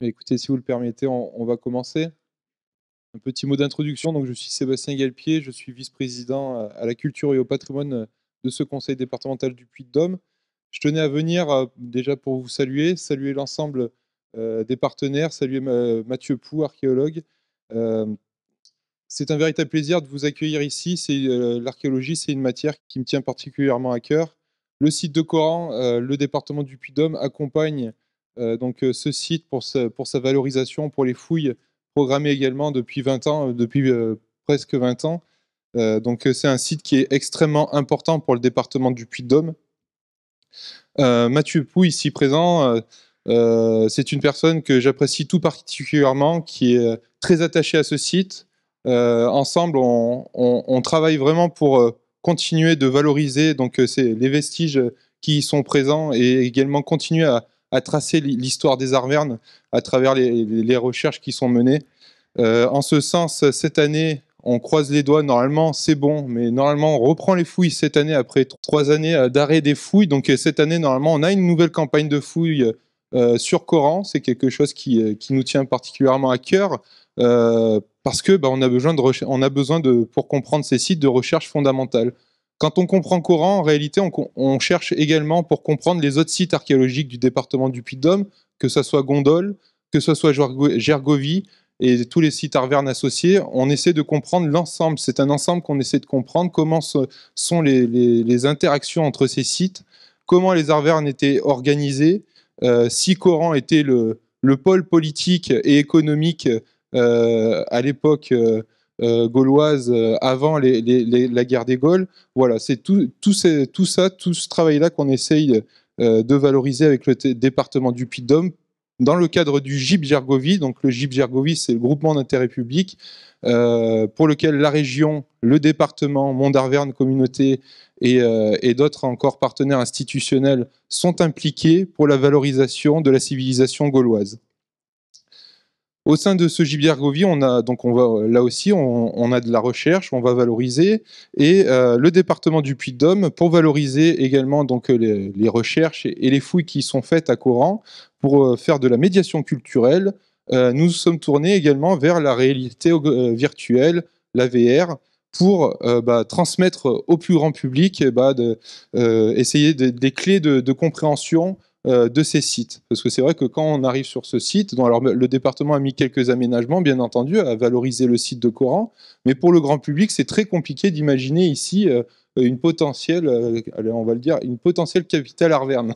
Écoutez, si vous le permettez, on va commencer. Un petit mot d'introduction. Donc, je suis Sébastien Galpier, je suis vice-président à la culture et au patrimoine de ce conseil départemental du Puy-de-Dôme. Je tenais à venir déjà pour vous saluer l'ensemble des partenaires, saluer Mathieu Pou, archéologue. Euh, c'est un véritable plaisir de vous accueillir ici. L'archéologie, c'est une matière qui me tient particulièrement à cœur. Le site de Coran, le département du Puy-de-Dôme accompagne ce site pour sa valorisation, pour les fouilles programmées également depuis 20 ans, depuis presque 20 ans. C'est un site qui est extrêmement important pour le département du Puy-de-Dôme. Mathieu Pou, ici présent, c'est une personne que j'apprécie tout particulièrement, qui est très attachée à ce site. Ensemble, on travaille vraiment pour continuer de valoriser les vestiges qui y sont présents et également continuer à tracer l'histoire des Arvernes à travers les recherches qui sont menées. En ce sens, cette année, on croise les doigts, normalement c'est bon, mais normalement on reprend les fouilles cette année après 3 années d'arrêt des fouilles. Donc cette année, normalement, on a une nouvelle campagne de fouilles sur Coran. C'est quelque chose qui nous tient particulièrement à cœur. Parce que on a besoin pour comprendre ces sites de recherche fondamentale. Quand on comprend Coran, en réalité, on cherche également pour comprendre les autres sites archéologiques du département du Puy-de-Dôme, que ce soit Gondol, que ce soit Gergovie et tous les sites arvernes associés. On essaie de comprendre l'ensemble. C'est un ensemble qu'on essaie de comprendre, comment sont les interactions entre ces sites, comment les arvernes étaient organisés, si Coran était le pôle politique et économique à l'époque gauloise, avant la guerre des Gaules. Voilà, c'est tout ce travail-là qu'on essaye de valoriser avec le département du Puy-de-Dôme dans le cadre du GIP Gergovie. Donc le GIP Gergovie, c'est le groupement d'intérêt public pour lequel la région, le département, Mont d'Arverne Communauté et d'autres encore partenaires institutionnels sont impliqués pour la valorisation de la civilisation gauloise. Au sein de ce GIP Gergovie, on a de la recherche, on va valoriser, et le département du Puy-de-Dôme, pour valoriser également les recherches et les fouilles qui sont faites à Coran, pour faire de la médiation culturelle, nous sommes tournés également vers la réalité virtuelle, la VR, pour transmettre au plus grand public, essayer des clés de compréhension de ces sites. Parce que c'est vrai que quand on arrive sur ce site, le département a mis quelques aménagements, bien entendu, à valoriser le site de Coran, mais pour le grand public, c'est très compliqué d'imaginer ici une potentielle capitale arverne.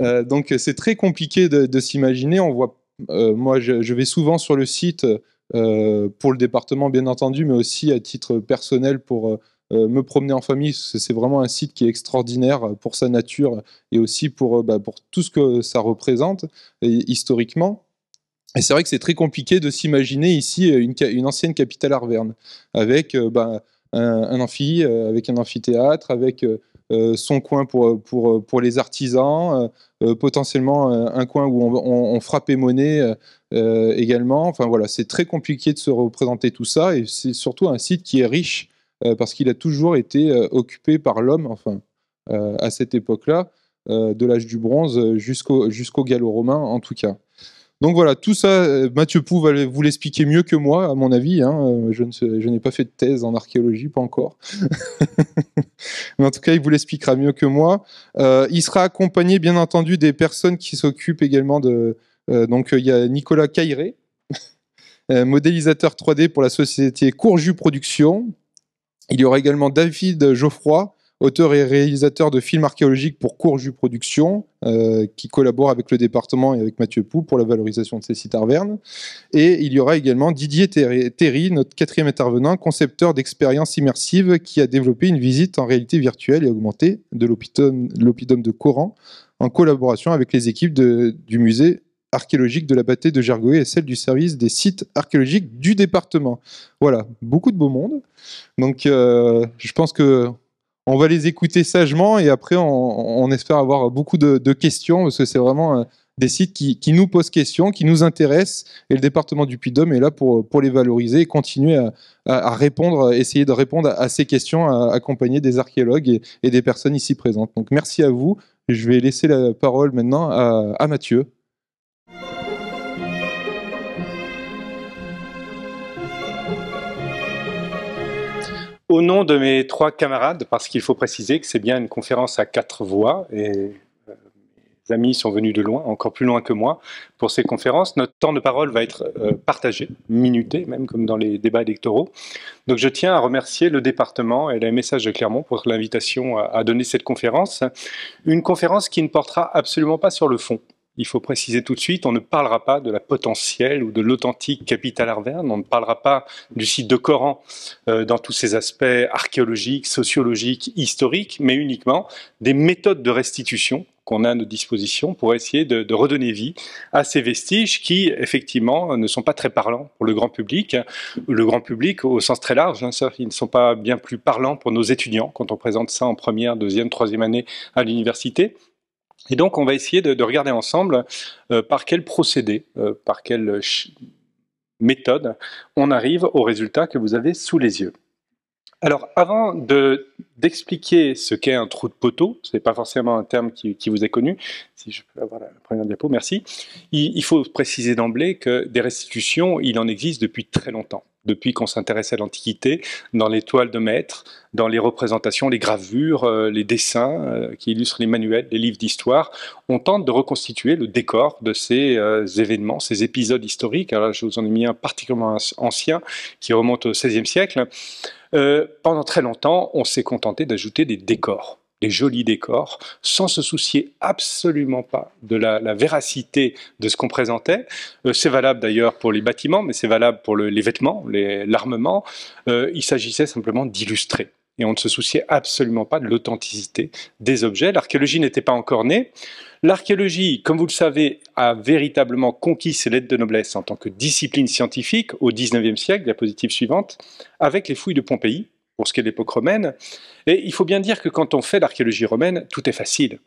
Donc c'est très compliqué de s'imaginer. On voit, moi je vais souvent sur le site pour le département, bien entendu, mais aussi à titre personnel pour me promener en famille. C'est vraiment un site qui est extraordinaire pour sa nature et aussi pour tout ce que ça représente historiquement. Et c'est vrai que c'est très compliqué de s'imaginer ici une ancienne capitale arverne avec un amphi, avec un amphithéâtre, avec son coin pour les artisans, potentiellement un coin où on frappait monnaie également. Enfin voilà, c'est très compliqué de se représenter tout ça, et c'est surtout un site qui est riche parce qu'il a toujours été occupé par l'homme, à cette époque-là, de l'âge du bronze jusqu'au gallo-romain en tout cas. Donc voilà, tout ça, Mathieu Pou va vous l'expliquer mieux que moi, à mon avis. Je n'ai pas fait de thèse en archéologie, pas encore. Mais en tout cas, il vous l'expliquera mieux que moi. Il sera accompagné, bien entendu, des personnes qui s'occupent également donc, il y a Nicolas Cailleret, modélisateur 3D pour la société Courju Productions. Il y aura également David Geoffroy, auteur et réalisateur de films archéologiques pour Courju Productions, qui collabore avec le département et avec Mathieu Pou pour la valorisation de ces sites arvernes. Et il y aura également Didier Théry, notre 4e intervenant, concepteur d'expériences immersives, qui a développé une visite en réalité virtuelle et augmentée de l'oppidum de Coran, en collaboration avec les équipes du musée archéologique de la Bâtée de Gergovie et celle du service des sites archéologiques du département. Voilà, beaucoup de beau monde. Donc je pense que on va les écouter sagement, et après on espère avoir beaucoup de questions, parce que c'est vraiment des sites qui nous posent questions, qui nous intéressent, et le département du Puy-de-Dôme est là pour les valoriser et continuer à répondre, essayer de répondre à ces questions, à accompagner des archéologues et des personnes ici présentes. Donc merci à vous. Je vais laisser la parole maintenant à Mathieu. Au nom de mes 3 camarades, parce qu'il faut préciser que c'est bien une conférence à 4 voix, et mes amis sont venus de loin, encore plus loin que moi, pour ces conférences, notre temps de parole va être partagé, minuté, même comme dans les débats électoraux. Donc je tiens à remercier le département et les messages de Clermont pour l'invitation à donner cette conférence. Une conférence qui ne portera absolument pas sur le fond. Il faut préciser tout de suite, on ne parlera pas de la potentielle ou de l'authentique capitale arverne, on ne parlera pas du site de Coran dans tous ses aspects archéologiques, sociologiques, historiques, mais uniquement des méthodes de restitution qu'on a à notre disposition pour essayer de redonner vie à ces vestiges qui, effectivement, ne sont pas très parlants pour le grand public au sens très large, hein, ils ne sont pas bien plus parlants pour nos étudiants quand on présente ça en première, deuxième, troisième année à l'université. Et donc, on va essayer de regarder ensemble par quel procédé, par quelle méthode, on arrive au résultat que vous avez sous les yeux. Alors, avant d'expliquer ce qu'est un trou de poteau, ce n'est pas forcément un terme qui vous est connu, si je peux avoir la première diapo, merci, il faut préciser d'emblée que des restitutions, il en existe depuis très longtemps. Depuis qu'on s'intéresse à l'Antiquité, dans les toiles de maîtres, dans les représentations, les gravures, les dessins qui illustrent les manuels, les livres d'histoire, on tente de reconstituer le décor de ces événements, ces épisodes historiques. Alors là, je vous en ai mis un particulièrement ancien qui remonte au XVIe siècle. Pendant très longtemps, on s'est contenté d'ajouter des décors, des jolis décors, sans se soucier absolument pas de la véracité de ce qu'on présentait. C'est valable d'ailleurs pour les bâtiments, mais c'est valable pour les vêtements, l'armement. Il s'agissait simplement d'illustrer. Et on ne se souciait absolument pas de l'authenticité des objets. L'archéologie n'était pas encore née. L'archéologie, comme vous le savez, a véritablement conquis ses lettres de noblesse en tant que discipline scientifique au XIXe siècle, diapositive suivante, avec les fouilles de Pompéi, pour ce qui est de l'époque romaine. Et il faut bien dire que quand on fait l'archéologie romaine, tout est facile.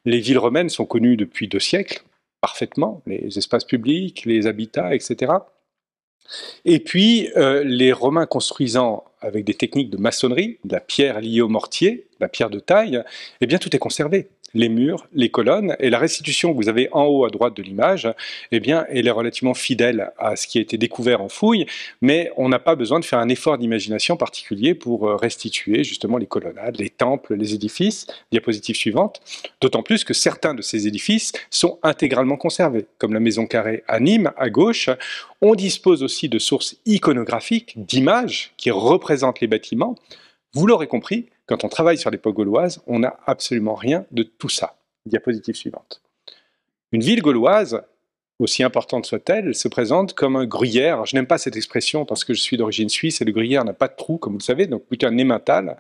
Les villes romaines sont connues depuis 2 siècles, parfaitement, les espaces publics, les habitats, etc. Et puis, les Romains construisant avec des techniques de maçonnerie, de la pierre liée au mortier, de la pierre de taille, eh bien tout est conservé. Les murs, les colonnes, et la restitution que vous avez en haut à droite de l'image, eh bien, elle est relativement fidèle à ce qui a été découvert en fouille, mais on n'a pas besoin de faire un effort d'imagination particulier pour restituer justement les colonnades, les temples, les édifices. Diapositive suivante. D'autant plus que certains de ces édifices sont intégralement conservés, comme la maison carrée à Nîmes, à gauche. On dispose aussi de sources iconographiques, d'images qui représentent les bâtiments. Vous l'aurez compris, quand on travaille sur l'époque gauloise, on n'a absolument rien de tout ça. Diapositive suivante. Une ville gauloise, aussi importante soit-elle, se présente comme un gruyère. Alors, je n'aime pas cette expression parce que je suis d'origine suisse et le gruyère n'a pas de trou, comme vous le savez, donc plutôt un emmental.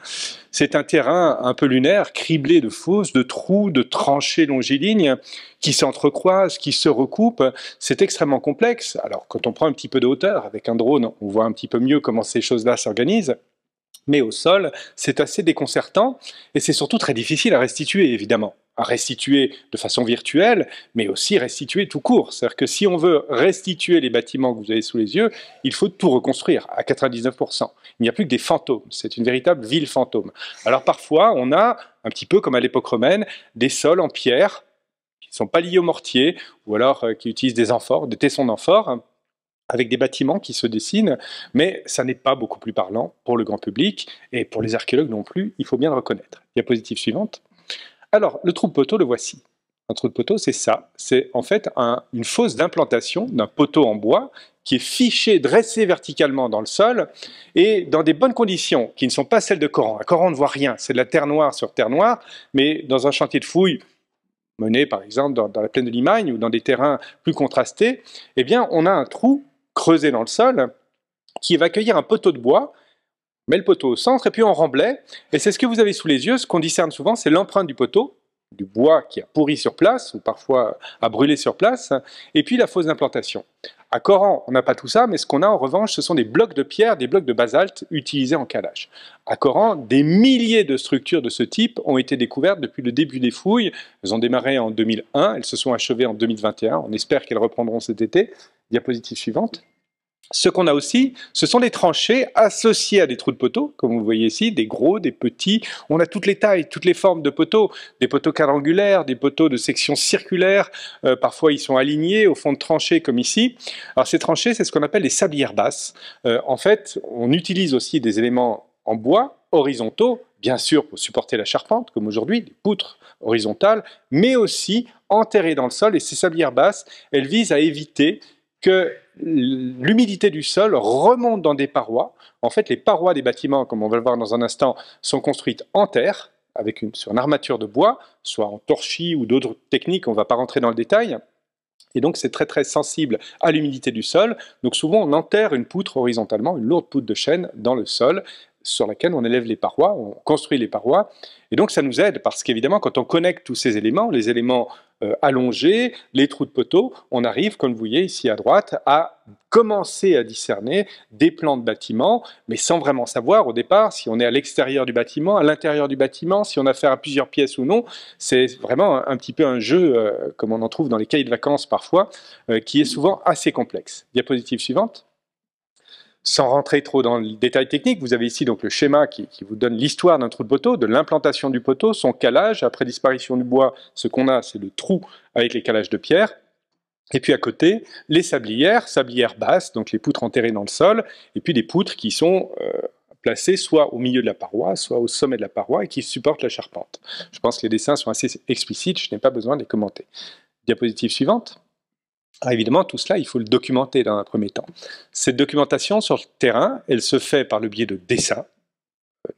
C'est un terrain un peu lunaire, criblé de fosses, de trous, de tranchées longilignes qui s'entrecroisent, qui se recoupent. C'est extrêmement complexe. Alors, quand on prend un petit peu de hauteur avec un drone, on voit un petit peu mieux comment ces choses-là s'organisent. Mais au sol, c'est assez déconcertant et c'est surtout très difficile à restituer, évidemment. À restituer de façon virtuelle, mais aussi restituer tout court. C'est-à-dire que si on veut restituer les bâtiments que vous avez sous les yeux, il faut tout reconstruire à 99%. Il n'y a plus que des fantômes. C'est une véritable ville fantôme. Alors parfois, on a, un petit peu comme à l'époque romaine, des sols en pierre qui ne sont pas liés au mortier, ou alors qui utilisent des amphores, des tessons d'amphores, avec des bâtiments qui se dessinent, mais ça n'est pas beaucoup plus parlant pour le grand public, et pour les archéologues non plus, il faut bien le reconnaître. Diapositive suivante. Alors, le trou de poteau, le voici. Un trou de poteau, c'est ça. C'est en fait une fosse d'implantation d'un poteau en bois qui est fiché, dressé verticalement dans le sol, et dans des bonnes conditions, qui ne sont pas celles de Coran. À Coran, on ne voit rien, c'est de la terre noire sur terre noire, mais dans un chantier de fouilles, mené par exemple dans la plaine de Limagne, ou dans des terrains plus contrastés, eh bien, on a un trou creusé dans le sol, qui va accueillir un poteau de bois, on met le poteau au centre, et puis on remblait, et c'est ce que vous avez sous les yeux. Ce qu'on discerne souvent, c'est l'empreinte du poteau, du bois qui a pourri sur place, ou parfois a brûlé sur place, et puis la fosse d'implantation. À Coran, on n'a pas tout ça, mais ce qu'on a en revanche, ce sont des blocs de pierre, des blocs de basalte utilisés en calage. À Coran, des milliers de structures de ce type ont été découvertes depuis le début des fouilles. Elles ont démarré en 2001, elles se sont achevées en 2021, on espère qu'elles reprendront cet été. Diapositive suivante. Ce qu'on a aussi, ce sont des tranchées associées à des trous de poteaux, comme vous le voyez ici, des gros, des petits. On a toutes les tailles, toutes les formes de poteaux, des poteaux quadrangulaires, des poteaux de section circulaire, parfois ils sont alignés au fond de tranchées comme ici. Alors ces tranchées, c'est ce qu'on appelle les sablières basses. En fait, on utilise aussi des éléments en bois, horizontaux, bien sûr pour supporter la charpente, comme aujourd'hui, des poutres horizontales, mais aussi enterrées dans le sol. Et ces sablières basses, elles visent à éviter que l'humidité du sol remonte dans des parois. En fait, les parois des bâtiments, comme on va le voir dans un instant, sont construites en terre, sur une armature de bois, soit en torchis ou d'autres techniques, on ne va pas rentrer dans le détail. Et donc, c'est très très sensible à l'humidité du sol. Donc souvent, on enterre une poutre horizontalement, une lourde poutre de chêne dans le sol, sur laquelle on élève les parois, on construit les parois. Et donc, ça nous aide parce qu'évidemment, quand on connecte tous ces éléments, les éléments allongés, les trous de poteaux, on arrive, comme vous voyez ici à droite, à commencer à discerner des plans de bâtiments, mais sans vraiment savoir au départ si on est à l'extérieur du bâtiment, à l'intérieur du bâtiment, si on a affaire à plusieurs pièces ou non. C'est vraiment un petit peu un jeu, comme on en trouve dans les cahiers de vacances parfois, qui est souvent assez complexe. Diapositive suivante. Sans rentrer trop dans le détail technique, vous avez ici donc le schéma qui vous donne l'histoire d'un trou de poteau, de l'implantation du poteau, son calage. Après disparition du bois, ce qu'on a, c'est le trou avec les calages de pierre. Et puis à côté, les sablières basses, donc les poutres enterrées dans le sol, et puis des poutres qui sont placées soit au milieu de la paroi, soit au sommet de la paroi et qui supportent la charpente. Je pense que les dessins sont assez explicites, je n'ai pas besoin de les commenter. Diapositive suivante. Alors évidemment, tout cela, il faut le documenter dans un premier temps. Cette documentation sur le terrain, elle se fait par le biais de dessins,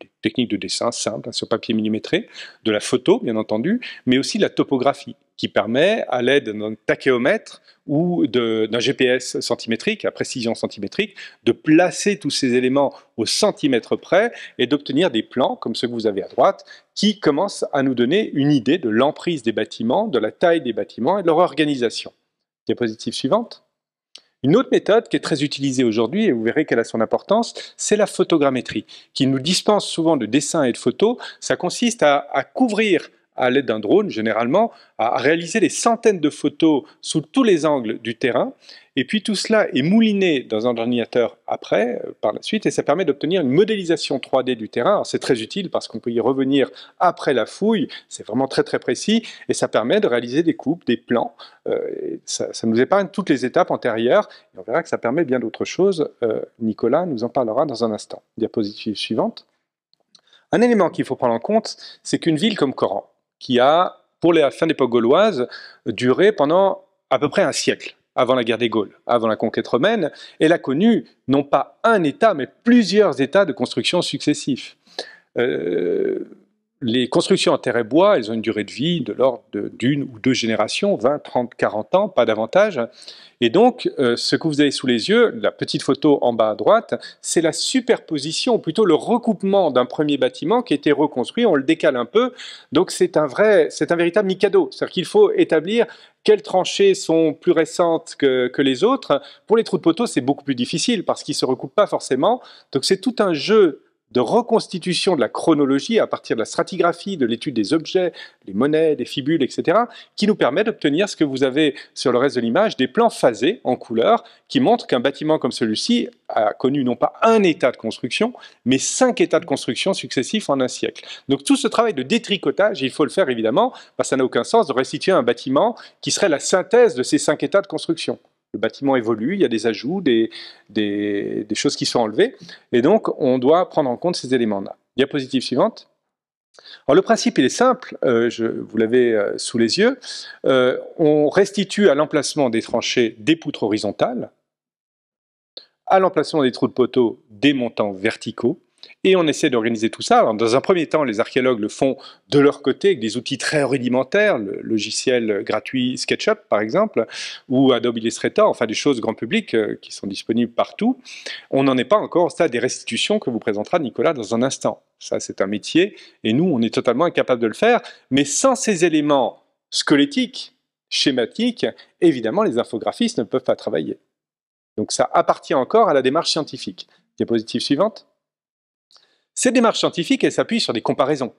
des techniques de dessin simples, sur papier millimétré, de la photo, bien entendu, mais aussi de la topographie, qui permet, à l'aide d'un tachéomètre ou d'un GPS centimétrique, à précision centimétrique, de placer tous ces éléments au centimètre près et d'obtenir des plans, comme ceux que vous avez à droite, qui commencent à nous donner une idée de l'emprise des bâtiments, de la taille des bâtiments et de leur organisation. Diapositive suivante. Une autre méthode qui est très utilisée aujourd'hui, et vous verrez qu'elle a son importance, c'est la photogrammétrie, qui nous dispense souvent de dessins et de photos. Ça consiste à couvrir, à l'aide d'un drone généralement, à réaliser des centaines de photos sous tous les angles du terrain, et puis tout cela est mouliné dans un ordinateur après, par la suite, et ça permet d'obtenir une modélisation 3D du terrain. C'est très utile parce qu'on peut y revenir après la fouille, c'est vraiment très très précis, et ça permet de réaliser des coupes, des plans, ça nous épargne toutes les étapes antérieures, et on verra que ça permet bien d'autres choses. Nicolas nous en parlera dans un instant. Diapositive suivante. Un élément qu'il faut prendre en compte, c'est qu'une ville comme Coran, qui a, pour la fin de l'époque gauloise, duré pendant à peu près un siècle, avant la guerre des Gaules, avant la conquête romaine, elle a connu non pas un état, mais plusieurs états de construction successifs. Les constructions en terre et bois, elles ont une durée de vie de l'ordre d'une ou deux générations, 20, 30, 40 ans, pas davantage. Et donc, ce que vous avez sous les yeux, la petite photo en bas à droite, c'est la superposition, ou plutôt le recoupement d'un premier bâtiment qui a été reconstruit, on le décale un peu. Donc c'est un véritable Mikado, c'est-à-dire qu'il faut établir quelles tranchées sont plus récentes que les autres. Pour les trous de poteau, c'est beaucoup plus difficile parce qu'ils ne se recoupent pas forcément. Donc c'est tout un jeu de reconstitution de la chronologie à partir de la stratigraphie, de l'étude des objets, les monnaies, les fibules, etc., qui nous permet d'obtenir ce que vous avez sur le reste de l'image, des plans phasés en couleur, qui montrent qu'un bâtiment comme celui-ci a connu non pas un état de construction, mais 5 états de construction successifs en un siècle. Donc tout ce travail de détricotage, il faut le faire évidemment, parce que ça n'a aucun sens de restituer un bâtiment qui serait la synthèse de ces 5 états de construction. Le bâtiment évolue, il y a des ajouts, des choses qui sont enlevées, et donc on doit prendre en compte ces éléments-là. Diapositive suivante. Alors le principe il est simple, vous l'avez sous les yeux, on restitue à l'emplacement des tranchées des poutres horizontales, à l'emplacement des trous de poteau des montants verticaux, et on essaie d'organiser tout ça. Alors, dans un premier temps, les archéologues le font de leur côté avec des outils très rudimentaires, le logiciel gratuit SketchUp par exemple, ou Adobe Illustrator, enfin des choses grand public qui sont disponibles partout. On n'en est pas encore au stade des restitutions que vous présentera Nicolas dans un instant. Ça, c'est un métier, et nous, on est totalement incapable de le faire, mais sans ces éléments squelettiques, schématiques, évidemment, les infographistes ne peuvent pas travailler. Donc ça appartient encore à la démarche scientifique. Diapositive suivante. Cette démarche scientifique, elle s'appuie sur des comparaisons.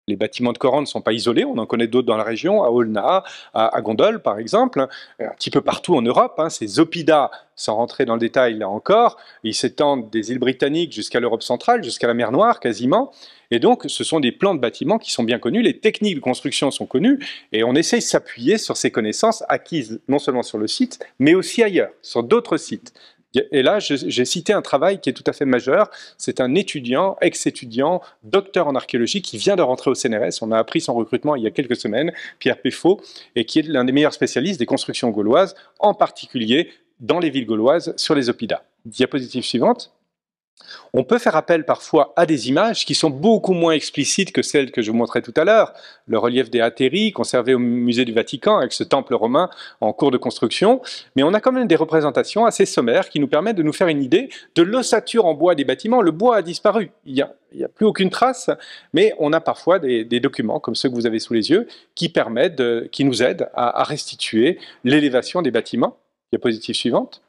Les bâtiments de Coran ne sont pas isolés, on en connaît d'autres dans la région, à Aulnat, à Gondol par exemple, un petit peu partout en Europe. Ces oppida, sans rentrer dans le détail là encore, ils s'étendent des îles britanniques jusqu'à l'Europe centrale, jusqu'à la mer Noire quasiment. Et donc ce sont des plans de bâtiments qui sont bien connus, les techniques de construction sont connues, et on essaye de s'appuyer sur ces connaissances acquises non seulement sur le site, mais aussi ailleurs, sur d'autres sites. Et là, j'ai cité un travail qui est tout à fait majeur. C'est un étudiant, ex-étudiant, docteur en archéologie, qui vient de rentrer au CNRS. On a appris son recrutement il y a quelques semaines, Pierre Péfaut, et qui est l'un des meilleurs spécialistes des constructions gauloises, en particulier dans les villes gauloises, sur les oppidas. Diapositive suivante. On peut faire appel parfois à des images qui sont beaucoup moins explicites que celles que je vous montrais tout à l'heure. Le relief des Ateri, conservé au musée du Vatican, avec ce temple romain en cours de construction. Mais on a quand même des représentations assez sommaires qui nous permettent de nous faire une idée de l'ossature en bois des bâtiments. Le bois a disparu, il n'y a plus aucune trace, mais on a parfois des documents, comme ceux que vous avez sous les yeux, qui nous aident à restituer l'élévation des bâtiments. Diapositive suivante.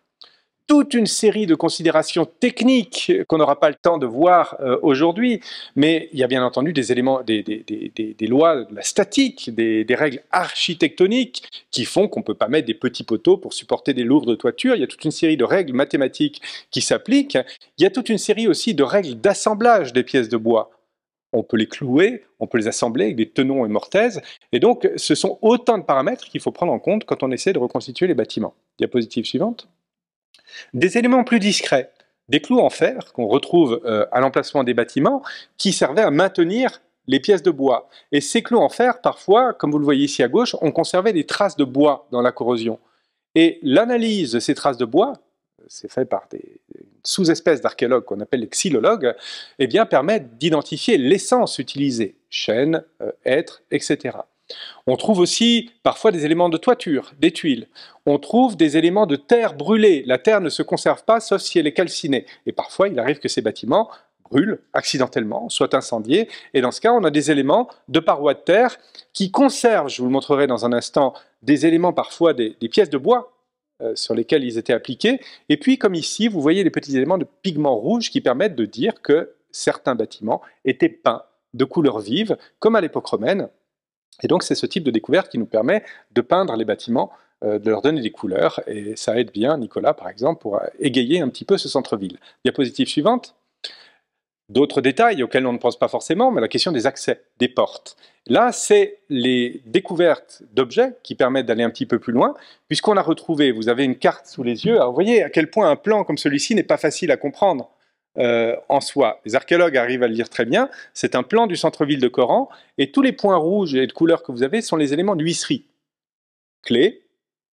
Toute une série de considérations techniques qu'on n'aura pas le temps de voir aujourd'hui, mais il y a bien entendu des éléments, des lois de la statique, des règles architectoniques qui font qu'on ne peut pas mettre des petits poteaux pour supporter des lourdes toitures. Il y a toute une série de règles mathématiques qui s'appliquent. Il y a toute une série aussi de règles d'assemblage des pièces de bois. On peut les clouer, on peut les assembler avec des tenons et mortaises. Et donc, ce sont autant de paramètres qu'il faut prendre en compte quand on essaie de reconstituer les bâtiments. Diapositive suivante. Des éléments plus discrets, des clous en fer qu'on retrouve à l'emplacement des bâtiments qui servaient à maintenir les pièces de bois. Et ces clous en fer, parfois, comme vous le voyez ici à gauche, on conservait des traces de bois dans la corrosion. Et l'analyse de ces traces de bois, c'est fait par des sous-espèces d'archéologues qu'on appelle les xylologues, eh bien, permet d'identifier l'essence utilisée, chêne, hêtre, etc. On trouve aussi parfois des éléments de toiture, des tuiles. On trouve des éléments de terre brûlée. La terre ne se conserve pas sauf si elle est calcinée. Et parfois, il arrive que ces bâtiments brûlent accidentellement, soient incendiés. Et dans ce cas, on a des éléments de parois de terre qui conservent, je vous le montrerai dans un instant, des éléments parfois des pièces de bois sur lesquelles ils étaient appliqués. Et puis, comme ici, vous voyez les petits éléments de pigments rouges qui permettent de dire que certains bâtiments étaient peints de couleurs vives, comme à l'époque romaine. Et donc, c'est ce type de découverte qui nous permet de peindre les bâtiments, de leur donner des couleurs. Et ça aide bien Nicolas, par exemple, pour égayer un petit peu ce centre-ville. Diapositive suivante. D'autres détails auxquels on ne pense pas forcément, mais la question des accès, des portes. Là, c'est les découvertes d'objets qui permettent d'aller un petit peu plus loin, puisqu'on a retrouvé, vous avez une carte sous les yeux, alors vous voyez à quel point un plan comme celui-ci n'est pas facile à comprendre. En soi. Les archéologues arrivent à le lire très bien. C'est un plan du centre-ville de Coran et tous les points rouges et de couleurs que vous avez sont les éléments d'huisserie. Clés,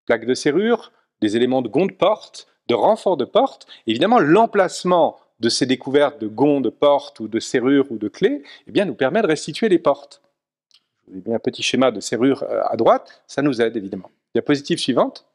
plaques de serrure, des éléments de gonds de porte, de renforts de porte. Évidemment, l'emplacement de ces découvertes de gonds de porte ou de serrure ou de clés eh bien, nous permet de restituer les portes. Je vous ai mis un petit schéma de serrure à droite, ça nous aide évidemment. Diapositive suivante.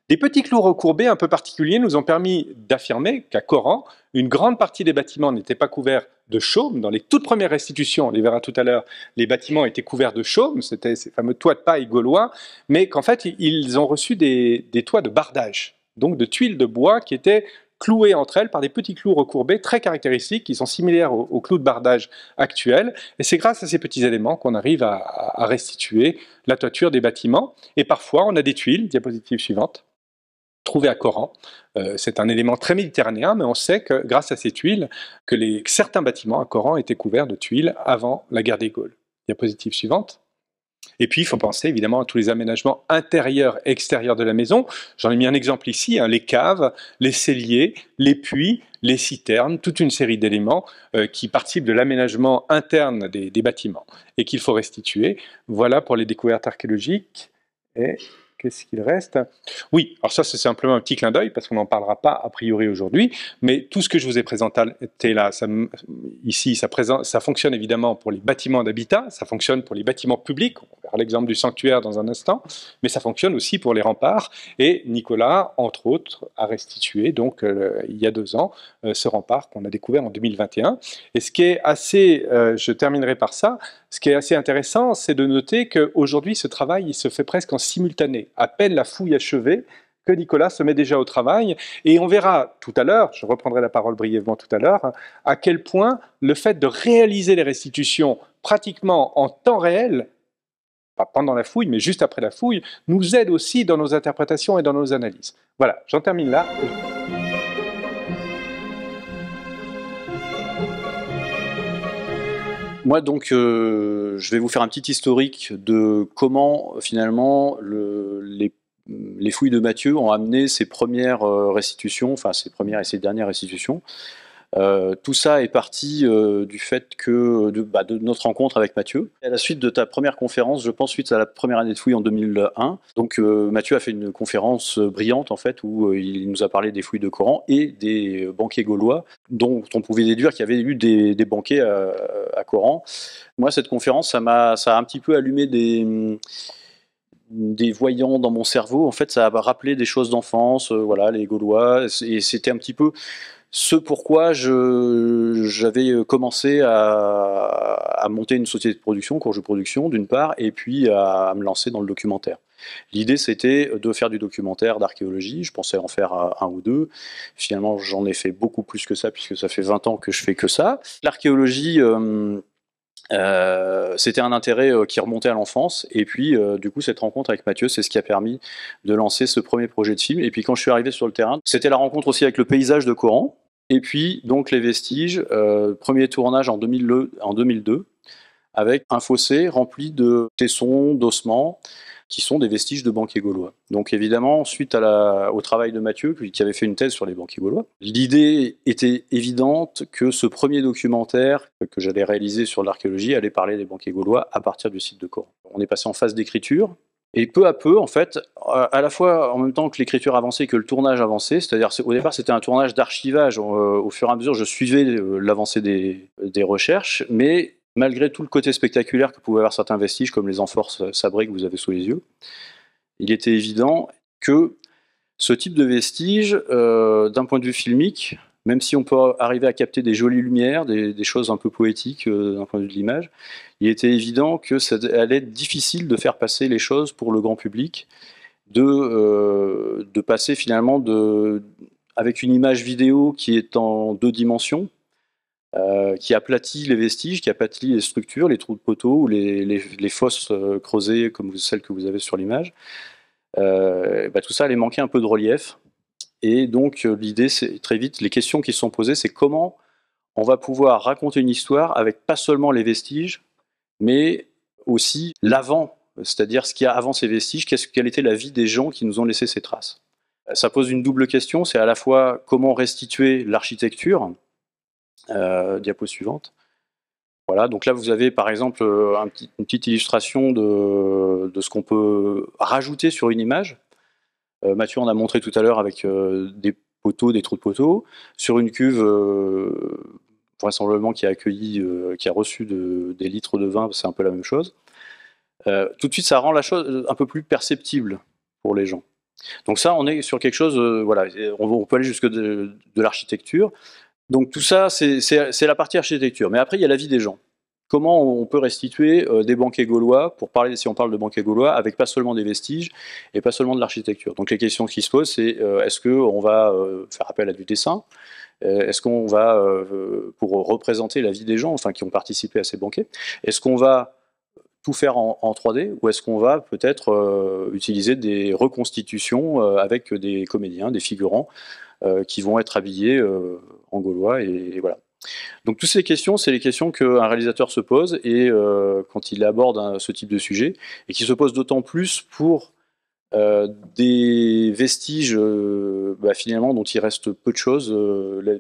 Des petits clous recourbés un peu particuliers nous ont permis d'affirmer qu'à Coran, une grande partie des bâtiments n'étaient pas couverts de chaume. Dans les toutes premières restitutions, on les verra tout à l'heure, les bâtiments étaient couverts de chaume, c'était ces fameux toits de paille gaulois, mais qu'en fait, ils ont reçu des toits de bardage, donc de tuiles de bois qui étaient clouées entre elles par des petits clous recourbés très caractéristiques, qui sont similaires aux clous de bardage actuels. Et c'est grâce à ces petits éléments qu'on arrive à restituer la toiture des bâtiments. Et parfois, on a des tuiles, diapositive suivante, trouvées à Coran. C'est un élément très méditerranéen, mais on sait que grâce à ces tuiles, que certains bâtiments à Coran étaient couverts de tuiles avant la guerre des Gaules. Diapositive suivante. Et puis, il faut penser évidemment à tous les aménagements intérieurs et extérieurs de la maison. J'en ai mis un exemple ici, hein, les caves, les celliers, les puits, les citernes, toute une série d'éléments qui participent de l'aménagement interne des bâtiments et qu'il faut restituer. Voilà pour les découvertes archéologiques. Et qu'est-ce qu'il reste? Oui, alors ça c'est simplement un petit clin d'œil parce qu'on n'en parlera pas a priori aujourd'hui, mais tout ce que je vous ai présenté là, ici, ça fonctionne évidemment pour les bâtiments d'habitat, ça fonctionne pour les bâtiments publics, on verra l'exemple du sanctuaire dans un instant, mais ça fonctionne aussi pour les remparts, et Nicolas, entre autres, a restitué, donc il y a 2 ans, ce rempart qu'on a découvert en 2021. Et ce qui est assez, je terminerai par ça, ce qui est assez intéressant, c'est de noter qu'aujourd'hui, ce travail il se fait presque en simultané. À peine la fouille achevée, que Nicolas se met déjà au travail. Et on verra tout à l'heure, je reprendrai la parole brièvement tout à l'heure, à quel point le fait de réaliser les restitutions pratiquement en temps réel, pas pendant la fouille, mais juste après la fouille, nous aide aussi dans nos interprétations et dans nos analyses. Voilà, j'en termine là. Moi, donc, je vais vous faire un petit historique de comment, finalement, les les fouilles de Mathieu ont amené ses premières restitutions, enfin ses premières et ses dernières restitutions. Tout ça est parti du fait que de notre rencontre avec Mathieu. À la suite de ta première conférence, je pense suite à la première année de fouilles en 2001, donc Mathieu a fait une conférence brillante en fait où il nous a parlé des fouilles de Coran et des banquets gaulois, dont on pouvait déduire qu'il y avait eu des banquets à Coran. Moi, cette conférence, ça a un petit peu allumé des voyants dans mon cerveau. En fait, ça a rappelé des choses d'enfance, voilà, les Gaulois, et c'était un petit peu ce pourquoi j'avais commencé à monter une société de production, Courge de production d'une part, et puis à me lancer dans le documentaire. L'idée, c'était de faire du documentaire d'archéologie. Je pensais en faire un ou deux. Finalement, j'en ai fait beaucoup plus que ça, puisque ça fait 20 ans que je fais que ça. L'archéologie, c'était un intérêt qui remontait à l'enfance. Et puis, du coup, cette rencontre avec Mathieu, c'est ce qui a permis de lancer ce premier projet de film. Et puis, quand je suis arrivé sur le terrain, c'était la rencontre aussi avec le paysage de Coran. Et puis, donc, les vestiges, premier tournage en 2002, avec un fossé rempli de tessons, d'ossements, qui sont des vestiges de banquets gaulois. Donc évidemment, suite au travail de Mathieu, qui avait fait une thèse sur les banquets gaulois, l'idée était évidente que ce premier documentaire que j'allais réaliser sur l'archéologie allait parler des banquets gaulois à partir du site de Coran. On est passé en phase d'écriture, et peu à peu, en fait, à la fois en même temps que l'écriture avançait, que le tournage avançait, c'est-à-dire au départ c'était un tournage d'archivage, au fur et à mesure je suivais l'avancée des recherches, mais malgré tout le côté spectaculaire que pouvaient avoir certains vestiges, comme les amphores sabrées que vous avez sous les yeux, il était évident que ce type de vestiges, d'un point de vue filmique, même si on peut arriver à capter des jolies lumières, des choses un peu poétiques d'un point de vue de l'image, il était évident que ça allait être difficile de faire passer les choses pour le grand public, de passer finalement avec une image vidéo qui est en 2 dimensions, qui aplatit les vestiges, qui aplatit les structures, les trous de poteaux ou les fosses creusées comme celles que vous avez sur l'image. Tout ça allait manquer un peu de relief. Et donc l'idée, c'est très vite, les questions qui se sont posées, c'est comment on va pouvoir raconter une histoire avec pas seulement les vestiges, mais aussi l'avant, c'est-à-dire ce qu'il y a avant ces vestiges, quelle était la vie des gens qui nous ont laissé ces traces. Ça pose une double question, c'est à la fois comment restituer l'architecture. Diapo suivante. Voilà, donc là vous avez par exemple une petite illustration de ce qu'on peut rajouter sur une image. Mathieu en a montré tout à l'heure avec des poteaux, des trous de poteaux, sur une cuve vraisemblablement qui a reçu des litres de vin, c'est un peu la même chose. Tout de suite ça rend la chose un peu plus perceptible pour les gens. Donc ça on est sur quelque chose, voilà, on peut aller jusque de l'architecture. Donc tout ça, c'est la partie architecture. Mais après, il y a la vie des gens. Comment on peut restituer des banquets gaulois, si on parle de banquets gaulois, avec pas seulement des vestiges et pas seulement de l'architecture. Donc les questions qui se posent, c'est est-ce qu'on va faire appel à du dessin? Est-ce qu'on va, pour représenter la vie des gens, enfin qui ont participé à ces banquets, est-ce qu'on va tout faire en 3D ou est-ce qu'on va peut-être utiliser des reconstitutions avec des comédiens, des figurants qui vont être habillés en gaulois et voilà. Donc toutes ces questions, c'est les questions qu'un réalisateur se pose et quand il aborde ce type de sujet et qui se pose d'autant plus pour des vestiges finalement dont il reste peu de choses.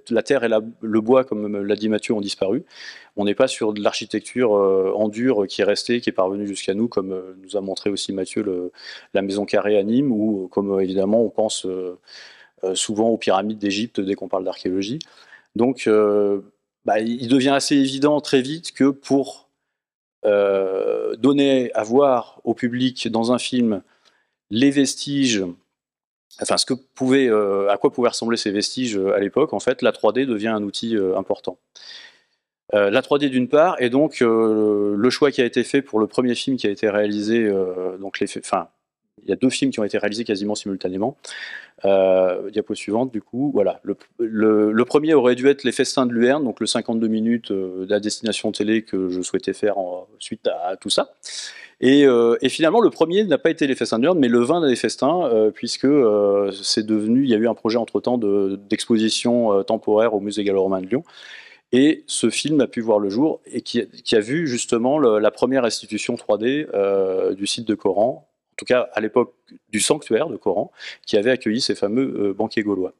La terre et le bois, comme l'a dit Mathieu, ont disparu. On n'est pas sur de l'architecture en dur qui est restée, qui est parvenue jusqu'à nous, comme nous a montré aussi Mathieu la maison carrée à Nîmes, ou comme évidemment on pense souvent aux pyramides d'Égypte dès qu'on parle d'archéologie. Donc il devient assez évident très vite que pour donner à voir au public dans un film les vestiges, enfin à quoi pouvaient ressembler ces vestiges à l'époque, en fait, la 3D devient un outil important. La 3D d'une part, et donc le choix qui a été fait pour le premier film qui a été réalisé, il y a 2 films qui ont été réalisés quasiment simultanément. Diapo suivante, du coup, voilà. Le premier aurait dû être Les Festins de Luyerne, donc le 52 minutes de la destination télé que je souhaitais faire suite à tout ça. Et finalement, le premier n'a pas été Les Festins de Luyerne, mais le 20 des Festins, puisque il y a eu un projet entre-temps d'exposition temporaire au Musée gallo-romain de Lyon. Et ce film a pu voir le jour et qui a vu justement la première restitution 3D du site de Coran, en tout cas à l'époque du sanctuaire de Coran, qui avait accueilli ces fameux banquiers gaulois.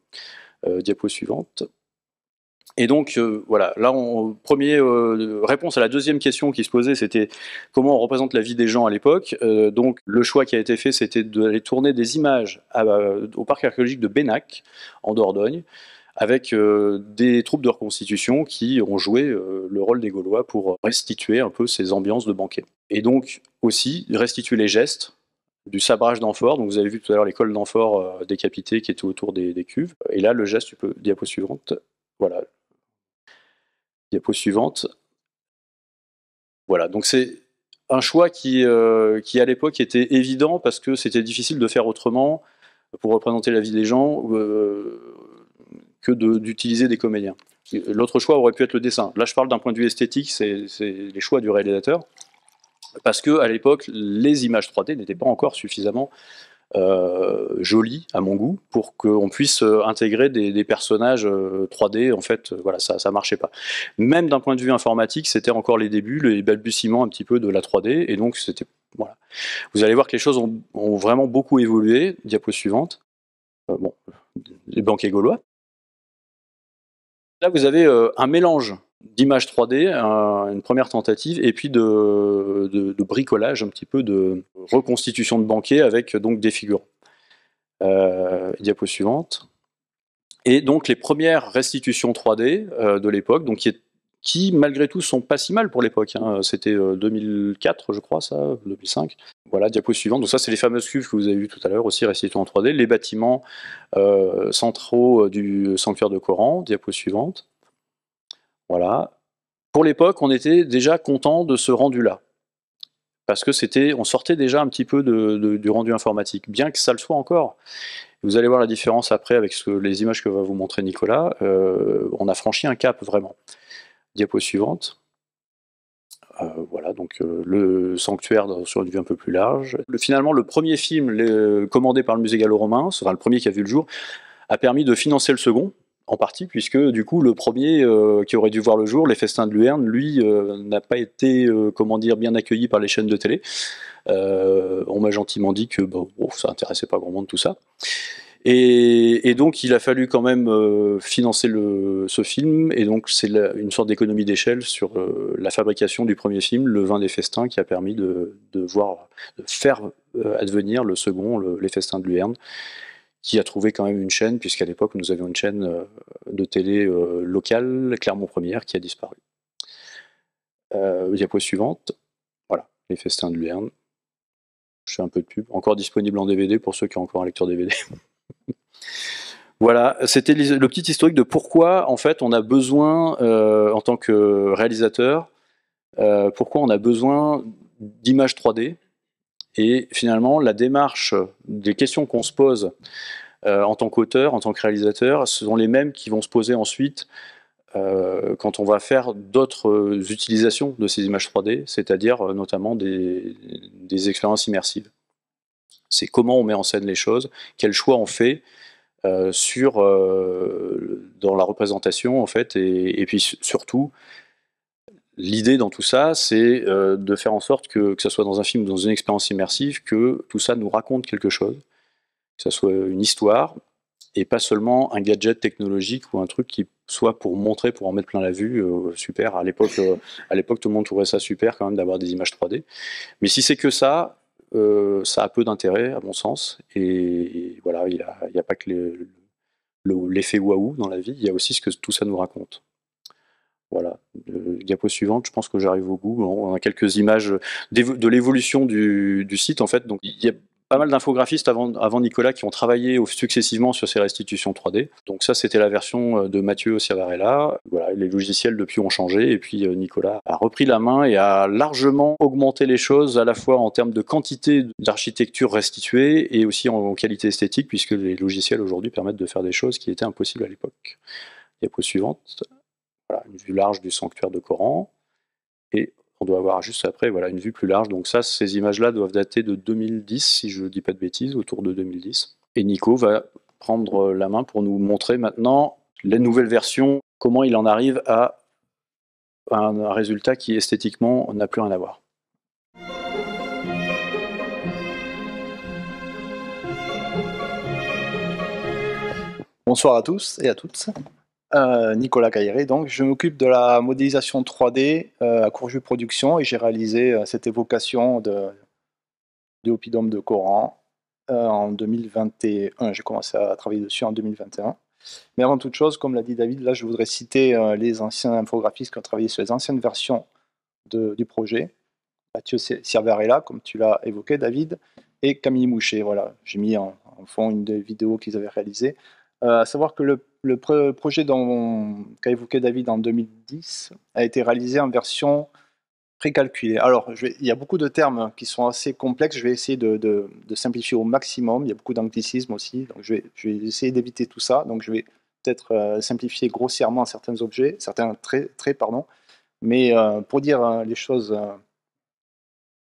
Diapo suivante. Et donc voilà, là, réponse à la deuxième question qui se posait, c'était comment on représente la vie des gens à l'époque. Donc le choix qui a été fait, c'était d'aller tourner des images au parc archéologique de Bénac, en Dordogne, avec des troupes de reconstitution qui ont joué le rôle des Gaulois pour restituer un peu ces ambiances de banquet. Et donc aussi restituer les gestes du sabrage d'amphores. Donc vous avez vu tout à l'heure les cols d'amphores décapités qui étaient autour des cuves. Et là, le geste, diapo suivante, voilà. Diapo suivante. Voilà, donc c'est un choix qui à l'époque était évident parce que c'était difficile de faire autrement pour représenter la vie des gens que d'utiliser des comédiens. L'autre choix aurait pu être le dessin. Là, je parle d'un point de vue esthétique, c'est les choix du réalisateur, parce que à l'époque, les images 3D n'étaient pas encore suffisamment jolies à mon goût pour qu'on puisse intégrer des personnages 3D. En fait, voilà, ça marchait pas. Même d'un point de vue informatique, c'était encore les débuts, les balbutiements un petit peu de la 3D, et donc c'était voilà. Vous allez voir que les choses ont vraiment beaucoup évolué. Diapo suivante. Bon, les banquiers gaulois. Là, vous avez un mélange d'images 3D, une première tentative, et puis de bricolage, un petit peu de reconstitution de banquets avec donc des figurants. Diapo suivante. Et donc les premières restitutions 3D de l'époque, donc qui malgré tout sont pas si mal pour l'époque. Hein. C'était 2004, je crois, ça, 2005. Voilà, diapo suivante. Donc ça, c'est les fameuses cuves que vous avez vues tout à l'heure, aussi restituées en 3D. Les bâtiments centraux du sanctuaire de Coran. Diapo suivante. Voilà. Pour l'époque, on était déjà content de ce rendu-là. Parce que on sortait déjà un petit peu du rendu informatique, bien que ça le soit encore. Vous allez voir la différence après avec les images que va vous montrer Nicolas. On a franchi un cap, vraiment. Diapo suivante. Voilà, donc le sanctuaire sur une vue un peu plus large. Finalement, le premier film commandé par le musée gallo-romain, enfin le premier qui a vu le jour, a permis de financer le second, en partie, puisque du coup le premier qui aurait dû voir le jour, Les Festins de Luerne, lui n'a pas été bien accueilli par les chaînes de télé. On m'a gentiment dit que ça intéressait pas grand monde tout ça. Et donc il a fallu quand même financer ce film, et donc c'est une sorte d'économie d'échelle sur la fabrication du premier film, Le Vin des Festins, qui a permis de faire advenir le second, Les Festins de Luerne, qui a trouvé quand même une chaîne, puisqu'à l'époque nous avions une chaîne de télé locale, Clermont Première, qui a disparu. Diapo suivante. Voilà, Les Festins de Luerne. Je fais un peu de pub. Encore disponible en DVD pour ceux qui ont encore un lecteur DVD. Voilà, c'était le petit historique de pourquoi en fait on a besoin, en tant que réalisateur, pourquoi on a besoin d'images 3D, et finalement la démarche des questions qu'on se pose en tant qu'auteur, en tant que réalisateur, ce sont les mêmes qui vont se poser ensuite quand on va faire d'autres utilisations de ces images 3D, c'est-à-dire notamment des expériences immersives. C'est comment on met en scène les choses, quel choix on fait dans la représentation en fait, et puis surtout l'idée dans tout ça, c'est de faire en sorte que ce soit dans un film ou dans une expérience immersive, que tout ça nous raconte quelque chose, que ce soit une histoire et pas seulement un gadget technologique ou un truc qui soit pour montrer, pour en mettre plein la vue. Super, à l'époque tout le monde trouvait ça super quand même d'avoir des images 3D, mais si c'est que ça a peu d'intérêt à mon sens, et voilà, il n'y a pas que l'effet waouh dans la vie, il y a aussi ce que tout ça nous raconte. Voilà, diapo suivante, je pense que j'arrive au bout. On a quelques images de l'évolution du site en fait, donc il y a pas mal d'infographistes avant Nicolas qui ont travaillé successivement sur ces restitutions 3D. Donc ça, c'était la version de Mathieu Ciavarella. Voilà, les logiciels depuis ont changé, et puis Nicolas a repris la main et a largement augmenté les choses, à la fois en termes de quantité d'architecture restituée et aussi en qualité esthétique, puisque les logiciels aujourd'hui permettent de faire des choses qui étaient impossibles à l'époque. Diapo suivante. Voilà, une vue large du sanctuaire de Coran. Et on doit avoir juste après, voilà, une vue plus large. Donc ça, ces images-là doivent dater de 2010, si je ne dis pas de bêtises, autour de 2010. Et Nico va prendre la main pour nous montrer maintenant les nouvelles versions, comment il en arrive à un résultat qui esthétiquement n'a plus rien à voir. Bonsoir à tous et à toutes. Nicolas Cailleret, donc je m'occupe de la modélisation 3D à Courjus Productions et j'ai réalisé cette évocation du oppidum de Coran en 2021. J'ai commencé à travailler dessus en 2021. Mais avant toute chose, comme l'a dit David, là je voudrais citer les anciens infographistes qui ont travaillé sur les anciennes versions du projet. Mathieu Cerverella, comme tu l'as évoqué David, et Camille Mouchet. Voilà, j'ai mis en fond une des vidéos qu'ils avaient réalisées. À savoir que le projet qu'a évoqué David en 2010 a été réalisé en version précalculée. Alors, il y a beaucoup de termes qui sont assez complexes, je vais essayer de simplifier au maximum, il y a beaucoup d'anglicismes aussi, donc je vais essayer d'éviter tout ça, donc je vais peut-être simplifier grossièrement certains objets, certains traits, pardon, mais pour dire les choses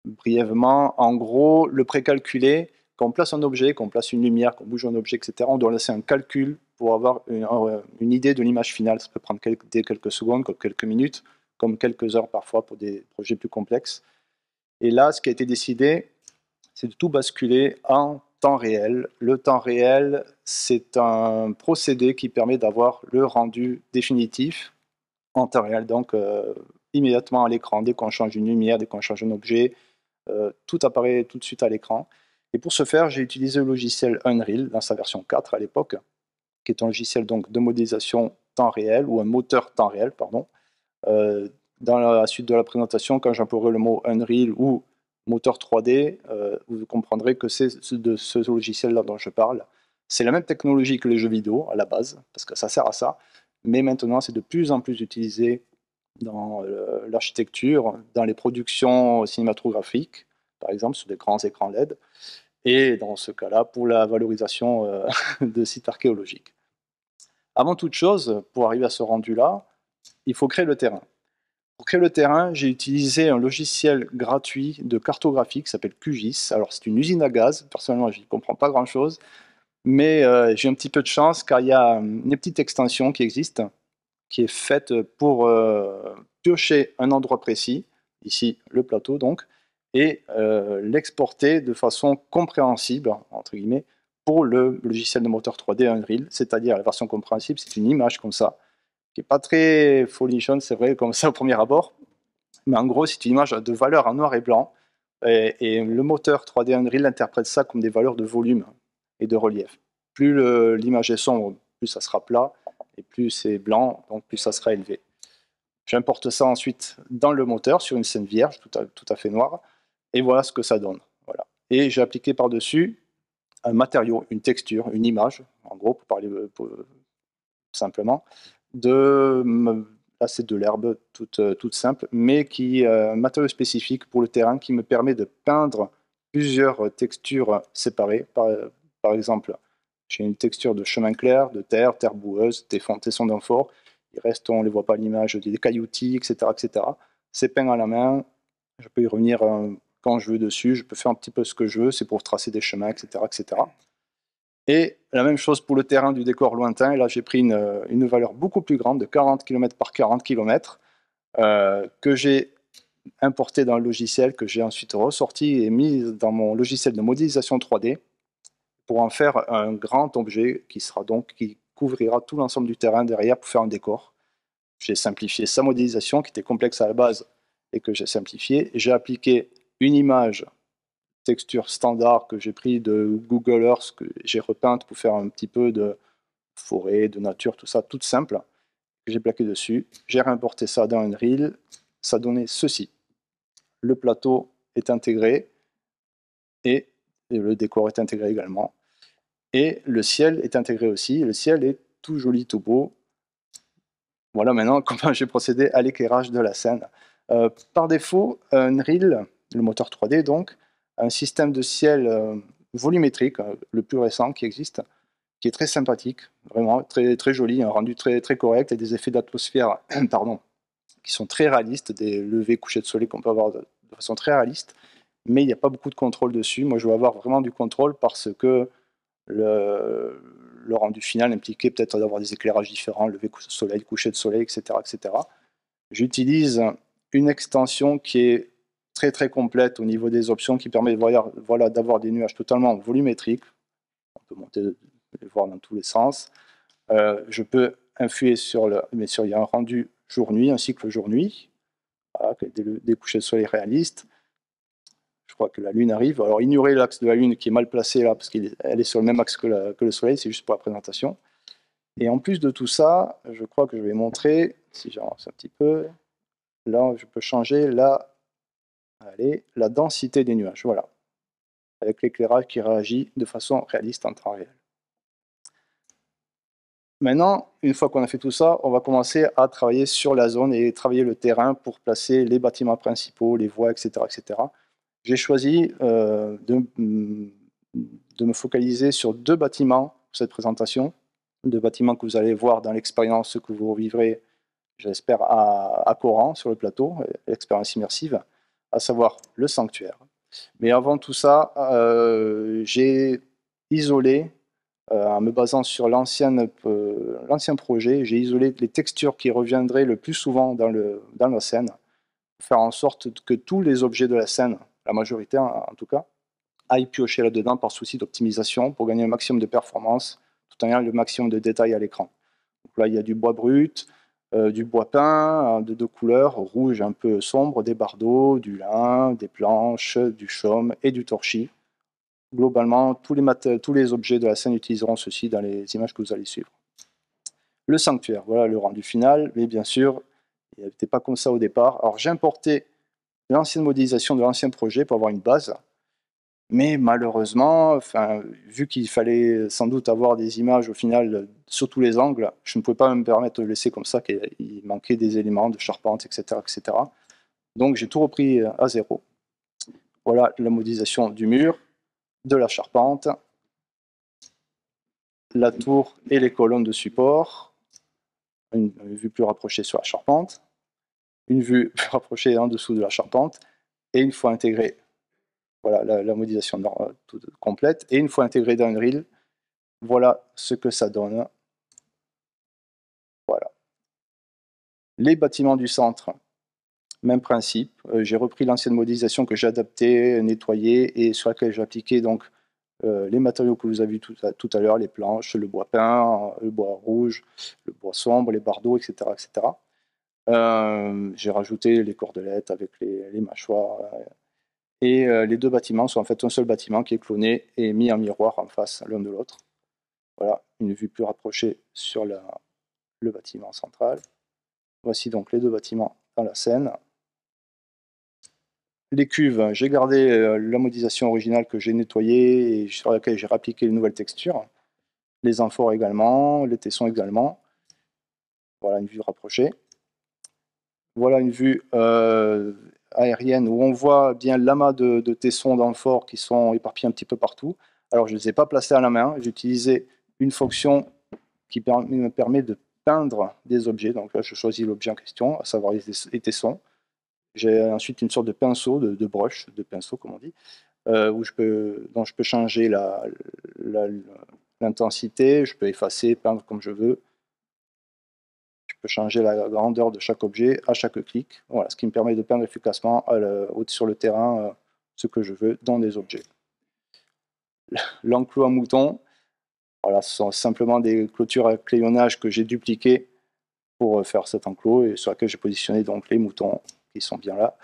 brièvement, en gros, le précalculé, quand on place un objet, qu'on place une lumière, qu'on bouge un objet, etc., on doit laisser un calcul pour avoir une idée de l'image finale. Ça peut prendre quelques secondes, comme quelques minutes, comme quelques heures parfois pour des projets plus complexes. Et là, ce qui a été décidé, c'est de tout basculer en temps réel. Le temps réel, c'est un procédé qui permet d'avoir le rendu définitif en temps réel, donc immédiatement à l'écran, dès qu'on change une lumière, dès qu'on change un objet, tout apparaît tout de suite à l'écran. Et pour ce faire, j'ai utilisé le logiciel Unreal dans sa version 4 à l'époque, qui est un logiciel donc de modélisation temps réel, ou un moteur temps réel, pardon. Dans la suite de la présentation, quand j'emploierai le mot Unreal ou moteur 3D, vous comprendrez que c'est de ce logiciel-là dont je parle. C'est la même technologie que les jeux vidéo à la base, parce que ça sert à ça, mais maintenant c'est de plus en plus utilisé dans l'architecture, dans les productions cinématographiques, par exemple sur des grands écrans LED, et dans ce cas-là pour la valorisation de sites archéologiques. Avant toute chose, pour arriver à ce rendu-là, il faut créer le terrain. Pour créer le terrain, j'ai utilisé un logiciel gratuit de cartographie qui s'appelle QGIS. Alors c'est une usine à gaz, personnellement je n'y comprends pas grand-chose, mais j'ai un petit peu de chance car il y a une petite extension qui existe, qui est faite pour piocher un endroit précis, ici le plateau donc, et l'exporter de façon compréhensible, entre guillemets, pour le logiciel de moteur 3D Unreal, c'est-à-dire la version compréhensible, c'est une image comme ça, qui n'est pas très folichonne, c'est vrai, comme ça au premier abord, mais en gros c'est une image de valeur en noir et blanc, et le moteur 3D Unreal interprète ça comme des valeurs de volume et de relief. Plus l'image est sombre, plus ça sera plat, et plus c'est blanc, donc plus ça sera élevé. J'importe ça ensuite dans le moteur sur une scène vierge, tout à fait noire, et voilà ce que ça donne. Voilà. Et j'ai appliqué par-dessus un matériau, une texture, une image, en gros, pour parler simplement, là c'est de l'herbe toute simple, mais qui un matériau spécifique pour le terrain qui me permet de peindre plusieurs textures séparées. Par exemple, j'ai une texture de chemin clair, de terre boueuse, tessons d'amphore. Il reste, on ne les voit pas à l'image, des cailloutis, etc., etc. C'est peint à la main. Je peux y revenir quand je veux dessus. Je peux faire un petit peu ce que je veux. C'est pour tracer des chemins, etc., etc. Et la même chose pour le terrain du décor lointain. Et là, j'ai pris une valeur beaucoup plus grande, de 40 km par 40 km, que j'ai importé dans le logiciel, que j'ai ensuite ressorti et mis dans mon logiciel de modélisation 3D pour en faire un grand objet qui couvrira tout l'ensemble du terrain derrière pour faire un décor. J'ai simplifié sa modélisation qui était complexe à la base et que j'ai simplifié. J'ai appliqué une image texture standard que j'ai pris de Google Earth, que j'ai repeinte pour faire un petit peu de forêt, de nature, tout ça, toute simple, que j'ai plaqué dessus. J'ai réimporté ça dans Unreal. Ça donnait ceci. Le plateau est intégré et le décor est intégré également. Et le ciel est intégré aussi. Le ciel est tout joli, tout beau. Voilà maintenant comment j'ai procédé à l'éclairage de la scène. Par défaut, Unreal, le moteur 3D donc, a un système de ciel volumétrique, le plus récent qui existe, qui est très sympathique, vraiment très, très joli, un rendu très, très correct et des effets d'atmosphère pardon, qui sont très réalistes, des levées, couchers de soleil qu'on peut avoir de façon très réaliste, mais il n'y a pas beaucoup de contrôle dessus. Moi, je veux avoir vraiment du contrôle parce que le rendu final impliquait peut-être d'avoir des éclairages différents, lever de soleil, coucher de soleil, etc. etc. J'utilise une extension qui est très très complète au niveau des options, qui permet d'avoir des nuages totalement volumétriques. On peut monter, les voir dans tous les sens. Je peux influer mais il y a un rendu jour-nuit, un cycle jour-nuit, voilà, des couchers de soleil réalistes. Je crois que la Lune arrive. Alors, ignorez l'axe de la Lune qui est mal placé là, parce qu'elle est sur le même axe que le Soleil, c'est juste pour la présentation. Et en plus de tout ça, je crois que je vais montrer, si j'avance un petit peu, là, je peux changer la densité des nuages, voilà, avec l'éclairage qui réagit de façon réaliste en temps réel. Maintenant, une fois qu'on a fait tout ça, on va commencer à travailler sur la zone et travailler le terrain pour placer les bâtiments principaux, les voies, etc. etc. J'ai choisi de me focaliser sur 2 bâtiments pour cette présentation, 2 bâtiments que vous allez voir dans l'expérience que vous vivrez, j'espère, à Coran, sur le plateau, l'expérience immersive, à savoir le sanctuaire. Mais avant tout ça, j'ai isolé, en me basant sur l'ancien projet, j'ai isolé les textures qui reviendraient le plus souvent dans la scène, pour faire en sorte que tous les objets de la scène, la majorité en tout cas, aillent piocher là-dedans par souci d'optimisation pour gagner un maximum de performance tout en ayant le maximum de détails à l'écran. Donc là, il y a du bois brut, du bois peint de 2 couleurs, rouge un peu sombre, des bardeaux, du lin, des planches, du chaume et du torchis. Globalement, tous les objets de la scène utiliseront ceci dans les images que vous allez suivre. Le sanctuaire, voilà le rendu final, mais bien sûr, il n'était pas comme ça au départ. Alors j'ai importé l'ancienne modélisation de l'ancien projet pour avoir une base, mais malheureusement, vu qu'il fallait sans doute avoir des images au final sur tous les angles, je ne pouvais pas me permettre de le laisser comme ça, qu'il manquait des éléments de charpente, etc. etc. Donc j'ai tout repris à zéro. Voilà la modélisation du mur, de la charpente, la tour et les colonnes de support, une vue plus rapprochée sur la charpente, une vue plus rapprochée en dessous de la charpente, et une fois intégrée, voilà la modélisation toute complète, et une fois intégrée dans Unreal, voilà ce que ça donne. Voilà. Les bâtiments du centre, même principe. J'ai repris l'ancienne modélisation que j'ai adaptée, nettoyée, et sur laquelle j'ai appliqué donc les matériaux que vous avez vus tout à l'heure, les planches, le bois peint, le bois rouge, le bois sombre, les bardeaux, etc. etc. J'ai rajouté les cordelettes avec les mâchoires. Et les 2 bâtiments sont en fait un seul bâtiment qui est cloné et mis en miroir en face l'un de l'autre. Voilà, une vue plus rapprochée sur le bâtiment central. Voici donc les 2 bâtiments dans la scène. Les cuves, j'ai gardé la modélisation originale que j'ai nettoyée et sur laquelle j'ai appliqué les nouvelles textures. Les amphores également, les tessons également. Voilà une vue rapprochée. Voilà une vue aérienne où on voit bien l'amas de tessons d'amphores qui sont éparpillés un petit peu partout. Alors je ne les ai pas placés à la main, j'ai utilisé une fonction qui me permet de peindre des objets. Donc là je choisis l'objet en question, à savoir les tessons. J'ai ensuite une sorte de pinceau, de brush, de pinceau comme on dit, dont je peux changer l'intensité, je peux effacer, peindre comme je veux. Je peux changer la grandeur de chaque objet à chaque clic. Voilà, ce qui me permet de peindre efficacement sur le terrain ce que je veux dans des objets. L'enclos à moutons, voilà, ce sont simplement des clôtures à crayonnage que j'ai dupliquées pour faire cet enclos et sur laquelle j'ai positionné donc les moutons qui sont bien là.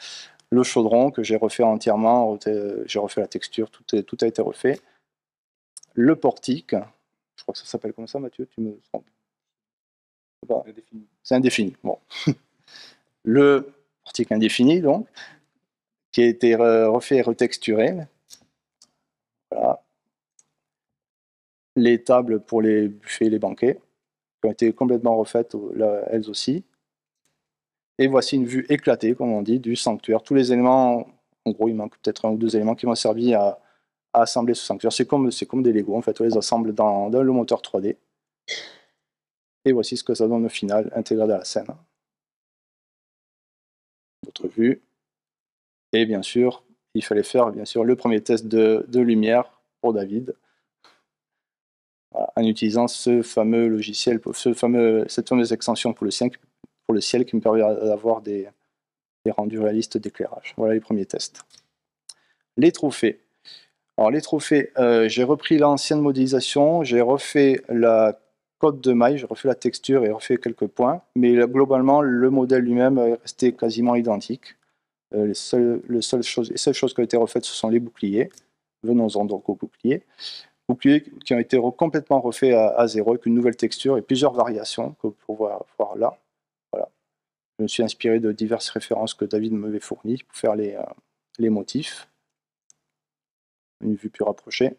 Le chaudron que j'ai refait entièrement, j'ai refait la texture, tout a été refait. Le portique, je crois que ça s'appelle comme ça, Mathieu, tu me trompes? C'est indéfini. Bon. Le portique indéfini, donc, qui a été refait et retexturé. Voilà. Les tables pour les buffets et les banquets, qui ont été complètement refaites, elles aussi. Et voici une vue éclatée, comme on dit, du sanctuaire. Tous les éléments, en gros, il manque peut-être 1 ou 2 éléments qui m'ont servi à assembler ce sanctuaire. C'est comme des Lego, en fait, on les assemble dans le moteur 3D. Et voici ce que ça donne au final, intégré dans la scène. Votre vue. Et bien sûr, il fallait faire le premier test de lumière pour David. Voilà, en utilisant ce fameux logiciel, cette fameuse extension pour le ciel qui me permet d'avoir des rendus réalistes d'éclairage. Voilà les premiers tests. Les trophées. Alors les trophées, j'ai repris l'ancienne modélisation, j'ai refait la code de maille, j'ai refait la texture et refait quelques points, mais globalement, le modèle lui-même est resté quasiment identique. Les seules choses qui ont été refaites, ce sont les boucliers. Venons-en donc aux boucliers. Boucliers qui ont été complètement refaits à zéro, avec une nouvelle texture et plusieurs variations que vous pouvez voir là. Voilà. Je me suis inspiré de diverses références que David m'avait fournies pour faire les motifs. Une vue plus rapprochée.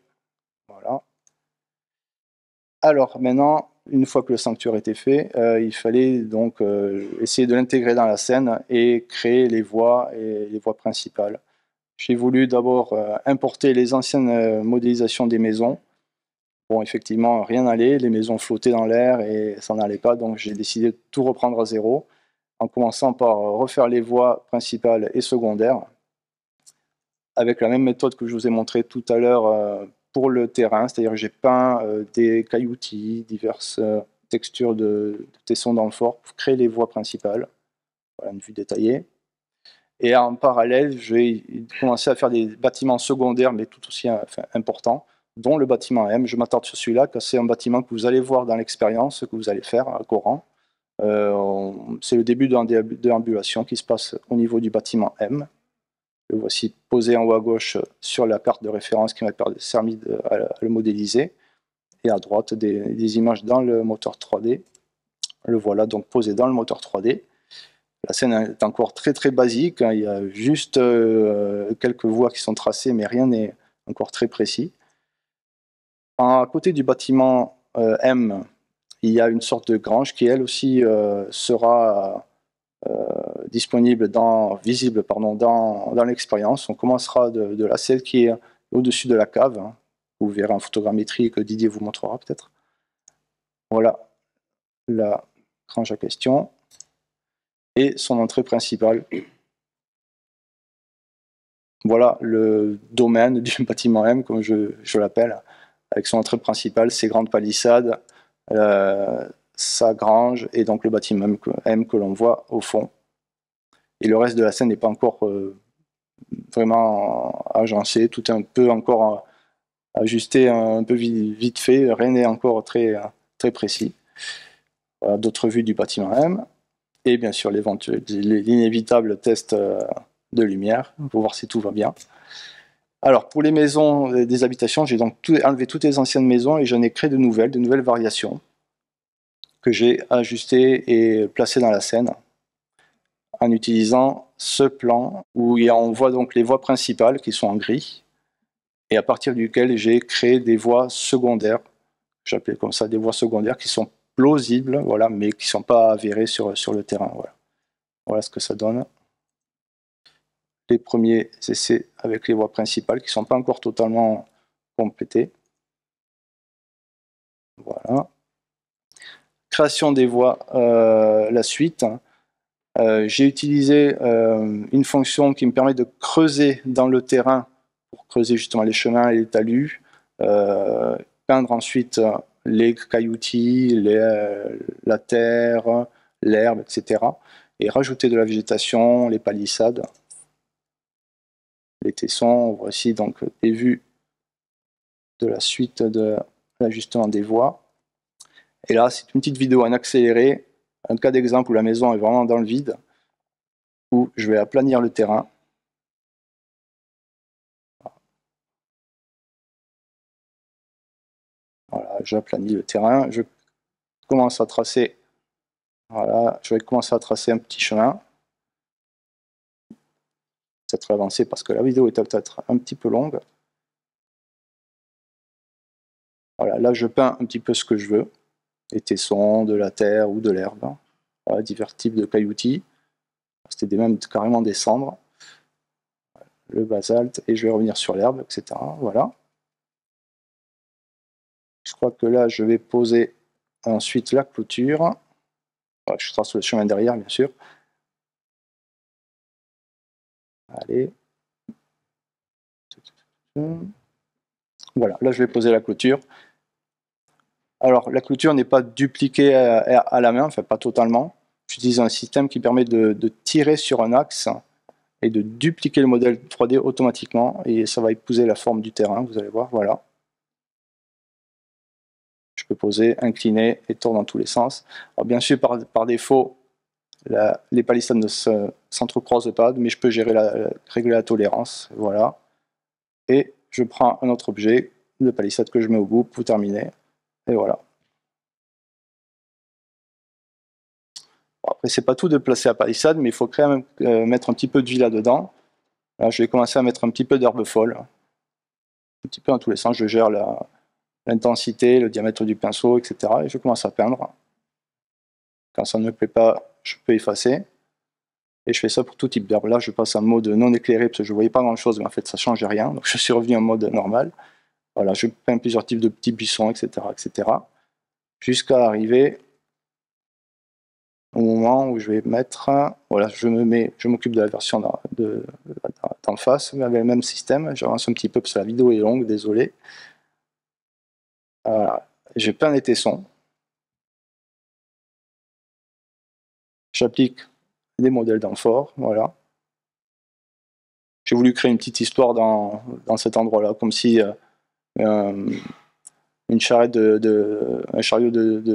Voilà. Alors maintenant, une fois que le sanctuaire était fait, il fallait donc essayer de l'intégrer dans la scène et créer les voies et les voies principales. J'ai voulu d'abord importer les anciennes modélisations des maisons. Bon, effectivement, rien n'allait, les maisons flottaient dans l'air et ça n'allait pas, donc j'ai décidé de tout reprendre à zéro, en commençant par refaire les voies principales et secondaires, avec la même méthode que je vous ai montré tout à l'heure pour le terrain, c'est-à-dire que j'ai peint des cailloutis, diverses textures de tessons dans le fort pour créer les voies principales. Voilà une vue détaillée. Et en parallèle, je vais commencer à faire des bâtiments secondaires, mais tout aussi importants, dont le bâtiment M. Je m'attarde sur celui-là, car c'est un bâtiment que vous allez voir dans l'expérience que vous allez faire à Coran. C'est le début d'une déambulation qui se passe au niveau du bâtiment M. Le voici posé en haut à gauche sur la carte de référence qui m'a permis à le modéliser. Et à droite, des images dans le moteur 3D. Le voilà donc posé dans le moteur 3D. La scène est encore très très basique, hein. Il y a juste quelques voies qui sont tracées, mais rien n'est encore très précis. À côté du bâtiment M, il y a une sorte de grange qui elle aussi sera visible dans l'expérience. On commencera de la celle qui est au-dessus de la cave, hein. Vous verrez en photogrammétrie que Didier vous montrera peut-être. Voilà la grange à question. Et son entrée principale. Voilà le domaine du bâtiment M, comme je l'appelle, avec son entrée principale, ses grandes palissades, sa grange et donc le bâtiment M que l'on voit au fond. Et le reste de la scène n'est pas encore vraiment agencé, tout est un peu encore ajusté, un peu vite fait, rien n'est encore très, très précis. Voilà, d'autres vues du bâtiment M. Et bien sûr l'inévitable test de lumière pour voir si tout va bien. Alors pour les maisons des habitations, j'ai donc enlevé toutes les anciennes maisons et j'en ai créé de nouvelles variations que j'ai ajustées et placées dans la scène en utilisant ce plan où on voit donc les voies principales qui sont en gris et à partir duquel j'ai créé des voies secondaires, j'appelle comme ça des voies secondaires qui sont plausibles, voilà, mais qui ne sont pas avérées sur le terrain. Voilà. Voilà ce que ça donne. Les premiers essais avec les voies principales qui ne sont pas encore totalement complétées. Voilà. Création des voies, la suite. J'ai utilisé une fonction qui me permet de creuser dans le terrain pour creuser justement les chemins et les talus, peindre ensuite les cailloutis, la terre, l'herbe, etc. et rajouter de la végétation, les palissades, les tessons. Voici donc des vues de la suite de l'ajustement des voies. Et là, c'est une petite vidéo en accéléré, un cas d'exemple où la maison est vraiment dans le vide, où je vais aplanir le terrain. Voilà, j'aplanis le terrain, je commence à tracer. Voilà, je vais commencer à tracer un petit chemin. Peut-être avancer parce que la vidéo est peut-être un petit peu longue. Voilà, là je peins un petit peu ce que je veux. Des tessons, de la terre ou de l'herbe. Voilà, divers types de cailloutis. C'était même carrément des cendres. Le basalte, et je vais revenir sur l'herbe, etc. Voilà. Je crois que là, je vais poser ensuite la clôture. Voilà, je trace le chemin derrière, bien sûr. Allez. Voilà, là, je vais poser la clôture. Alors, la clôture n'est pas dupliquée à la main, enfin, pas totalement. J'utilise un système qui permet de tirer sur un axe et de dupliquer le modèle 3D automatiquement, et ça va épouser la forme du terrain, vous allez voir, voilà. Je peux poser, incliner et tourner dans tous les sens. Alors bien sûr, par défaut, les palissades ne s'entrecroisent pas, mais je peux régler la tolérance. Voilà. Et je prends un autre objet de palissade que je mets au bout pour terminer. Et voilà. Bon, après, c'est pas tout de placer la palissade, mais il faut quand même mettre un petit peu d'huile là-dedans. Là, je vais commencer à mettre un petit peu d'herbe folle. Un petit peu dans tous les sens. Je gère l'intensité, le diamètre du pinceau, etc. Et je commence à peindre. Quand ça ne me plaît pas, je peux effacer. Et je fais ça pour tout type d'herbe. Là, je passe en mode non éclairé parce que je ne voyais pas grand-chose, mais en fait, ça ne change rien. Donc, je suis revenu en mode normal. Voilà, je peins plusieurs types de petits buissons, etc., etc. Jusqu'à arriver au moment où je vais mettre... Voilà, je m'occupe de la version d'en face, mais avec le même système. J'avance un petit peu parce que la vidéo est longue, désolé. Voilà, j'ai peint les tessons. J'applique des modèles d'amphores, voilà. J'ai voulu créer une petite histoire dans cet endroit-là, comme si un chariot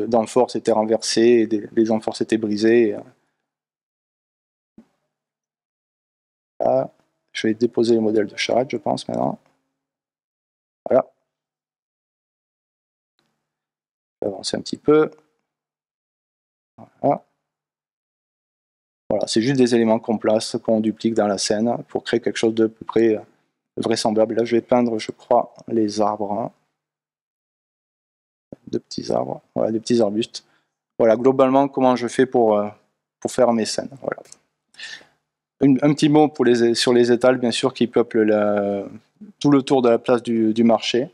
d'amphores s'était renversé et les amphores s'étaient brisées. Là, je vais déposer les modèles de charrette, je pense, maintenant. Voilà. Je vais avancer un petit peu. Voilà. Voilà, c'est juste des éléments qu'on place, qu'on duplique dans la scène pour créer quelque chose de peu près vraisemblable. Là, je vais peindre, je crois, les arbres. Hein. De petits arbres, voilà, des petits arbustes. Voilà, globalement, comment je fais pour faire mes scènes. Voilà. Un petit mot sur les étals, bien sûr, qui peuplent tout le tour de la place du marché.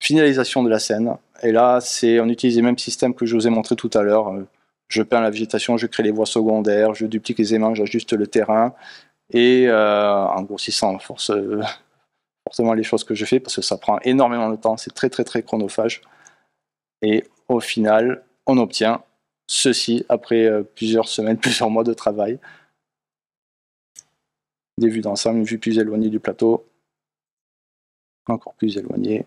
Finalisation de la scène. Et là, on utilise les mêmes systèmes que je vous ai montré tout à l'heure. Je peins la végétation, je crée les voies secondaires, je duplique les aimants, j'ajuste le terrain. Et en grossissant forcément les choses que je fais, parce que ça prend énormément de temps, c'est très très très chronophage. Et au final, on obtient ceci après plusieurs semaines, plusieurs mois de travail. Des vues d'ensemble, une vue plus éloignée du plateau, encore plus éloignée.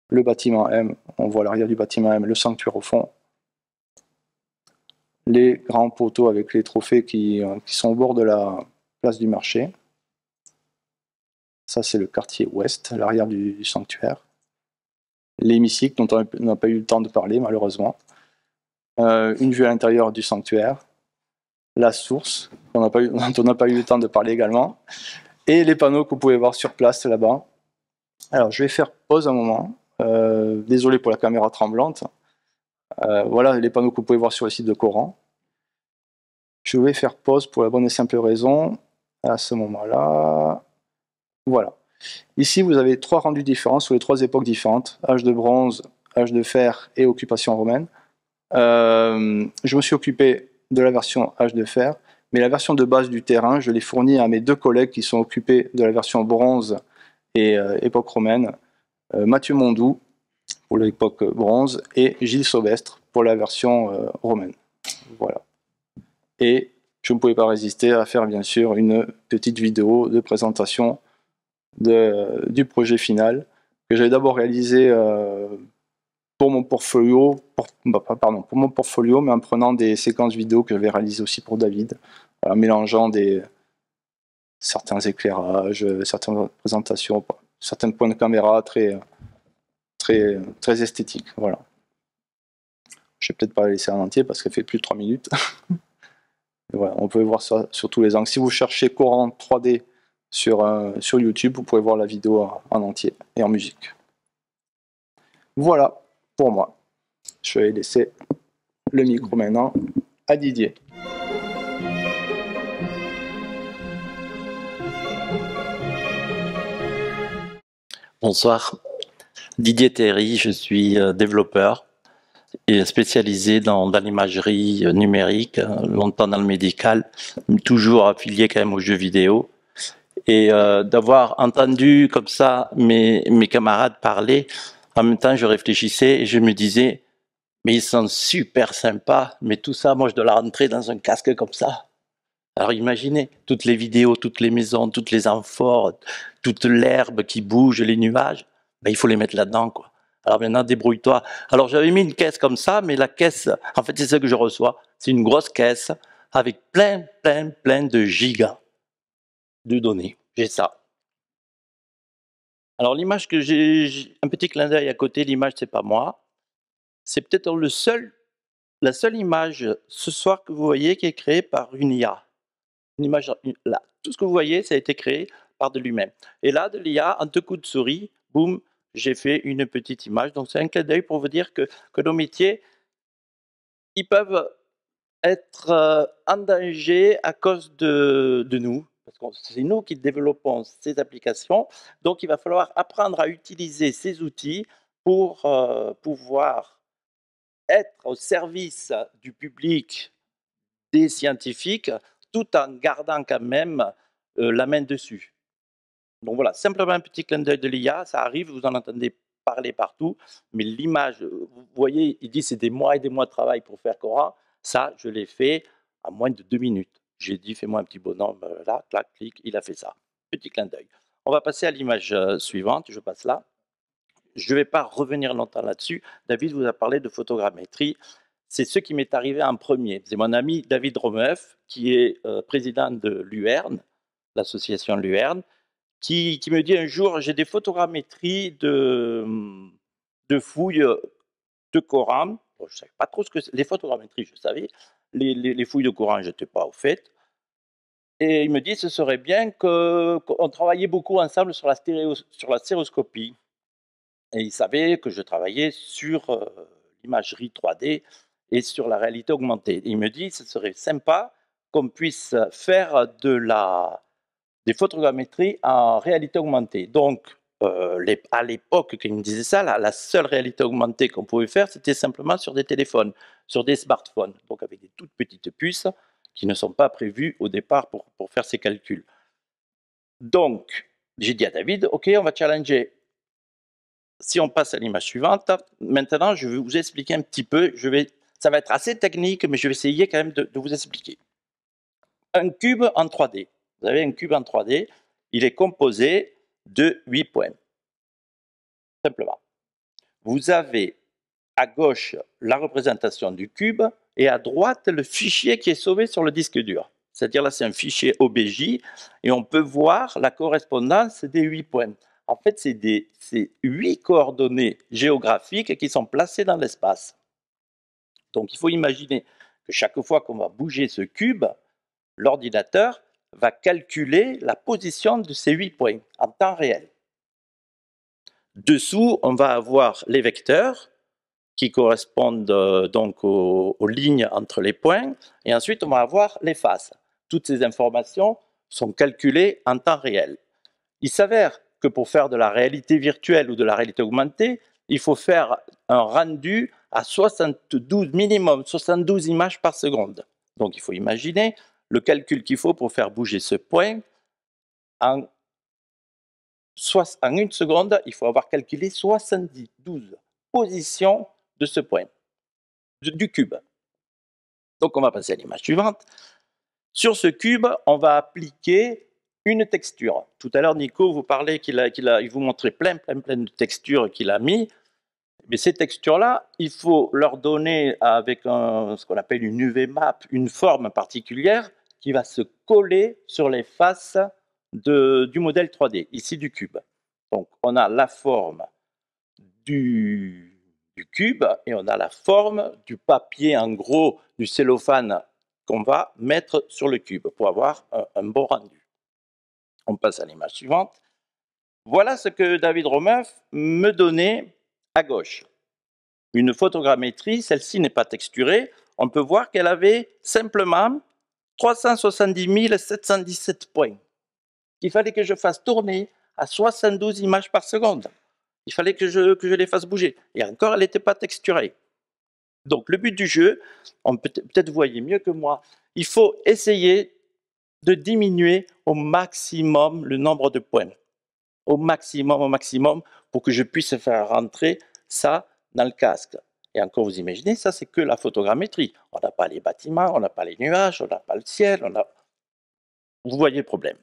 Le bâtiment M, on voit l'arrière du bâtiment M, le sanctuaire au fond. Les grands poteaux avec les trophées qui sont au bord de la place du marché. Ça, c'est le quartier ouest, l'arrière du sanctuaire. L'hémicycle, dont on n'a pas eu le temps de parler, malheureusement. Une vue à l'intérieur du sanctuaire. La source, dont on n'a pas eu le temps de parler également. Et les panneaux que vous pouvez voir sur place, là-bas. Alors, je vais faire pause un moment. Désolé pour la caméra tremblante. Voilà les panneaux que vous pouvez voir sur le site de Coran. Je vais faire pause pour la bonne et simple raison. À ce moment-là, voilà. Ici, vous avez 3 rendus différents sur les 3 époques différentes. Âge de bronze, âge de fer et occupation romaine. Je me suis occupé de la version âge de fer, mais la version de base du terrain, je l'ai fournie à mes 2 collègues qui sont occupés de la version bronze et époque romaine. Mathieu Mondou pour l'époque bronze et Gilles Sauvestre pour la version romaine. Voilà. Et je ne pouvais pas résister à faire bien sûr une petite vidéo de présentation du projet final que j'avais d'abord réalisé pour mon portfolio, pour mon portfolio, mais en prenant des séquences vidéo que j'avais réalisées aussi pour David, en mélangeant certains éclairages, certaines présentations, certains points de caméra très esthétiques. Voilà. Je vais peut-être pas la laisser en entier parce qu'elle fait plus de 3 minutes. Voilà, on peut voir ça sur tous les angles. Si vous cherchez Coran 3D sur YouTube, vous pouvez voir la vidéo en entier et en musique. Voilà pour moi. Je vais laisser le micro maintenant à Didier. Bonsoir, Didier Théry, je suis développeur et spécialisé dans l'imagerie numérique, longtemps dans le médical, toujours affilié quand même aux jeux vidéo. Et d'avoir entendu comme ça mes camarades parler, en même temps je réfléchissais et je me disais, mais ils sont super sympas, mais tout ça, moi je dois la rentrer dans un casque comme ça. Alors imaginez, toutes les vidéos, toutes les maisons, toutes les amphores, toute l'herbe qui bouge, les nuages, ben, il faut les mettre là-dedans, quoi. Alors maintenant, débrouille-toi. Alors j'avais mis une caisse comme ça, mais la caisse, en fait, c'est ce que je reçois. C'est une grosse caisse avec plein de gigas de données. J'ai ça. Alors l'image que j'ai, un petit clin d'œil à côté, l'image, c'est pas moi. C'est peut-être la seule image ce soir que vous voyez qui est créée par une IA. Une image là. Tout ce que vous voyez, ça a été créé par de lui-même. Et là, de l'IA, en deux coups de souris, boum, j'ai fait une petite image. Donc c'est un clin d'œil pour vous dire que nos métiers, ils peuvent être en danger à cause de nous. Parce que c'est nous qui développons ces applications. Donc il va falloir apprendre à utiliser ces outils pour pouvoir être au service du public, des scientifiques, tout en gardant quand même la main dessus. Donc voilà, simplement un petit clin d'œil de l'IA, ça arrive, vous en entendez parler partout, mais l'image, vous voyez, il dit c'est des mois et des mois de travail pour faire Cora, ça, je l'ai fait en moins de 2 minutes. J'ai dit, fais-moi un petit bonhomme, là, clac, clic, il a fait ça. Petit clin d'œil. On va passer à l'image suivante, je passe là. Je ne vais pas revenir longtemps là-dessus. David vous a parlé de photogrammétrie. C'est ce qui m'est arrivé en premier. C'est mon ami David Romeuf, qui est président de l'UERN, l'association l'UERN, qui me dit un jour, j'ai des photogrammétries de fouilles de Coran. Bon, je ne savais pas trop ce que c'est. Les photogrammétries, je savais. Les fouilles de Coran, je n'étais pas au fait. Et il me dit, ce serait bien qu'on travaillait beaucoup ensemble sur la stéroscopie. Et il savait que je travaillais sur l'imagerie 3D et sur la réalité augmentée. Et il me dit, ce serait sympa qu'on puisse faire des photogrammétries en réalité augmentée. Donc, à l'époque, quand il me disait ça, la seule réalité augmentée qu'on pouvait faire, c'était simplement sur des téléphones, sur des smartphones, donc avec des toutes petites puces qui ne sont pas prévues au départ pour faire ces calculs. Donc, j'ai dit à David, OK, on va challenger. Si on passe à l'image suivante, maintenant, je vais vous expliquer un petit peu. Ça va être assez technique, mais je vais essayer quand même de vous expliquer. Un cube en 3D. Vous avez un cube en 3D, il est composé de 8 points. Simplement. Vous avez à gauche la représentation du cube et à droite le fichier qui est sauvé sur le disque dur. C'est-à-dire là, c'est un fichier OBJ et on peut voir la correspondance des 8 points. En fait, c'est 8 coordonnées géographiques qui sont placées dans l'espace. Donc, il faut imaginer que chaque fois qu'on va bouger ce cube, l'ordinateur va calculer la position de ces 8 points en temps réel. Dessous, on va avoir les vecteurs qui correspondent donc aux lignes entre les points, et ensuite on va avoir les faces. Toutes ces informations sont calculées en temps réel. Il s'avère que pour faire de la réalité virtuelle ou de la réalité augmentée, il faut faire un rendu à 72 minimum, 72 images par seconde. Donc il faut imaginer le calcul qu'il faut pour faire bouger ce point. En une seconde, il faut avoir calculé 72 positions de ce point, du cube. Donc on va passer à l'image suivante. Sur ce cube, on va appliquer une texture. Tout à l'heure, Nico vous parlait il vous montrait plein de textures qu'il a mis. Mais ces textures-là, il faut leur donner avec ce qu'on appelle une UV map, une forme particulière qui va se coller sur les faces du modèle 3D, ici du cube. Donc on a la forme du cube et on a la forme du papier, en gros, du cellophane qu'on va mettre sur le cube pour avoir un bon rendu. On passe à l'image suivante. Voilà ce que David Romeuf me donnait à gauche. Une photogrammétrie, celle-ci n'est pas texturée. On peut voir qu'elle avait simplement 370 717 points. Il fallait que je fasse tourner à 72 images par seconde. Il fallait que je les fasse bouger. Et encore, elle n'était pas texturée. Donc, le but du jeu, peut-être vous voyez mieux que moi, il faut essayer de diminuer au maximum le nombre de points. Au maximum, pour que je puisse faire rentrer ça dans le casque. Et encore, vous imaginez, ça, c'est que la photogrammétrie. On n'a pas les bâtiments, on n'a pas les nuages, on n'a pas le ciel, vous voyez le problème.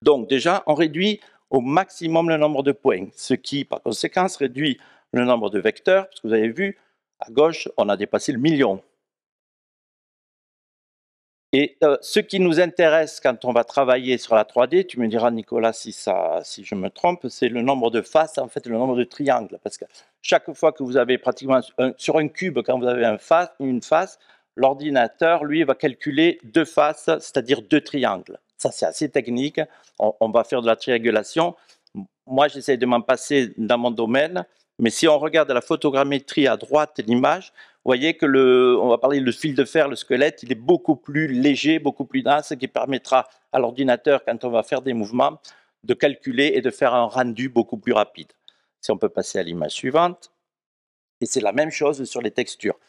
Donc déjà, on réduit au maximum le nombre de points, ce qui, par conséquent, réduit le nombre de vecteurs, parce que vous avez vu, à gauche, on a dépassé le million. Et ce qui nous intéresse quand on va travailler sur la 3D, tu me diras, Nicolas, si je me trompe, c'est le nombre de faces, en fait, le nombre de triangles. Parce que chaque fois que vous avez pratiquement, sur un cube, quand vous avez une face, l'ordinateur, lui, va calculer 2 faces, c'est-à-dire 2 triangles. Ça, c'est assez technique. On va faire de la triangulation. Moi, j'essaie de m'en passer dans mon domaine. Mais si on regarde la photogrammétrie à droite, l'image, vous voyez que on va parler du fil de fer, le squelette, il est beaucoup plus léger, beaucoup plus dense, ce qui permettra à l'ordinateur, quand on va faire des mouvements, de calculer et de faire un rendu beaucoup plus rapide. Si on peut passer à l'image suivante. Et c'est la même chose sur les textures.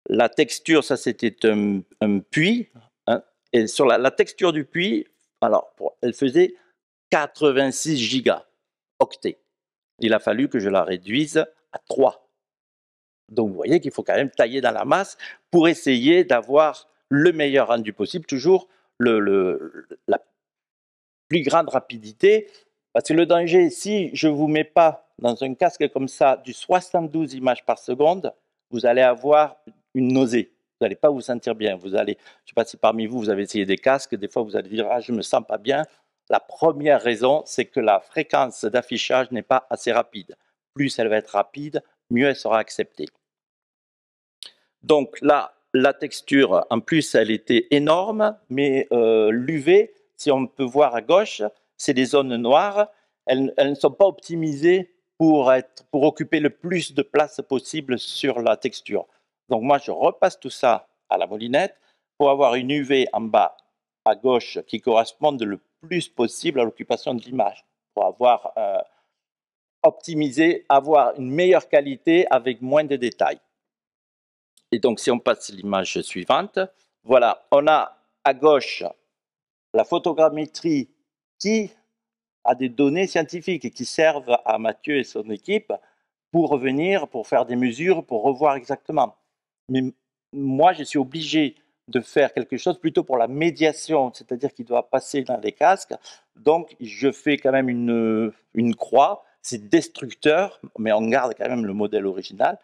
La texture, ça c'était un puits. Hein, et sur la texture du puits, alors, elle faisait 86 gigaoctets. Il a fallu que je la réduise à 3. Donc, vous voyez qu'il faut quand même tailler dans la masse pour essayer d'avoir le meilleur rendu possible, toujours la plus grande rapidité. Parce que le danger, si je ne vous mets pas dans un casque comme ça du 72 images par seconde, vous allez avoir une nausée. Vous n'allez pas vous sentir bien. Je ne sais pas si parmi vous, vous avez essayé des casques. Des fois, vous allez dire « Ah, je ne me sens pas bien ». La première raison, c'est que la fréquence d'affichage n'est pas assez rapide. Plus elle va être rapide, mieux elle sera acceptée. Donc là, la texture, en plus, elle était énorme, mais l'UV, si on peut voir à gauche, c'est des zones noires. Elles ne sont pas optimisées pour occuper le plus de place possible sur la texture. Donc moi, je repasse tout ça à la moulinette pour avoir une UV en bas à gauche qui corresponde le plus possible à l'occupation de l'image, pour avoir optimisé, avoir une meilleure qualité avec moins de détails. Et donc, si on passe l'image suivante, voilà, on a à gauche la photogrammétrie qui a des données scientifiques et qui servent à Mathieu et son équipe pour revenir, pour faire des mesures, pour revoir exactement. Mais moi, je suis obligé de faire quelque chose plutôt pour la médiation, c'est-à-dire qu'il doit passer dans les casques. Donc, je fais quand même une croix. C'est destructeur, mais on garde quand même le modèle original.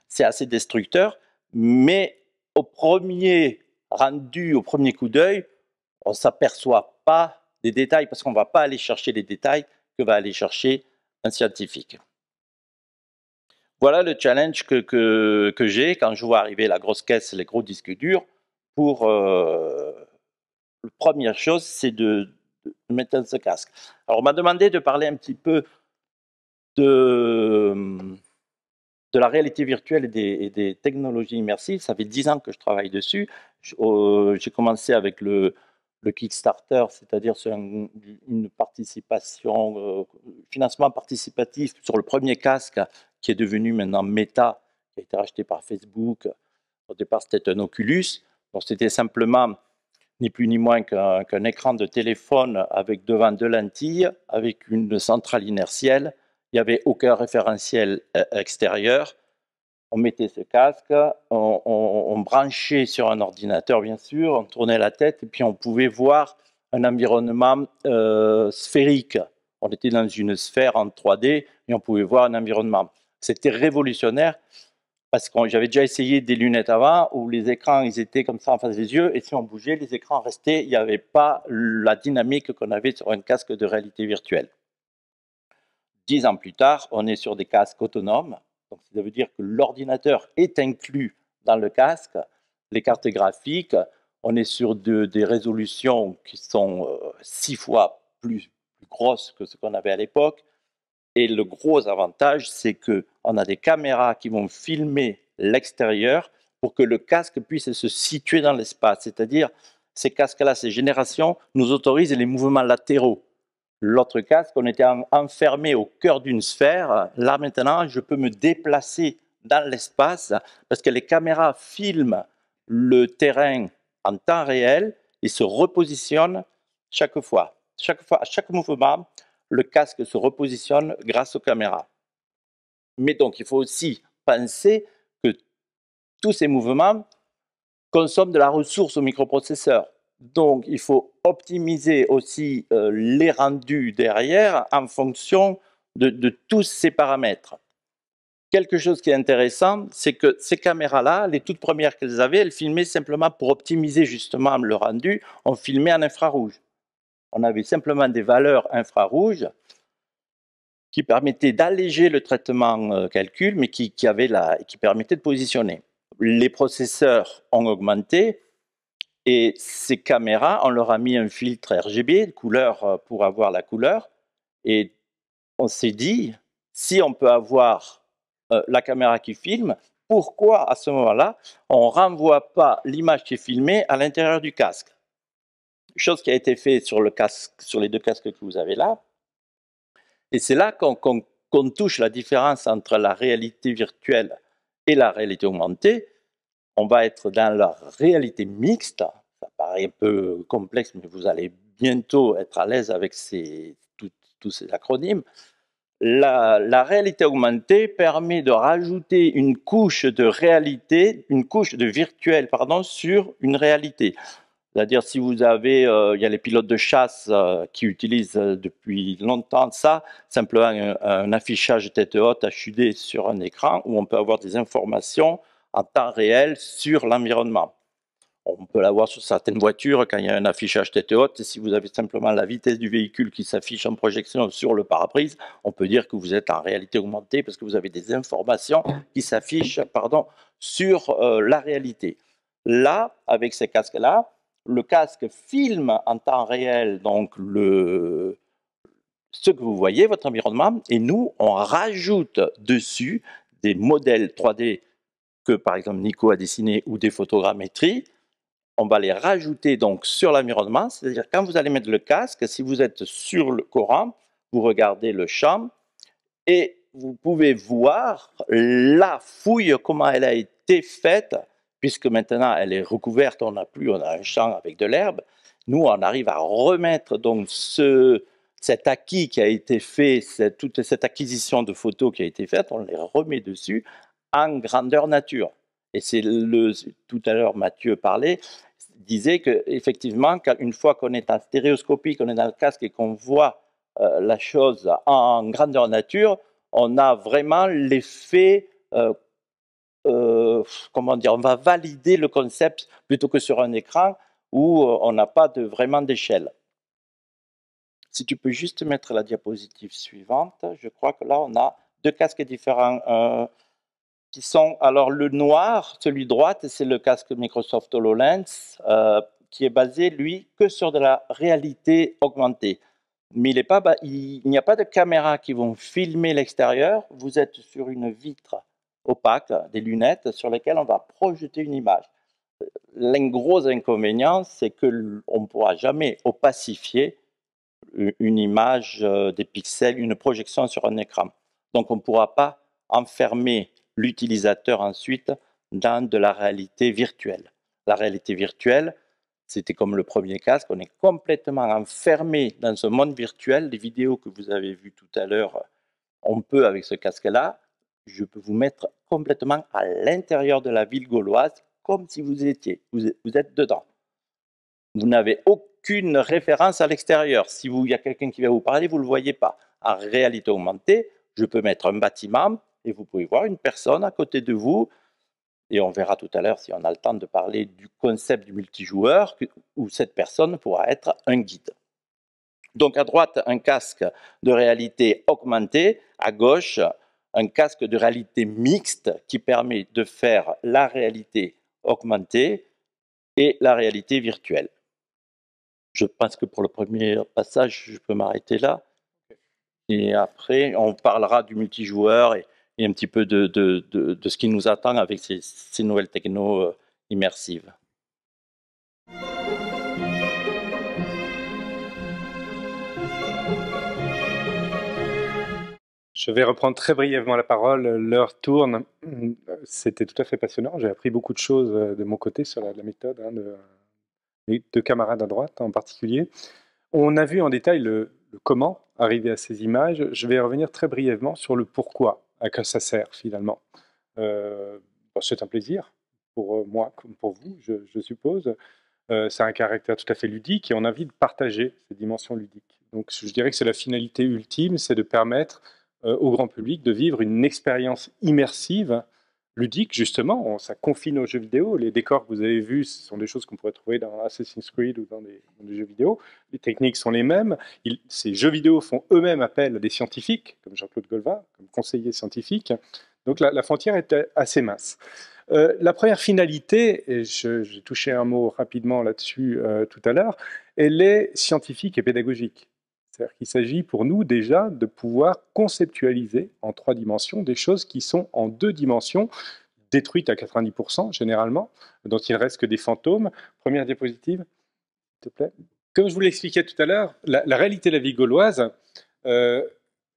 C'est assez destructeur, mais au premier rendu, au premier coup d'œil, on ne s'aperçoit pas des détails parce qu'on ne va pas aller chercher les détails que va aller chercher un scientifique. Voilà le challenge que j'ai quand je vois arriver la grosse caisse, les gros disques durs. La première chose, c'est de mettre dans ce casque. Alors, on m'a demandé de parler un petit peu de la réalité virtuelle et des technologies immersives. Ça fait 10 ans que je travaille dessus. J'ai commencé avec le Kickstarter, c'est-à-dire sur une participation, financement participatif sur le premier casque qui est devenu maintenant Meta, qui a été racheté par Facebook. Au départ, c'était un Oculus. Donc, c'était simplement ni plus ni moins qu'un écran de téléphone avec devant 2 lentilles, avec une centrale inertielle. Il n'y avait aucun référentiel extérieur. On mettait ce casque, on branchait sur un ordinateur, bien sûr, on tournait la tête et puis on pouvait voir un environnement sphérique. On était dans une sphère en 3D et on pouvait voir un environnement. C'était révolutionnaire parce que j'avais déjà essayé des lunettes avant où les écrans ils étaient comme ça en face des yeux et si on bougeait, les écrans restaient. Il n'y avait pas la dynamique qu'on avait sur un casque de réalité virtuelle. 10 ans plus tard, on est sur des casques autonomes. Donc, ça veut dire que l'ordinateur est inclus dans le casque, les cartes graphiques, on est sur des résolutions qui sont 6 fois plus grosses que ce qu'on avait à l'époque. Et le gros avantage, c'est qu'on a des caméras qui vont filmer l'extérieur pour que le casque puisse se situer dans l'espace. C'est-à-dire, ces casques-là, ces générations, nous autorisent les mouvements latéraux. L'autre casque, on était enfermé au cœur d'une sphère. Là, maintenant, je peux me déplacer dans l'espace parce que les caméras filment le terrain en temps réel et se repositionnent chaque fois. À chaque mouvement, le casque se repositionne grâce aux caméras. Mais donc, il faut aussi penser que tous ces mouvements consomment de la ressource au microprocesseur. Donc, il faut optimiser aussi les rendus derrière en fonction de tous ces paramètres. Quelque chose qui est intéressant, c'est que ces caméras-là, les toutes premières qu'elles avaient, elles filmaient simplement pour optimiser justement le rendu, on filmait en infrarouge. On avait simplement des valeurs infrarouges qui permettaient d'alléger le traitement calcul, mais qui permettaient de positionner. Les processeurs ont augmenté et ces caméras, on leur a mis un filtre RGB, couleur pour avoir la couleur, et on s'est dit, si on peut avoir la caméra qui filme, pourquoi à ce moment-là, on ne renvoie pas l'image qui est filmée à l'intérieur du casque? Chose qui a été faite sur le casque, sur les deux casques que vous avez là. Et c'est là qu'on touche la différence entre la réalité virtuelle et la réalité augmentée. On va être dans la réalité mixte. Ça paraît un peu complexe, mais vous allez bientôt être à l'aise avec tous ces acronymes. La réalité augmentée permet de rajouter une couche de réalité, une couche de virtuel, pardon, sur une réalité. C'est-à-dire, si vous avez, il y a les pilotes de chasse qui utilisent depuis longtemps ça, simplement un affichage tête haute HUD sur un écran où on peut avoir des informations en temps réel sur l'environnement. On peut l'avoir sur certaines voitures quand il y a un affichage tête haute. Et si vous avez simplement la vitesse du véhicule qui s'affiche en projection sur le pare-brise, on peut dire que vous êtes en réalité augmentée parce que vous avez des informations qui s'affichent sur la réalité. Là, avec ces casques-là, le casque filme en temps réel donc ce que vous voyez, votre environnement, et nous, on rajoute dessus des modèles 3D que, par exemple, Nico a dessiné ou des photogrammétries. On va les rajouter donc sur l'environnement, c'est-à-dire quand vous allez mettre le casque, si vous êtes sur le Coran, vous regardez le champ et vous pouvez voir la fouille, comment elle a été faite, puisque maintenant elle est recouverte, on a un champ avec de l'herbe. Nous, on arrive à remettre donc cet acquis qui a été fait, toute cette acquisition de photos qui a été faite, on les remet dessus en grandeur nature. Et c'est tout à l'heure Mathieu disait qu'effectivement, une fois qu'on est en stéréoscopie, qu'on est dans le casque et qu'on voit la chose en grandeur nature, on a vraiment l'effet, comment dire, on va valider le concept plutôt que sur un écran où on n'a pas vraiment d'échelle. Si tu peux juste mettre la diapositive suivante, je crois que là on a deux casques différents qui sont, alors le noir, celui de droite, c'est le casque Microsoft HoloLens qui est basé, lui, que sur de la réalité augmentée. Mais il n'y a pas de caméras qui vont filmer l'extérieur. Vous êtes sur une vitre opaque, des lunettes sur lesquelles on va projeter une image. Le gros inconvénient, c'est qu'on ne pourra jamais opacifier une image, des pixels, une projection sur un écran. Donc on ne pourra pas enfermer l'utilisateur ensuite dans de la réalité virtuelle. La réalité virtuelle, c'était comme le premier casque, on est complètement enfermé dans ce monde virtuel. Les vidéos que vous avez vues tout à l'heure, on peut avec ce casque-là, je peux vous mettre complètement à l'intérieur de la ville gauloise, comme si vous êtes dedans. Vous n'avez aucune référence à l'extérieur. Si il y a quelqu'un qui va vous parler, vous ne le voyez pas. En réalité augmentée, je peux mettre un bâtiment et vous pouvez voir une personne à côté de vous. Et on verra tout à l'heure, si on a le temps, de parler du concept du multijoueur, où cette personne pourra être un guide. Donc à droite, un casque de réalité augmentée. À gauche, un casque de réalité mixte qui permet de faire la réalité augmentée et la réalité virtuelle. Je pense que pour le premier passage, je peux m'arrêter là. Et après, on parlera du multijoueur et un petit peu de ce qui nous attend avec ces nouvelles technos immersives. Je vais reprendre très brièvement la parole. L'heure tourne. C'était tout à fait passionnant. J'ai appris beaucoup de choses de mon côté sur la méthode de camarades à droite en particulier. On a vu en détail le comment arriver à ces images. Je vais revenir très brièvement sur le pourquoi, à quoi ça sert finalement. C'est un plaisir pour moi comme pour vous, je suppose. ça a un caractère tout à fait ludique et on a envie de partager ces dimensions ludiques. Donc je dirais que c'est la finalité ultime, c'est de permettre au grand public de vivre une expérience immersive, ludique justement. Ça confine aux jeux vidéo. Les décors que vous avez vus, ce sont des choses qu'on pourrait trouver dans Assassin's Creed ou dans des jeux vidéo. Les techniques sont les mêmes. Ces jeux vidéo font eux-mêmes appel à des scientifiques, comme Jean-Claude Golvin, comme conseiller scientifique. Donc la frontière est assez mince. La première finalité, et j'ai touché un mot rapidement là-dessus tout à l'heure, elle est scientifique et pédagogique. C'est-à-dire qu'il s'agit pour nous déjà de pouvoir conceptualiser en 3 dimensions des choses qui sont en 2 dimensions, détruites à 90% généralement, dont il ne reste que des fantômes. Première diapositive, s'il te plaît. Comme je vous l'expliquais tout à l'heure, la réalité de la vie gauloise, elle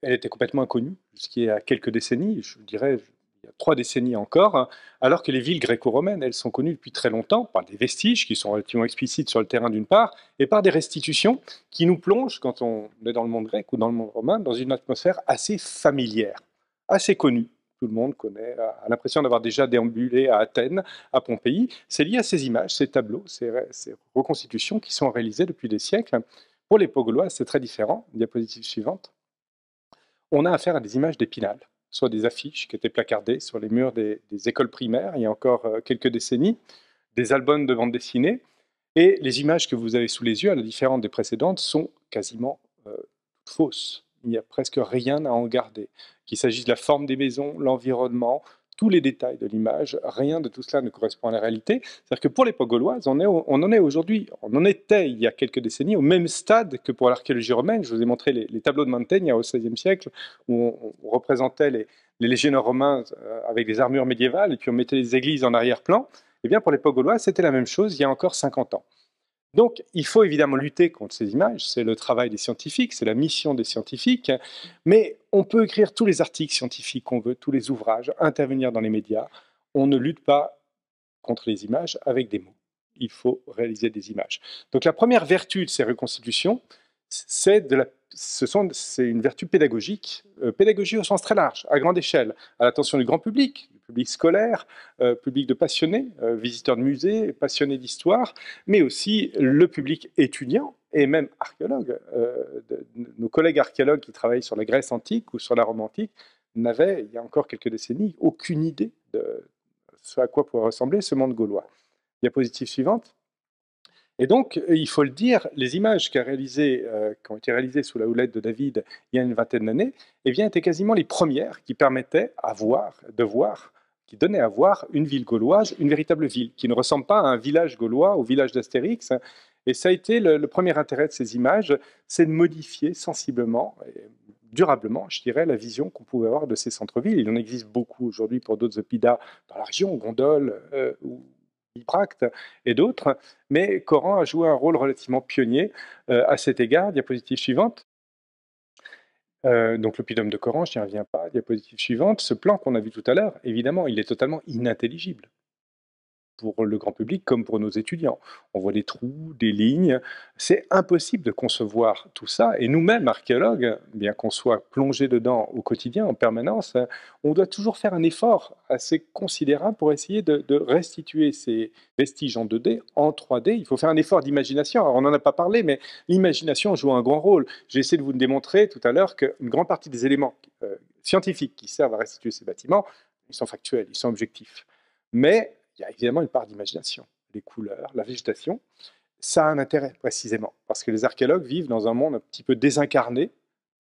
était complètement inconnue jusqu'il y a quelques décennies, je dirais il y a 3 décennies encore, alors que les villes gréco-romaines, elles sont connues depuis très longtemps par des vestiges qui sont relativement explicites sur le terrain d'une part, et par des restitutions qui nous plongent, quand on est dans le monde grec ou dans le monde romain, dans une atmosphère assez familière, assez connue. Tout le monde connaît, a l'impression d'avoir déjà déambulé à Athènes, à Pompéi. C'est lié à ces images, ces tableaux, ces reconstitutions qui sont réalisées depuis des siècles. Pour les Pogaulois, c'est très différent. Diapositive suivante. On a affaire à des images d'Épinal, soit des affiches qui étaient placardées sur les murs des écoles primaires il y a encore quelques décennies, des albums de bande dessinée, et les images que vous avez sous les yeux, à la différence des précédentes, sont quasiment fausses. Il n'y a presque rien à en garder. Qu'il s'agisse de la forme des maisons, l'environnement, tous les détails de l'image, rien de tout cela ne correspond à la réalité. C'est-à-dire que pour l'époque gauloise, on en est aujourd'hui, on en était il y a quelques décennies au même stade que pour l'archéologie romaine. Je vous ai montré les tableaux de Mantegna au XVIe siècle, où on représentait les légionnaires romains avec des armures médiévales, et puis on mettait les églises en arrière-plan. Eh bien, pour l'époque gauloise, c'était la même chose il y a encore 50 ans. Donc, il faut évidemment lutter contre ces images, c'est le travail des scientifiques, c'est la mission des scientifiques, mais on peut écrire tous les articles scientifiques qu'on veut, tous les ouvrages, intervenir dans les médias. On ne lutte pas contre les images avec des mots. Il faut réaliser des images. Donc, la première vertu de ces reconstitutions, c'est une vertu pédagogique, pédagogie au sens très large, à grande échelle, à l'attention du grand public scolaire, public de passionnés, visiteurs de musées, passionnés d'histoire, mais aussi le public étudiant et même archéologue. Nos collègues archéologues qui travaillent sur la Grèce antique ou sur la Rome antique n'avaient, il y a encore quelques décennies, aucune idée de ce à quoi pourrait ressembler ce monde gaulois. Diapositive suivante. Et donc, il faut le dire, les images qui ont été réalisées sous la houlette de David il y a une vingtaine d'années, eh bien, étaient quasiment les premières qui permettaient qui donnaient à voir une ville gauloise, une véritable ville, qui ne ressemble pas à un village gaulois, au village d'Astérix. Et ça a été le premier intérêt de ces images, c'est de modifier sensiblement, et durablement, je dirais, la vision qu'on pouvait avoir de ces centres-villes. Il en existe beaucoup aujourd'hui pour d'autres oppida dans la région, Gondol ou Bibracte et d'autres, mais Coran a joué un rôle relativement pionnier à cet égard. Diapositive suivante. Donc l'oppidum de Coran, je n'y reviens pas. Diapositive suivante. Ce plan qu'on a vu tout à l'heure, évidemment, il est totalement inintelligible pour le grand public comme pour nos étudiants. On voit des trous, des lignes. C'est impossible de concevoir tout ça. Et nous-mêmes, archéologues, bien qu'on soit plongés dedans au quotidien, en permanence, on doit toujours faire un effort assez considérable pour essayer de restituer ces vestiges en 2D, en 3D. Il faut faire un effort d'imagination. Alors, on n'en a pas parlé, mais l'imagination joue un grand rôle. J'ai essayé de vous démontrer tout à l'heure qu'une grande partie des éléments scientifiques qui servent à restituer ces bâtiments, ils sont factuels, ils sont objectifs. Mais il y a évidemment une part d'imagination. Les couleurs, la végétation, ça a un intérêt précisément, parce que les archéologues vivent dans un monde un petit peu désincarné,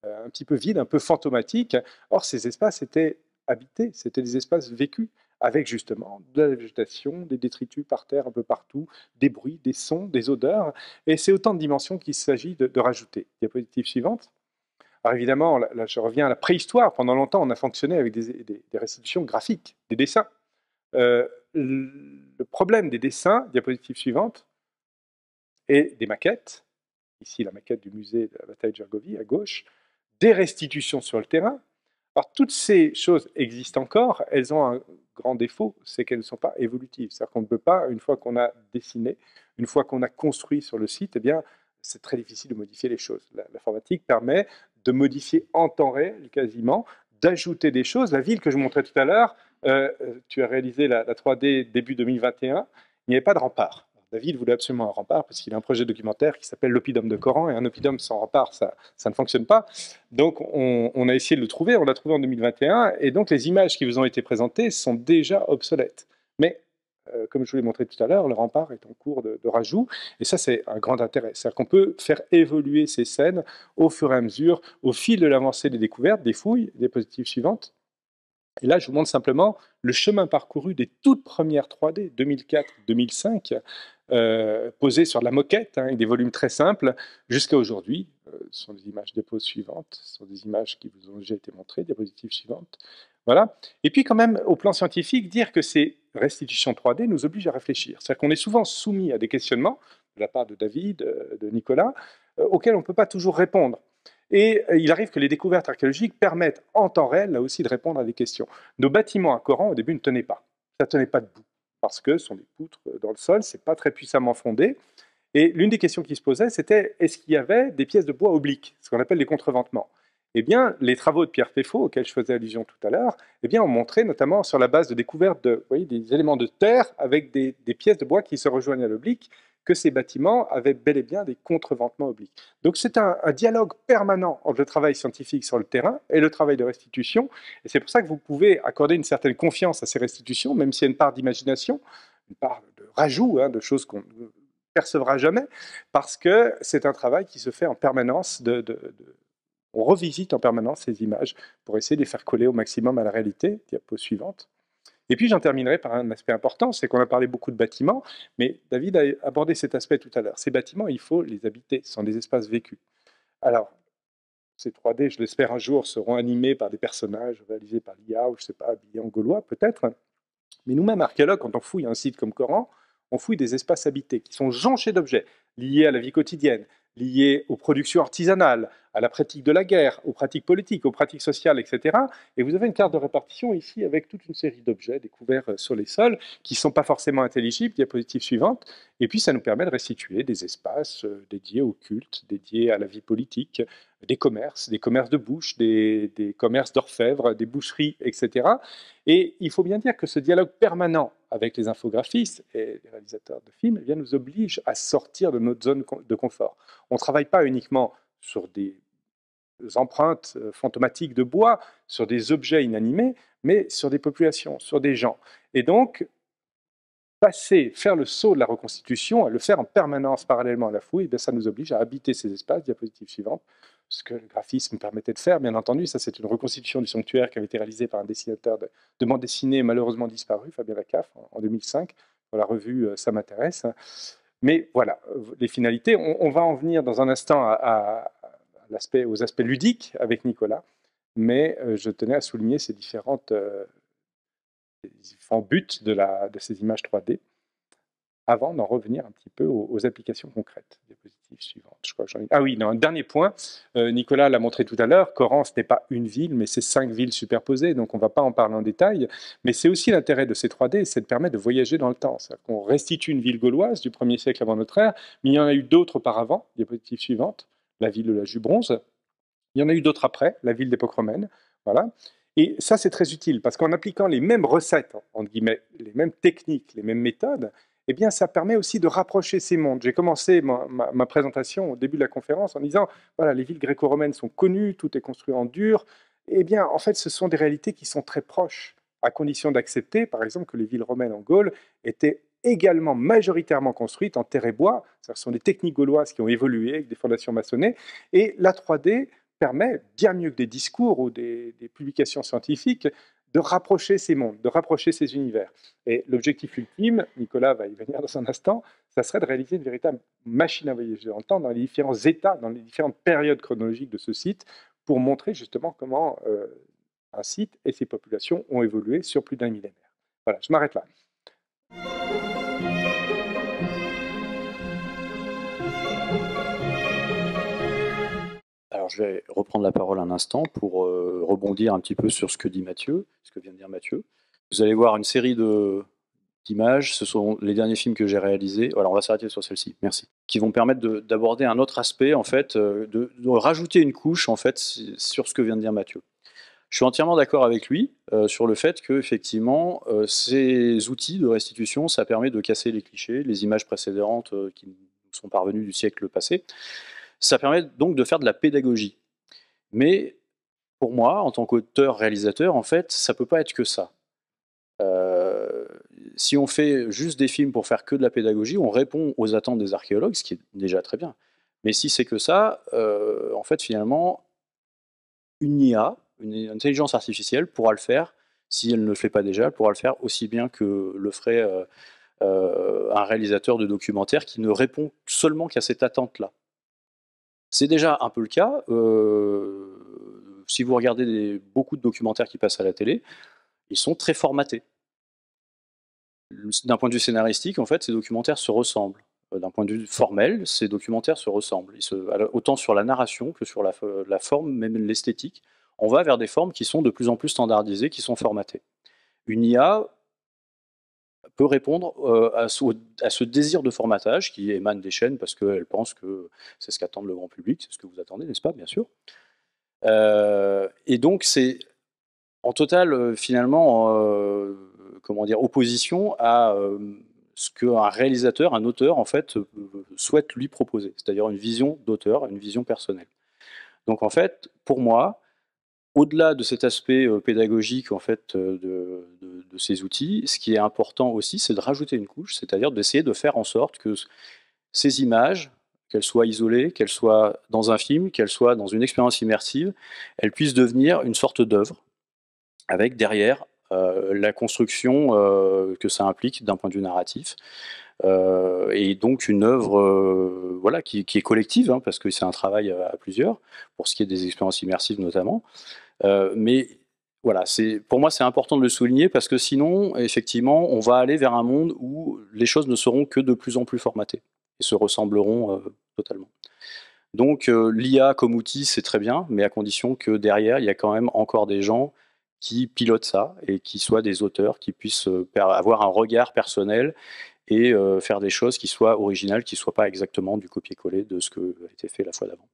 un petit peu vide, un peu fantomatique. Or, ces espaces étaient habités, c'était des espaces vécus, avec justement de la végétation, des détritus par terre un peu partout, des bruits, des sons, des odeurs, et c'est autant de dimensions qu'il s'agit de rajouter. Diapositive suivante. Alors évidemment, là, je reviens à la préhistoire. Pendant longtemps, on a fonctionné avec des restitutions graphiques, des dessins. Le problème des dessins, diapositive suivante, et des maquettes, ici la maquette du musée de la bataille de Gergovie à gauche, des restitutions sur le terrain. Alors toutes ces choses existent encore, elles ont un grand défaut, c'est qu'elles ne sont pas évolutives. C'est-à-dire qu'on ne peut pas, une fois qu'on a dessiné, une fois qu'on a construit sur le site, eh bien, c'est très difficile de modifier les choses. L'informatique permet de modifier en temps réel, quasiment, d'ajouter des choses. La ville que je montrais tout à l'heure, tu as réalisé la 3D début 2021, il n'y avait pas de rempart. David voulait absolument un rempart parce qu'il a un projet documentaire qui s'appelle l'oppidum de Coran, et un oppidum sans rempart, ça ne fonctionne pas. Donc on a essayé de le trouver, on l'a trouvé en 2021, et donc les images qui vous ont été présentées sont déjà obsolètes. Mais comme je vous l'ai montré tout à l'heure, le rempart est en cours de rajout, et ça c'est un grand intérêt. C'est-à-dire qu'on peut faire évoluer ces scènes au fur et à mesure, au fil de l'avancée des découvertes, des fouilles, des diapositives suivantes. Et là, je vous montre simplement le chemin parcouru des toutes premières 3D, 2004-2005, posées sur de la moquette, avec des volumes très simples, jusqu'à aujourd'hui. Ce sont des images dépôt suivantes, ce sont des images qui vous ont déjà été montrées, diapositives suivantes. Voilà. Et puis quand même, au plan scientifique, dire que ces restitutions 3D nous obligent à réfléchir. C'est-à-dire qu'on est souvent soumis à des questionnements, de la part de David, de Nicolas, auxquels on ne peut pas toujours répondre. Et il arrive que les découvertes archéologiques permettent en temps réel, là aussi, de répondre à des questions. Nos bâtiments à Coran, au début, ne tenaient pas. Ça ne tenait pas debout, parce que ce sont des poutres dans le sol, ce n'est pas très puissamment fondé. Et l'une des questions qui se posait, c'était est-ce qu'il y avait des pièces de bois obliques, ce qu'on appelle des contreventements? Eh bien, les travaux de Pierre Féfaux, auxquels je faisais allusion tout à l'heure, eh bien, ont montré, notamment sur la base de découvertes de, vous voyez, des éléments de terre avec des pièces de bois qui se rejoignent à l'oblique, que ces bâtiments avaient bel et bien des contreventements obliques. Donc c'est un dialogue permanent entre le travail scientifique sur le terrain et le travail de restitution, et c'est pour ça que vous pouvez accorder une certaine confiance à ces restitutions, même s'il y a une part d'imagination, une part de rajout, de choses qu'on ne percevra jamais, parce que c'est un travail qui se fait en permanence, on revisite en permanence ces images pour essayer de les faire coller au maximum à la réalité. Diapo suivante. Et puis j'en terminerai par un aspect important, c'est qu'on a parlé beaucoup de bâtiments, mais David a abordé cet aspect tout à l'heure. Ces bâtiments, il faut les habiter, ce sont des espaces vécus. Alors, ces 3D, je l'espère un jour, seront animés par des personnages réalisés par l'IA, ou je ne sais pas, habillés en gaulois peut-être. Mais nous-mêmes, archéologues, quand on fouille un site comme Coran, on fouille des espaces habités qui sont jonchés d'objets liés à la vie quotidienne, liés aux productions artisanales, à la pratique de la guerre, aux pratiques politiques, aux pratiques sociales, etc. Et vous avez une carte de répartition ici avec toute une série d'objets découverts sur les sols qui ne sont pas forcément intelligibles, diapositive suivante. Et puis ça nous permet de restituer des espaces dédiés au culte, dédiés à la vie politique, des commerces de bouche, des commerces d'orfèvres, des boucheries, etc. Et il faut bien dire que ce dialogue permanent avec les infographistes et les réalisateurs de films nous oblige à sortir de notre zone de confort. On ne travaille pas uniquement sur des empreintes fantomatiques de bois, sur des objets inanimés, mais sur des populations, sur des gens. Et donc, faire le saut de la reconstitution, à le faire en permanence parallèlement à la fouille, ça nous oblige à habiter ces espaces, diapositive suivante, ce que le graphisme permettait de faire, bien entendu. Ça, c'est une reconstitution du sanctuaire qui avait été réalisée par un dessinateur de bande dessinée malheureusement disparu, Fabien Lacaffe, en 2005, pour la revue Ça m'intéresse. Mais voilà, les finalités. On va en venir dans un instant aux aspects ludiques avec Nicolas, mais je tenais à souligner ces différents buts de ces images 3D avant d'en revenir un petit peu aux applications concrètes. Diapositive suivante. Je crois que ah oui, non, un dernier point. Nicolas l'a montré tout à l'heure. Coran, ce n'est pas une ville, mais c'est 5 villes superposées, donc on ne va pas en parler en détail. Mais c'est aussi l'intérêt de ces 3D, c'est de permettre de voyager dans le temps. C'est-à-dire qu'on restitue une ville gauloise du 1er siècle avant notre ère, mais il y en a eu d'autres auparavant. Diapositive suivante. La ville de la Jubronze. Il y en a eu d'autres après, la ville d'époque romaine. Voilà. Et ça, c'est très utile, parce qu'en appliquant les mêmes recettes, entre guillemets, les mêmes techniques, les mêmes méthodes, eh bien, ça permet aussi de rapprocher ces mondes. J'ai commencé ma présentation au début de la conférence en disant, voilà, les villes gréco-romaines sont connues, tout est construit en dur. Eh bien, en fait, ce sont des réalités qui sont très proches, à condition d'accepter, par exemple, que les villes romaines en Gaule étaient également majoritairement construites en terre et bois. Ce sont des techniques gauloises qui ont évolué avec des fondations maçonnées. Et la 3D permet, bien mieux que des discours ou des publications scientifiques, de rapprocher ces mondes, de rapprocher ces univers. Et l'objectif ultime, Nicolas va y venir dans un instant, ça serait de réaliser une véritable machine à voyager dans le temps, dans les différents états, dans les différentes périodes chronologiques de ce site, pour montrer justement comment un site et ses populations ont évolué sur plus d'un millénaire. Voilà, je m'arrête là. Alors, je vais reprendre la parole un instant pour rebondir un petit peu sur ce que dit Mathieu, ce que vient de dire Mathieu. Vous allez voir une série d'images, ce sont les derniers films que j'ai réalisés. Voilà, on va s'arrêter sur celle-ci, merci. Qui vont permettre d'aborder un autre aspect, en fait, de rajouter une couche, en fait, sur ce que vient de dire Mathieu. Je suis entièrement d'accord avec lui sur le fait que effectivement, ces outils de restitution, ça permet de casser les clichés, les images précédentes qui nous sont parvenues du siècle passé. Ça permet donc de faire de la pédagogie. Mais pour moi, en tant qu'auteur-réalisateur, en fait, ça peut pas être que ça. Si on fait juste des films pour faire que de la pédagogie, on répond aux attentes des archéologues, ce qui est déjà très bien. Mais si c'est que ça, en fait, finalement, une IA, une intelligence artificielle, pourra le faire. Si elle ne le fait pas déjà, elle pourra le faire aussi bien que le ferait un réalisateur de documentaire qui ne répond seulement qu'à cette attente-là. C'est déjà un peu le cas. Si vous regardez beaucoup de documentaires qui passent à la télé, ils sont très formatés. D'un point de vue scénaristique, en fait, ces documentaires se ressemblent. D'un point de vue formel, ces documentaires se ressemblent. Autant sur la narration que sur la forme, même l'esthétique. On va vers des formes qui sont de plus en plus standardisées, qui sont formatées. Une IA peut répondre à ce désir de formatage qui émane des chaînes parce qu'elle pense que c'est ce qu'attend le grand public, c'est ce que vous attendez, n'est-ce pas, bien sûr. Et donc, c'est en totale, finalement, comment dire, opposition à ce qu'un réalisateur, un auteur, en fait, souhaite lui proposer, c'est-à-dire une vision d'auteur, une vision personnelle. Donc, en fait, pour moi, au-delà de cet aspect pédagogique en fait, de ces outils, ce qui est important aussi, c'est de rajouter une couche, c'est-à-dire d'essayer de faire en sorte que ces images, qu'elles soient isolées, qu'elles soient dans un film, qu'elles soient dans une expérience immersive, elles puissent devenir une sorte d'œuvre, avec derrière la construction que ça implique d'un point de vue narratif. Et donc une œuvre voilà, qui est collective, hein, parce que c'est un travail à plusieurs, pour ce qui est des expériences immersives notamment. Mais voilà, pour moi c'est important de le souligner parce que sinon, effectivement, on va aller vers un monde où les choses ne seront que de plus en plus formatées et se ressembleront totalement. Donc l'IA comme outil, c'est très bien, mais à condition que derrière, il y a quand même encore des gens qui pilotent ça et qui soient des auteurs, qui puissent avoir un regard personnel et faire des choses qui soient originales, qui ne soient pas exactement du copier-coller de ce qui a été fait la fois d'avant.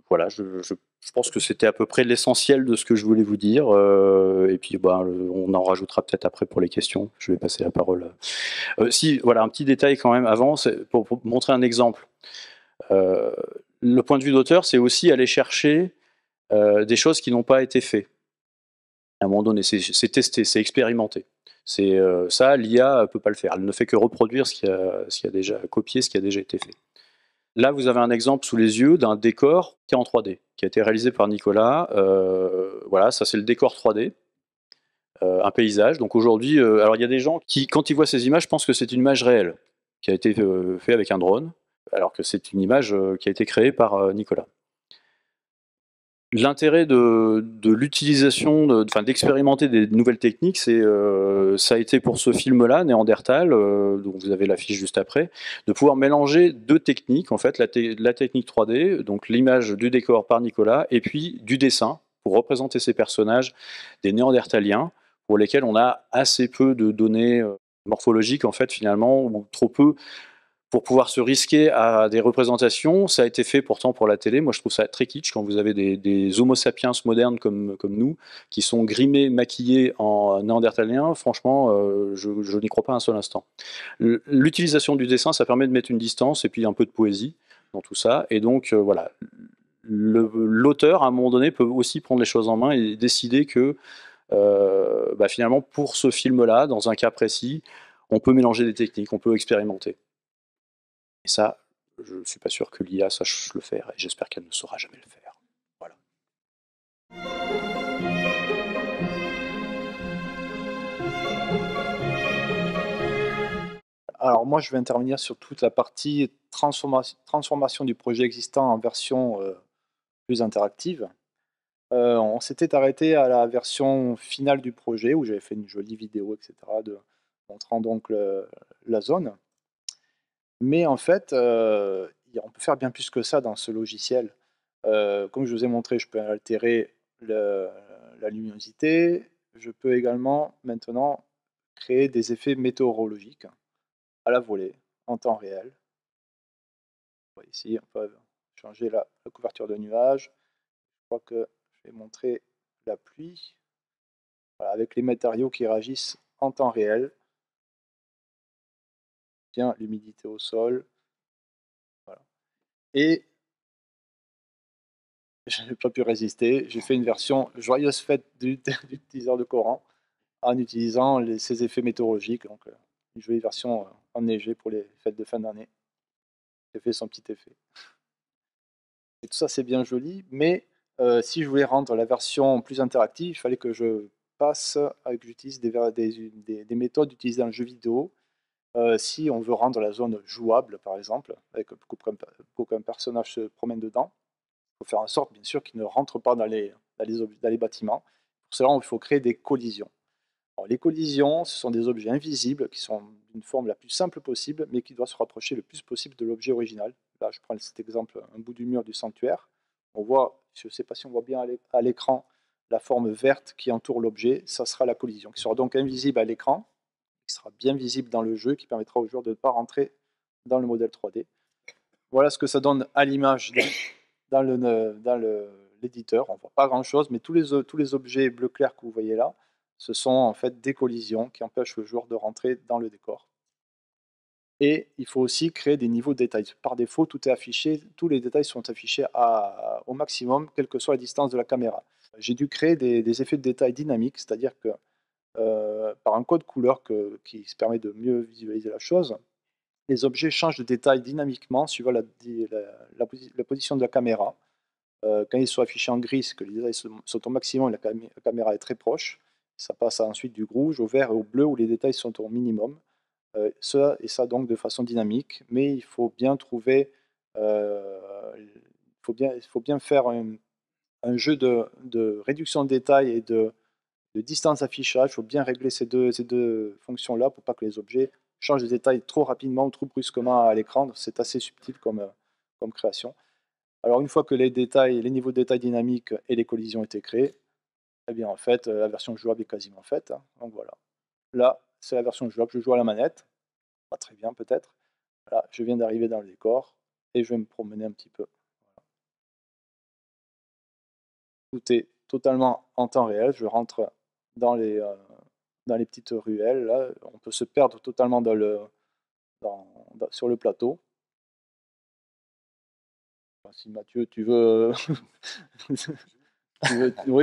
Voilà, je pense que c'était à peu près l'essentiel de ce que je voulais vous dire. Et puis, on en rajoutera peut-être après pour les questions. Je vais passer la parole. Si, voilà, un petit détail quand même avant, pour montrer un exemple. Le point de vue d'auteur, c'est aussi aller chercher des choses qui n'ont pas été faites. À un moment donné, c'est testé, c'est expérimenté. Ça, l'IA peut pas le faire. Elle ne fait que reproduire ce qui a déjà copié, ce qui a déjà été fait. Là, vous avez un exemple sous les yeux d'un décor qui est en 3D, qui a été réalisé par Nicolas. Voilà, ça c'est le décor 3D, un paysage. Donc aujourd'hui, alors il y a des gens qui, quand ils voient ces images, pensent que c'est une image réelle, qui a été faite avec un drone, alors que c'est une image qui a été créée par Nicolas. L'intérêt de l'utilisation, d'expérimenter des nouvelles techniques, ça a été pour ce film-là, Néandertal, dont vous avez l'affiche juste après, de pouvoir mélanger deux techniques, en fait, la technique 3D, donc l'image du décor par Nicolas, et puis du dessin, pour représenter ces personnages des Néandertaliens, pour lesquels on a assez peu de données morphologiques, en fait, finalement, ou trop peu, pour pouvoir se risquer à des représentations. Ça a été fait pourtant pour la télé. Moi, je trouve ça très kitsch quand vous avez des homo sapiens modernes comme nous, qui sont grimés, maquillés en néandertaliens. Franchement, je n'y crois pas un seul instant. L'utilisation du dessin, ça permet de mettre une distance et puis un peu de poésie dans tout ça. Et donc, voilà. L'auteur, à un moment donné, peut aussi prendre les choses en main et décider que, finalement, pour ce film-là, dans un cas précis, on peut mélanger des techniques, on peut expérimenter. Et ça, je ne suis pas sûr que l'IA sache le faire, et j'espère qu'elle ne saura jamais le faire. Voilà. Alors moi, je vais intervenir sur toute la partie transformation du projet existant en version plus interactive. On s'était arrêté à la version finale du projet, où j'avais fait une jolie vidéo, etc., montrant donc la zone. Mais en fait, on peut faire bien plus que ça dans ce logiciel. Comme je vous ai montré, je peux altérer la luminosité. Je peux également maintenant créer des effets météorologiques à la volée, en temps réel. Ici, on peut changer la couverture de nuages. Je crois que Je vais montrer la pluie. Voilà, avec les matériaux qui réagissent en temps réel. Bien, l'humidité au sol. Voilà. Et je n'ai pas pu résister. J'ai fait une version joyeuse fête d'utiliseur de Coran en utilisant ces effets météorologiques. Donc, une jolie version enneigée pour les fêtes de fin d'année. J'ai fait son petit effet. Et tout ça, c'est bien joli, mais si je voulais rendre la version plus interactive, il fallait que je passe, que j'utilise des méthodes utilisées dans le jeu vidéo. Si on veut rendre la zone jouable, par exemple, avec qu'aucun personnage se promène dedans, il faut faire en sorte, bien sûr, qu'il ne rentre pas dans les bâtiments. Pour cela, il faut créer des collisions. Alors, les collisions, ce sont des objets invisibles qui sont d'une forme la plus simple possible, mais qui doivent se rapprocher le plus possible de l'objet original. Là, je prends cet exemple, un bout du mur du sanctuaire. On voit, je ne sais pas si on voit bien à l'écran, la forme verte qui entoure l'objet. Ça sera la collision, qui sera donc invisible à l'écran, qui sera bien visible dans le jeu, qui permettra au joueur de ne pas rentrer dans le modèle 3D. Voilà ce que ça donne à l'image dans l'éditeur. On ne voit pas grand-chose, mais tous les objets bleu clair que vous voyez là, ce sont en fait des collisions qui empêchent le joueur de rentrer dans le décor. Et il faut aussi créer des niveaux de détail. Par défaut, tout est affiché, tous les détails sont affichés au maximum, quelle que soit la distance de la caméra. J'ai dû créer des effets de détail dynamiques, c'est-à-dire que par un code couleur qui se permet de mieux visualiser la chose, les objets changent de détail dynamiquement suivant la position de la caméra. Quand ils sont affichés en gris, c'est que les détails sont au maximum, la caméra est très proche. Ça passe ensuite du rouge au vert et au bleu où les détails sont au minimum. Ça donc de façon dynamique, mais il faut bien trouver, il faut bien faire un jeu de réduction de détails et de distance affichage. Il faut bien régler ces deux fonctions-là pour pas que les objets changent de détail trop rapidement ou trop brusquement à l'écran. C'est assez subtil comme création. Alors une fois que les niveaux de détail dynamiques et les collisions ont été créés, eh bien en fait la version jouable est quasiment faite. Donc voilà. Là, c'est la version jouable. Je joue à la manette. Pas très bien peut-être. Voilà, je viens d'arriver dans le décor et je vais me promener un petit peu. Voilà. Tout est totalement en temps réel. Je rentre dans les petites ruelles. Là, on peut se perdre totalement sur le plateau. Si Mathieu, tu veux,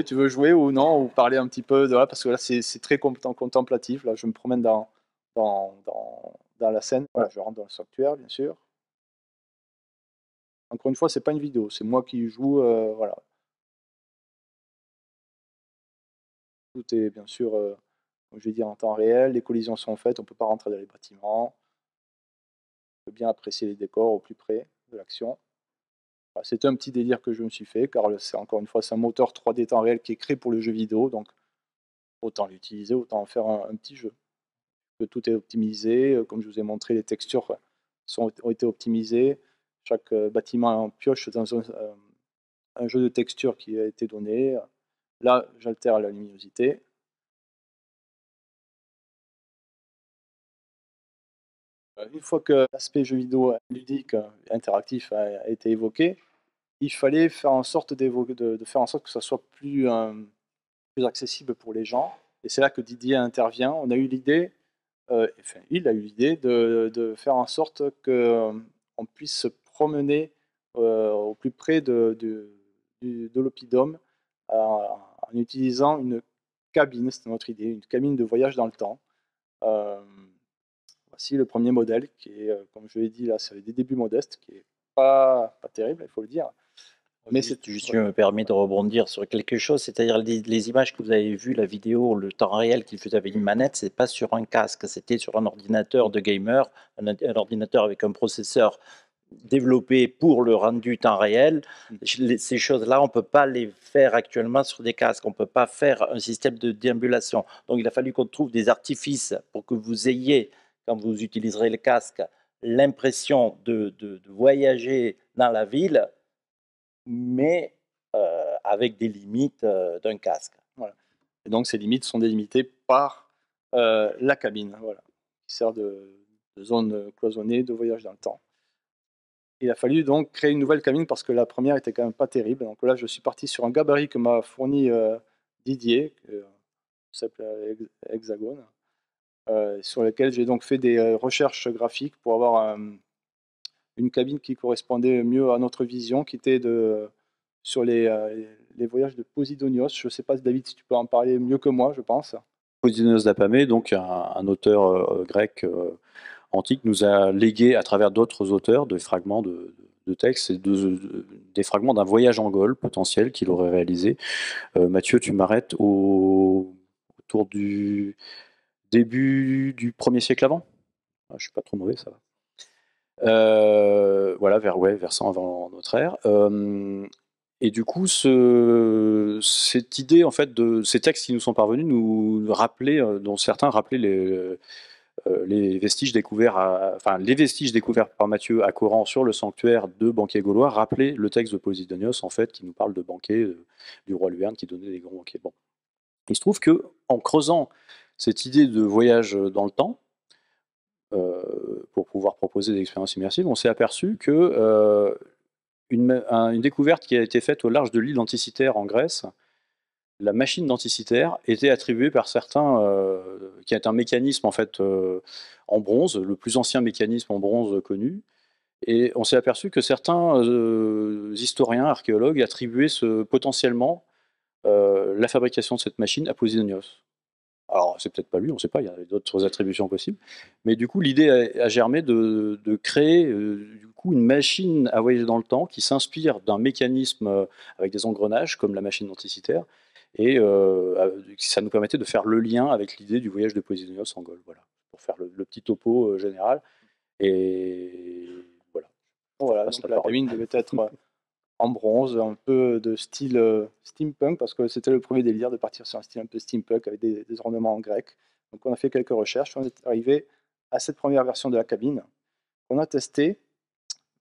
tu veux jouer ou non, ou parler un petit peu de là, parce que là c'est très contemplatif. Là, je me promène dans la scène. Voilà, je rentre dans le sanctuaire, bien sûr. Encore une fois, c'est pas une vidéo, c'est moi qui joue. Voilà. Tout est bien sûr, comme je vais dire, en temps réel. Les collisions sont faites, on ne peut pas rentrer dans les bâtiments. On peut bien apprécier les décors au plus près de l'action. Voilà, c'était un petit délire que je me suis fait, car c'est encore une fois, c'est un moteur 3D temps réel qui est créé pour le jeu vidéo, donc autant l'utiliser, autant en faire un petit jeu. Tout est optimisé, comme je vous ai montré, les textures ont été optimisées. Chaque bâtiment pioche dans un jeu de textures qui a été donné. Là, j'altère la luminosité. Une fois que l'aspect jeu vidéo ludique, interactif a été évoqué, il fallait faire en sorte de faire en sorte que ça soit plus accessible pour les gens. Et c'est là que Didier intervient. On a eu l'idée, enfin, il a eu l'idée de faire en sorte qu'on puisse se promener au plus près de l'oppidum en utilisant une cabine, c'était notre idée, une cabine de voyage dans le temps. Voici le premier modèle qui est, comme je l'ai dit là, c'est des débuts modestes, qui est pas terrible, il faut le dire. Mais je me permets de rebondir sur quelque chose, c'est-à-dire les images que vous avez vues, la vidéo, le temps réel qu'il faisait avec une manette, c'est pas sur un casque, c'était sur un ordinateur de gamer, un ordinateur avec un processeur développé pour le rendu temps réel. Ces choses-là, on ne peut pas les faire actuellement sur des casques, on ne peut pas faire un système de déambulation. Donc il a fallu qu'on trouve des artifices pour que vous ayez, quand vous utiliserez le casque, l'impression de voyager dans la ville, mais avec des limites d'un casque. Voilà. Et donc ces limites sont délimitées par la cabine, voilà, qui sert de zone cloisonnée de voyage dans le temps. il a fallu donc créer une nouvelle cabine parce que la première était quand même pas terrible. Donc là, je suis parti sur un gabarit que m'a fourni Didier, qui s'appelle Hexagone, sur lequel j'ai donc fait des recherches graphiques pour avoir une cabine qui correspondait mieux à notre vision, qui était sur les voyages de Posidonios. Je ne sais pas, David, si tu peux en parler mieux que moi, je pense. Posidonios d'Apamée, donc un auteur grec antique, nous a légué à travers d'autres auteurs des fragments de textes et des fragments d'un voyage en Gaule potentiel qu'il aurait réalisé. Mathieu, tu m'arrêtes autour du début du 1er siècle avant. Je ne suis pas trop mauvais, ça va. Voilà, vers 100 avant notre ère. Et du coup, cette idée, en fait, de ces textes qui nous sont parvenus, nous rappelaient, dont certains rappelaient les vestiges découverts, les vestiges découverts par Mathieu à Coran sur le sanctuaire de banquets gaulois rappelaient le texte de Posidonios, en fait, qui nous parle de banquets du roi Luverne qui donnait des grands banquets. Bon. Il se trouve que, en creusant cette idée de voyage dans le temps, pour pouvoir proposer des expériences immersives, on s'est aperçu que une découverte qui a été faite au large de l'île Anticythère en Grèce, la machine d'Anticythère était attribuée par certains, qui est un mécanisme en fait en bronze, le plus ancien mécanisme en bronze connu, et on s'est aperçu que certains historiens, archéologues attribuaient potentiellement la fabrication de cette machine à Posidonios. Alors, c'est peut-être pas lui, on ne sait pas, il y a d'autres attributions possibles. Mais du coup, l'idée a germé de créer du coup, une machine à voyager dans le temps qui s'inspire d'un mécanisme avec des engrenages, comme la machine d'Anticythère, et ça nous permettait de faire le lien avec l'idée du voyage de Posidonios en Gaule. Voilà, pour faire le petit topo général. Et voilà. Voilà, donc la cabine devait être en bronze, un peu de style steampunk, parce que c'était le premier délire de partir sur un style un peu steampunk avec des ornements en grec. Donc on a fait quelques recherches, on est arrivé à cette première version de la cabine qu'on a testée,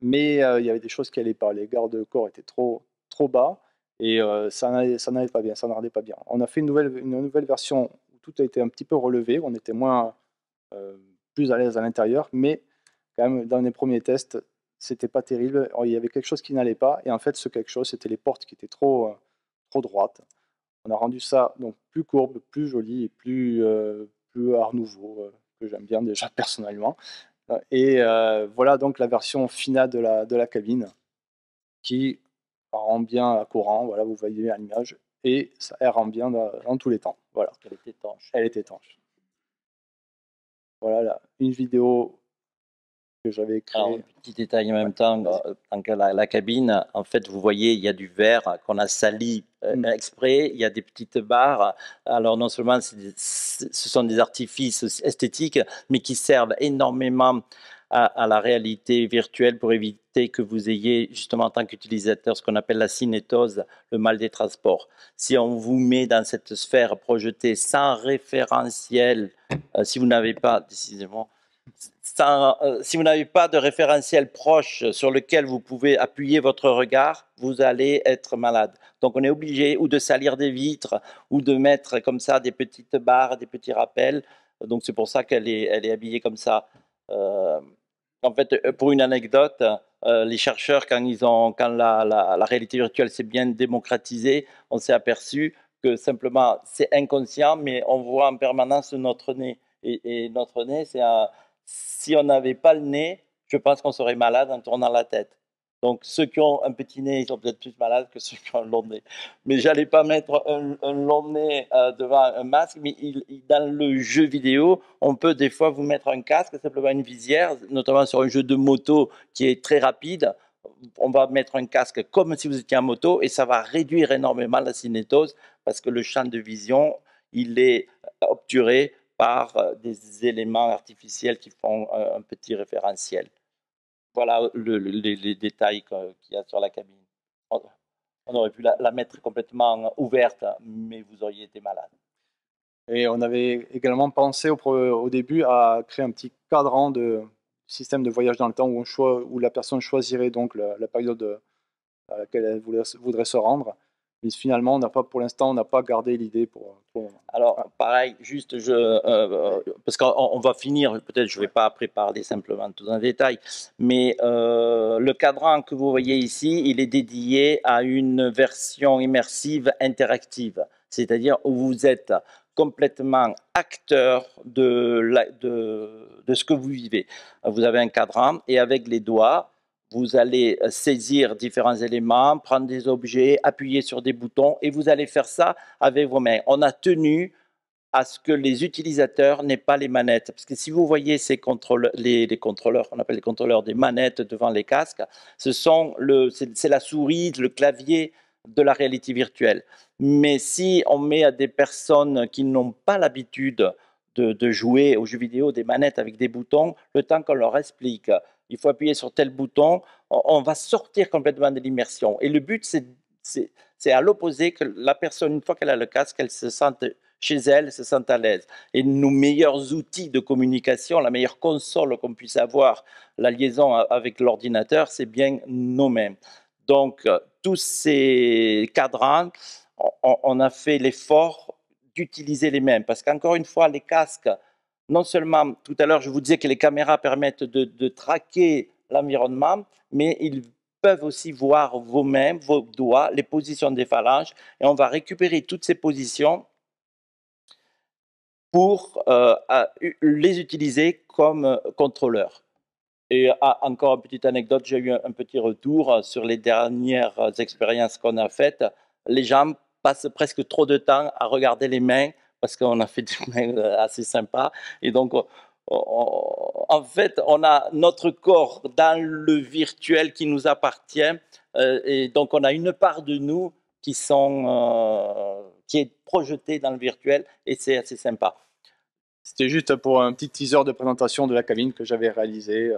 mais il y avait des choses qui n'allaient pas. Les garde-corps étaient trop bas et ça n'allait pas bien, ça n'ardait pas bien. On a fait une nouvelle version où tout a été un petit peu relevé, on était plus à l'aise à l'intérieur, mais quand même dans les premiers tests, c'était pas terrible. Il y avait quelque chose qui n'allait pas, et en fait, ce quelque chose, c'était les portes qui étaient trop droites. On a rendu ça donc plus courbe, plus joli et plus Art Nouveau, que j'aime bien déjà personnellement. Et voilà donc la version finale de la cabine qui rend bien à courant. Voilà, vous voyez à l'image, et elle rend bien dans tous les temps. Voilà. Elle est étanche. Elle est étanche. Voilà là, une vidéo que j'avais créée. Alors, un petit détail en même temps, tant que la cabine, en fait, vous voyez, il y a du verre qu'on a sali exprès, il y a des petites barres. Alors, non seulement ce sont des artifices esthétiques, mais qui servent énormément à la réalité virtuelle pour éviter que vous ayez, justement, en tant qu'utilisateur, ce qu'on appelle la cinétose, le mal des transports. Si on vous met dans cette sphère projetée sans référentiel, si vous n'avez pas, décidément, si vous n'avez pas de référentiel proche sur lequel vous pouvez appuyer votre regard, vous allez être malade. Donc on est obligé ou de salir des vitres ou de mettre comme ça des petites barres, des petits rappels. Donc c'est pour ça qu'elle est habillée comme ça. En fait, pour une anecdote, les chercheurs, quand la réalité virtuelle s'est bien démocratisée, on s'est aperçu que simplement c'est inconscient, mais on voit en permanence notre nez. Et notre nez, si on n'avait pas le nez, je pense qu'on serait malade en tournant la tête. Donc, ceux qui ont un petit nez, ils sont peut-être plus malades que ceux qui ont un long nez. Mais j'allais pas mettre un long nez devant un masque, mais dans le jeu vidéo, on peut des fois vous mettre un casque, simplement une visière, notamment sur un jeu de moto qui est très rapide. On va mettre un casque comme si vous étiez en moto et ça va réduire énormément la cinétose parce que le champ de vision, il est obturé par des éléments artificiels qui font un petit référentiel. Voilà les détails qu'il y a sur la cabine. On aurait pu la mettre complètement ouverte, mais vous auriez été malade. Et on avait également pensé au début à créer un petit cadran de système de voyage dans le temps où la personne choisirait donc la période à laquelle elle voudrait se rendre. Mais finalement, pour l'instant, on n'a pas gardé l'idée pour le moment. Alors, pareil, juste, parce qu'on va finir, peut-être je ne vais pas préparer simplement tout en détail, mais le cadran que vous voyez ici, il est dédié à une version immersive interactive, c'est-à-dire où vous êtes complètement acteur de ce que vous vivez. Vous avez un cadran et avec les doigts, vous allez saisir différents éléments, prendre des objets, appuyer sur des boutons et vous allez faire ça avec vos mains. On a tenu à ce que les utilisateurs n'aient pas les manettes. Parce que si vous voyez ces contrôleurs, les contrôleurs, on appelle les contrôleurs des manettes devant les casques, c'est la souris, le clavier de la réalité virtuelle. Mais si on met à des personnes qui n'ont pas l'habitude de jouer aux jeux vidéo des manettes avec des boutons, le temps qu'on leur explique, il faut appuyer sur tel bouton, on va sortir complètement de l'immersion. Et le but, c'est à l'opposé que la personne, une fois qu'elle a le casque, elle se sente chez elle, se sente à l'aise. Et nos meilleurs outils de communication, la meilleure console qu'on puisse avoir, la liaison avec l'ordinateur, c'est bien nos mains. Donc, tous ces cadrans, on a fait l'effort d'utiliser les mêmes. Parce qu'encore une fois, les casques, non seulement, tout à l'heure, je vous disais que les caméras permettent de traquer l'environnement, mais ils peuvent aussi voir vos mains, vos doigts, les positions des phalanges, et on va récupérer toutes ces positions pour les utiliser comme contrôleur. Et encore une petite anecdote, j'ai eu un petit retour sur les dernières expériences qu'on a faites. Les gens passent presque trop de temps à regarder les mains parce qu'on a fait des mains assez sympas. Et donc, en fait, on a notre corps dans le virtuel qui nous appartient. Et donc, on a une part de nous qui est projetée dans le virtuel et c'est assez sympa. C'était juste pour un petit teaser de présentation de la cabine que j'avais réalisé.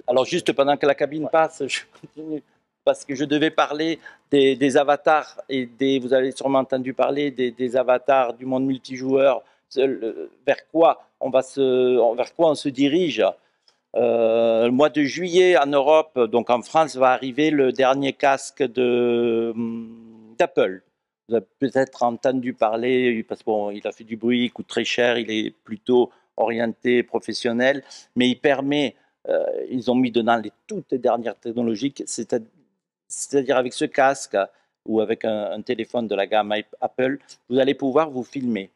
Alors juste pendant que la cabine passe, je continue, parce que je devais parler des avatars, et vous avez sûrement entendu parler des avatars du monde multijoueur, vers quoi on se dirige. Le mois de juillet en Europe, donc en France, va arriver le dernier casque d'Apple. Vous avez peut-être entendu parler, parce qu'il a fait du bruit, il coûte très cher, il est plutôt orienté professionnel, mais il permet, ils ont mis dedans les toutes dernières technologies, c'est-à-dire avec ce casque ou avec un téléphone de la gamme Apple, vous allez pouvoir vous filmer.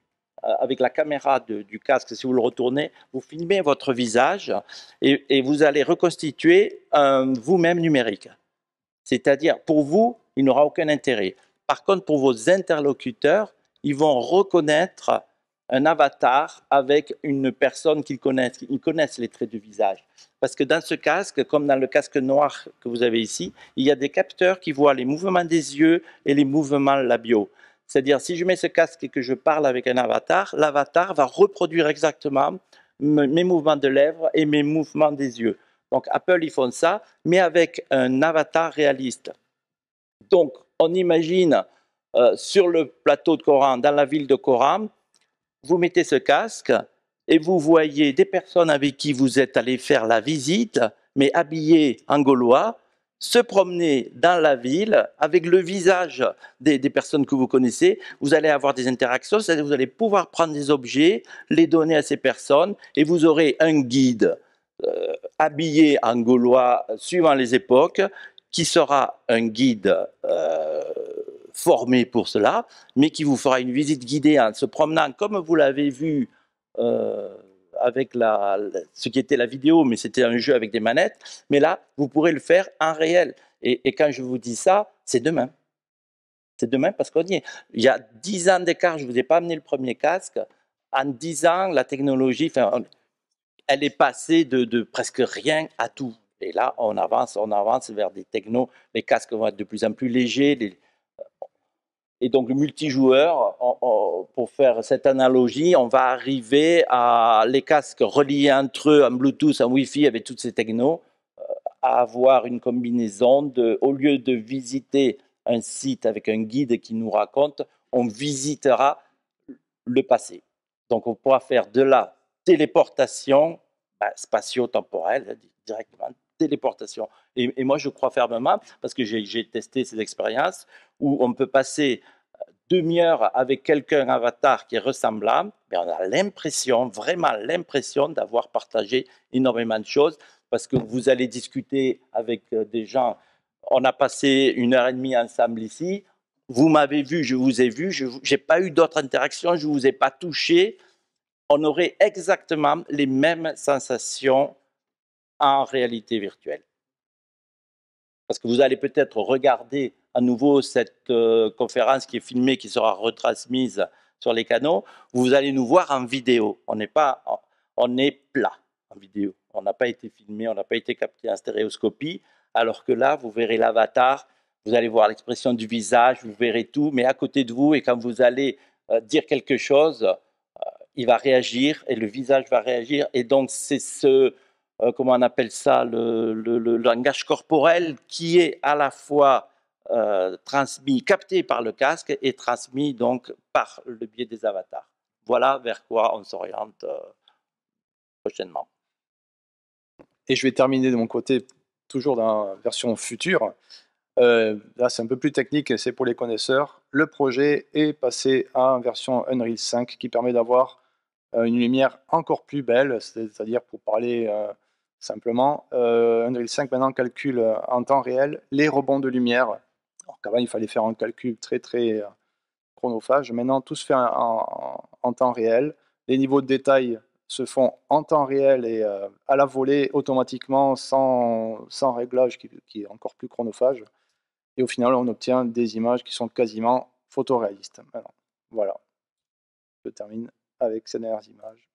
Avec la caméra du casque, si vous le retournez, vous filmez votre visage et vous allez reconstituer un vous-même numérique. C'est-à-dire, pour vous, il n'aura aucun intérêt. Par contre, pour vos interlocuteurs, ils vont reconnaître un avatar avec une personne qu'ils connaissent. Ils connaissent les traits de visage. Parce que dans ce casque, comme dans le casque noir que vous avez ici, il y a des capteurs qui voient les mouvements des yeux et les mouvements labiaux. C'est-à-dire, si je mets ce casque et que je parle avec un avatar, l'avatar va reproduire exactement mes mouvements de lèvres et mes mouvements des yeux. Donc, Apple, ils font ça, mais avec un avatar réaliste. Donc, on imagine sur le plateau de Coram, dans la ville de Coram, vous mettez ce casque et vous voyez des personnes avec qui vous êtes allé faire la visite, mais habillées en gaulois, se promener dans la ville avec le visage des personnes que vous connaissez. Vous allez avoir des interactions, c'est-à-dire que vous allez pouvoir prendre des objets, les donner à ces personnes et vous aurez un guide habillé en gaulois suivant les époques qui sera un guide formé pour cela, mais qui vous fera une visite guidée en se promenant comme vous l'avez vu avec ce qui était la vidéo, mais c'était un jeu avec des manettes. Mais là, vous pourrez le faire en réel. Et quand je vous dis ça, c'est demain. C'est demain parce qu'on y est. Il y a 10 ans d'écart, je ne vous ai pas amené le premier casque. En 10 ans, la technologie, elle est passée de presque rien à tout. Et là, on avance vers des technos. Les casques vont être de plus en plus légers. Et donc, le multijoueur, pour faire cette analogie, on va arriver à les casques reliés entre eux en Bluetooth, en Wi-Fi, avec toutes ces technos, à avoir une combinaison au lieu de visiter un site avec un guide qui nous raconte, on visitera le passé. Donc, on pourra faire de la téléportation spatio-temporelle directement téléportation. Et moi, je crois fermement, parce que j'ai testé ces expériences, où on peut passer demi-heure avec quelqu'un avatar qui est ressemblant, mais on a l'impression, vraiment l'impression d'avoir partagé énormément de choses, parce que vous allez discuter avec des gens. On a passé 1h30 ensemble ici. Vous m'avez vu, je vous ai vu. Je n'ai pas eu d'autres interactions, je ne vous ai pas touché. On aurait exactement les mêmes sensations en réalité virtuelle. Parce que vous allez peut-être regarder à nouveau cette conférence qui est filmée, qui sera retransmise sur les canaux. Vous allez nous voir en vidéo. On est plat en vidéo. On n'a pas été filmé, on n'a pas été capté en stéréoscopie. Alors que là, vous verrez l'avatar, vous allez voir l'expression du visage, vous verrez tout, mais à côté de vous, et quand vous allez dire quelque chose, il va réagir et le visage va réagir. Et donc, c'est comment on appelle ça, le langage corporel qui est à la fois transmis, capté par le casque et transmis donc par le biais des avatars. Voilà vers quoi on s'oriente prochainement. Et je vais terminer de mon côté, toujours dans la version future. Là, c'est un peu plus technique et c'est pour les connaisseurs. Le projet est passé en version Unreal 5 qui permet d'avoir une lumière encore plus belle, c'est-à-dire, pour parler simplement, Unreal 5 maintenant calcule en temps réel les rebonds de lumière. Alors qu'avant, il fallait faire un calcul très chronophage. Maintenant, tout se fait en temps réel. Les niveaux de détail se font en temps réel et à la volée, automatiquement, sans réglage qui est encore plus chronophage. Et au final, on obtient des images qui sont quasiment photoréalistes. Alors, voilà. Je termine avec ces dernières images.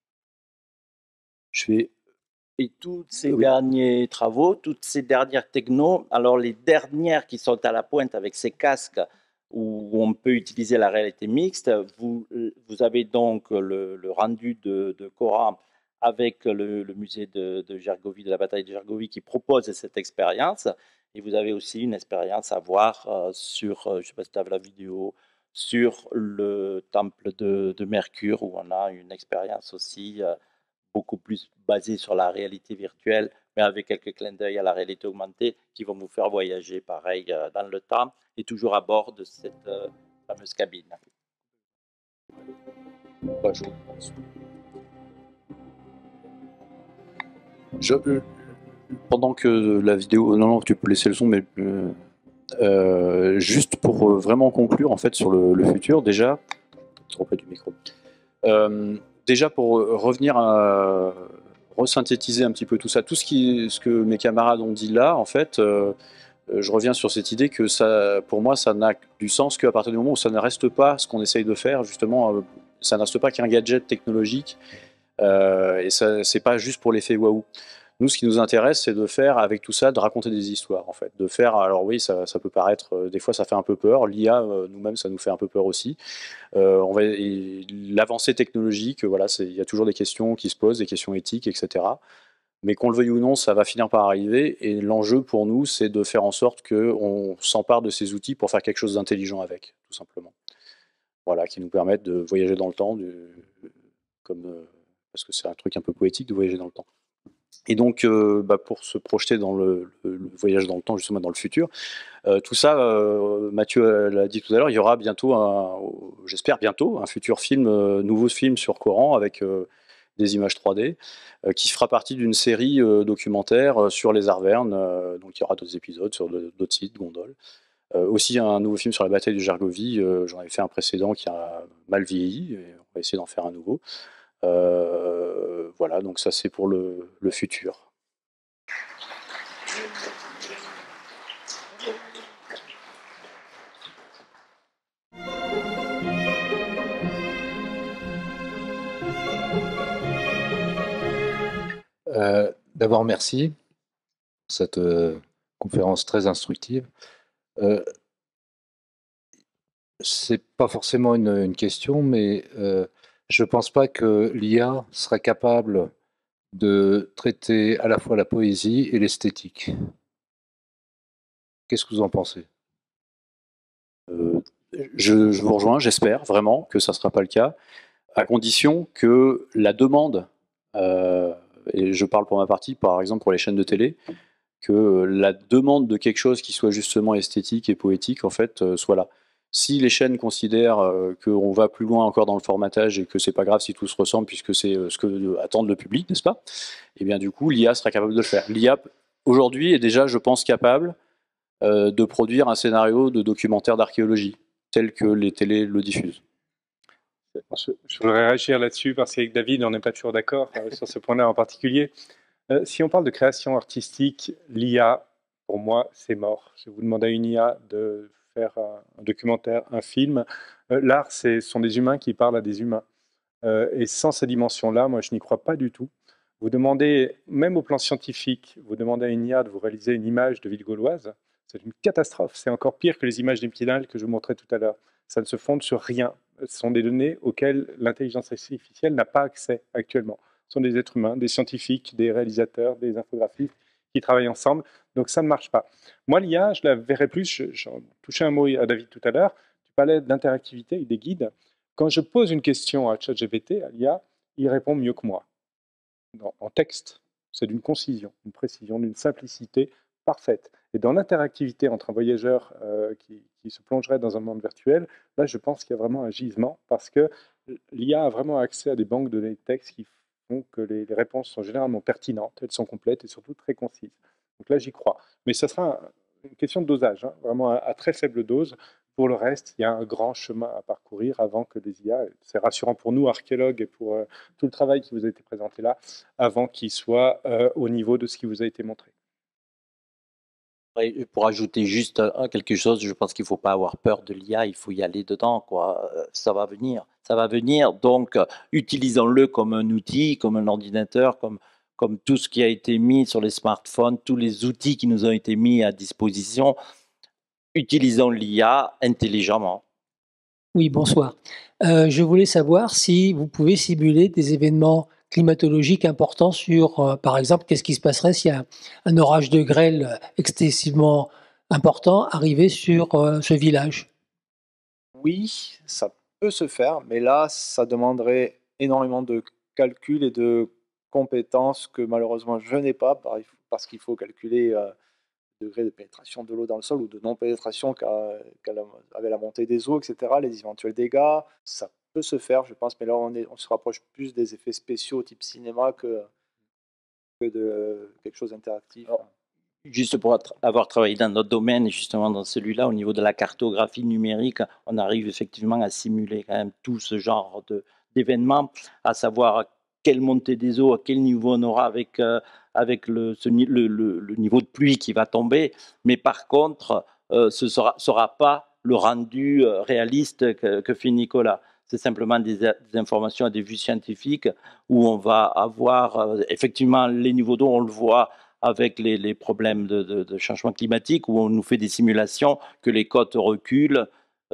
Et tous ces derniers travaux, toutes ces dernières technos, alors les dernières qui sont à la pointe avec ces casques où on peut utiliser la réalité mixte, vous avez donc le rendu de Cora avec le musée de Gergovie, de la bataille de Gergovie, qui propose cette expérience. Et vous avez aussi une expérience à voir sur, je ne sais pas si tu as la vidéo, sur le temple de Mercure, où on a une expérience aussi beaucoup plus basée sur la réalité virtuelle, mais avec quelques clins d'œil à la réalité augmentée qui vont vous faire voyager, pareil, dans le temps, et toujours à bord de cette fameuse cabine. Pendant que la vidéo... Non, tu peux laisser le son, mais... juste pour vraiment conclure en fait sur le futur, déjà... Trop près du micro. Déjà pour revenir à resynthétiser un petit peu tout ça, tout ce que mes camarades ont dit là, en fait, je reviens sur cette idée que ça, pour moi, ça n'a du sens qu'à partir du moment où ça ne reste pas ce qu'on essaye de faire, justement, ça ne reste pas qu'un gadget technologique, et ça, c'est pas juste pour l'effet waouh. Nous, ce qui nous intéresse, c'est de faire avec tout ça, de raconter des histoires, en fait. De faire, alors oui, ça peut paraître, des fois ça fait un peu peur, l'IA, nous-mêmes, ça nous fait un peu peur aussi. L'avancée technologique, voilà, il y a toujours des questions qui se posent, des questions éthiques, etc. Mais qu'on le veuille ou non, ça va finir par arriver, et l'enjeu pour nous, c'est de faire en sorte qu'on s'empare de ces outils pour faire quelque chose d'intelligent avec, tout simplement. Voilà, qui nous permettent de voyager dans le temps, parce que c'est un truc un peu poétique de voyager dans le temps. Et donc, pour se projeter dans le voyage dans le temps, justement dans le futur, tout ça, Mathieu l'a dit tout à l'heure, il y aura bientôt, j'espère bientôt, un futur film, nouveau film sur Coran avec des images 3D, qui fera partie d'une série documentaire sur les Arvernes. Donc il y aura d'autres épisodes sur d'autres sites, Gondol. Aussi un nouveau film sur la bataille de Gergovie, j'en avais fait un précédent qui a mal vieilli, et on va essayer d'en faire un nouveau. Voilà, donc ça c'est pour le futur. D'abord, merci pour cette conférence très instructive. C'est pas forcément une question, mais je pense pas que l'IA serait capable de traiter à la fois la poésie et l'esthétique. Qu'est-ce que vous en pensez? Je vous rejoins, j'espère vraiment que ça ne sera pas le cas, à condition que la demande, et je parle pour ma partie, par exemple pour les chaînes de télé, que la demande de quelque chose qui soit justement esthétique et poétique, en fait, soit là. Si les chaînes considèrent qu'on va plus loin encore dans le formatage et que c'est pas grave si tout se ressemble puisque c'est ce que attend le public, n'est-ce pas? Et bien du coup, l'IA sera capable de le faire. L'IA aujourd'hui est déjà, je pense, capable de produire un scénario de documentaire d'archéologie tel que les télés le diffusent. Je voudrais réagir là-dessus parce qu'avec David, on n'est pas toujours d'accord sur ce point-là en particulier. Si on parle de création artistique, l'IA, pour moi, c'est mort. Si vous demandez à une IA de faire un documentaire, un film, l'art, ce sont des humains qui parlent à des humains. Et sans ces dimensions-là, moi, je n'y crois pas du tout. Vous demandez, même au plan scientifique, vous demandez à une IA de vous réaliser une image de ville gauloise, c'est une catastrophe. C'est encore pire que les images d'Épinal que je vous montrais tout à l'heure. Ça ne se fonde sur rien. Ce sont des données auxquelles l'intelligence artificielle n'a pas accès actuellement. Ce sont des êtres humains, des scientifiques, des réalisateurs, des infographistes qui travaillent ensemble. Donc ça ne marche pas. Moi, l'IA, je la verrais plus, j'en touchais un mot à David tout à l'heure, tu parlais d'interactivité et des guides. Quand je pose une question à ChatGPT, à l'IA, il répond mieux que moi. En texte, c'est d'une concision, d'une précision, d'une simplicité parfaite. Et dans l'interactivité entre un voyageur qui se plongerait dans un monde virtuel, là, je pense qu'il y a vraiment un gisement parce que l'IA a vraiment accès à des banques de données de texte qui font que les réponses sont généralement pertinentes, elles sont complètes et surtout très concises. Donc là, j'y crois. Mais ça sera une question de dosage, hein, vraiment à très faible dose. Pour le reste, il y a un grand chemin à parcourir avant que les IA, c'est rassurant pour nous, archéologues, et pour tout le travail qui vous a été présenté là, avant qu'ils soient au niveau de ce qui vous a été montré. Pour ajouter juste quelque chose, je pense qu'il ne faut pas avoir peur de l'IA, il faut y aller dedans, quoi. Ça va venir, ça va venir. Donc, utilisons-le comme un outil, comme un ordinateur, comme tout ce qui a été mis sur les smartphones, tous les outils qui nous ont été mis à disposition. Utilisons l'IA intelligemment. Oui, bonsoir. Je voulais savoir si vous pouvez simuler des événements climatologiques importants sur, par exemple, qu'est-ce qui se passerait s'il y a un orage de grêle excessivement important arrivé sur ce village? Oui, ça peut se faire, mais là, ça demanderait énormément de calculs et de compétences que malheureusement je n'ai pas, parce qu'il faut calculer le degré de pénétration de l'eau dans le sol ou de non-pénétration avec la montée des eaux, etc., les éventuels dégâts. Ça peut se faire, je pense, mais là, on se rapproche plus des effets spéciaux type cinéma que de quelque chose d'interactif. Juste pour avoir travaillé dans notre domaine, et justement dans celui-là, au niveau de la cartographie numérique, on arrive effectivement à simuler quand même tout ce genre d'événements, à savoir quelle montée des eaux, à quel niveau on aura avec le niveau de pluie qui va tomber. Mais par contre, ce sera pas le rendu réaliste que fait Nicolas. C'est simplement des informations à des vues scientifiques où on va avoir effectivement les niveaux d'eau, on le voit avec les problèmes de changement climatique, où on nous fait des simulations que les côtes reculent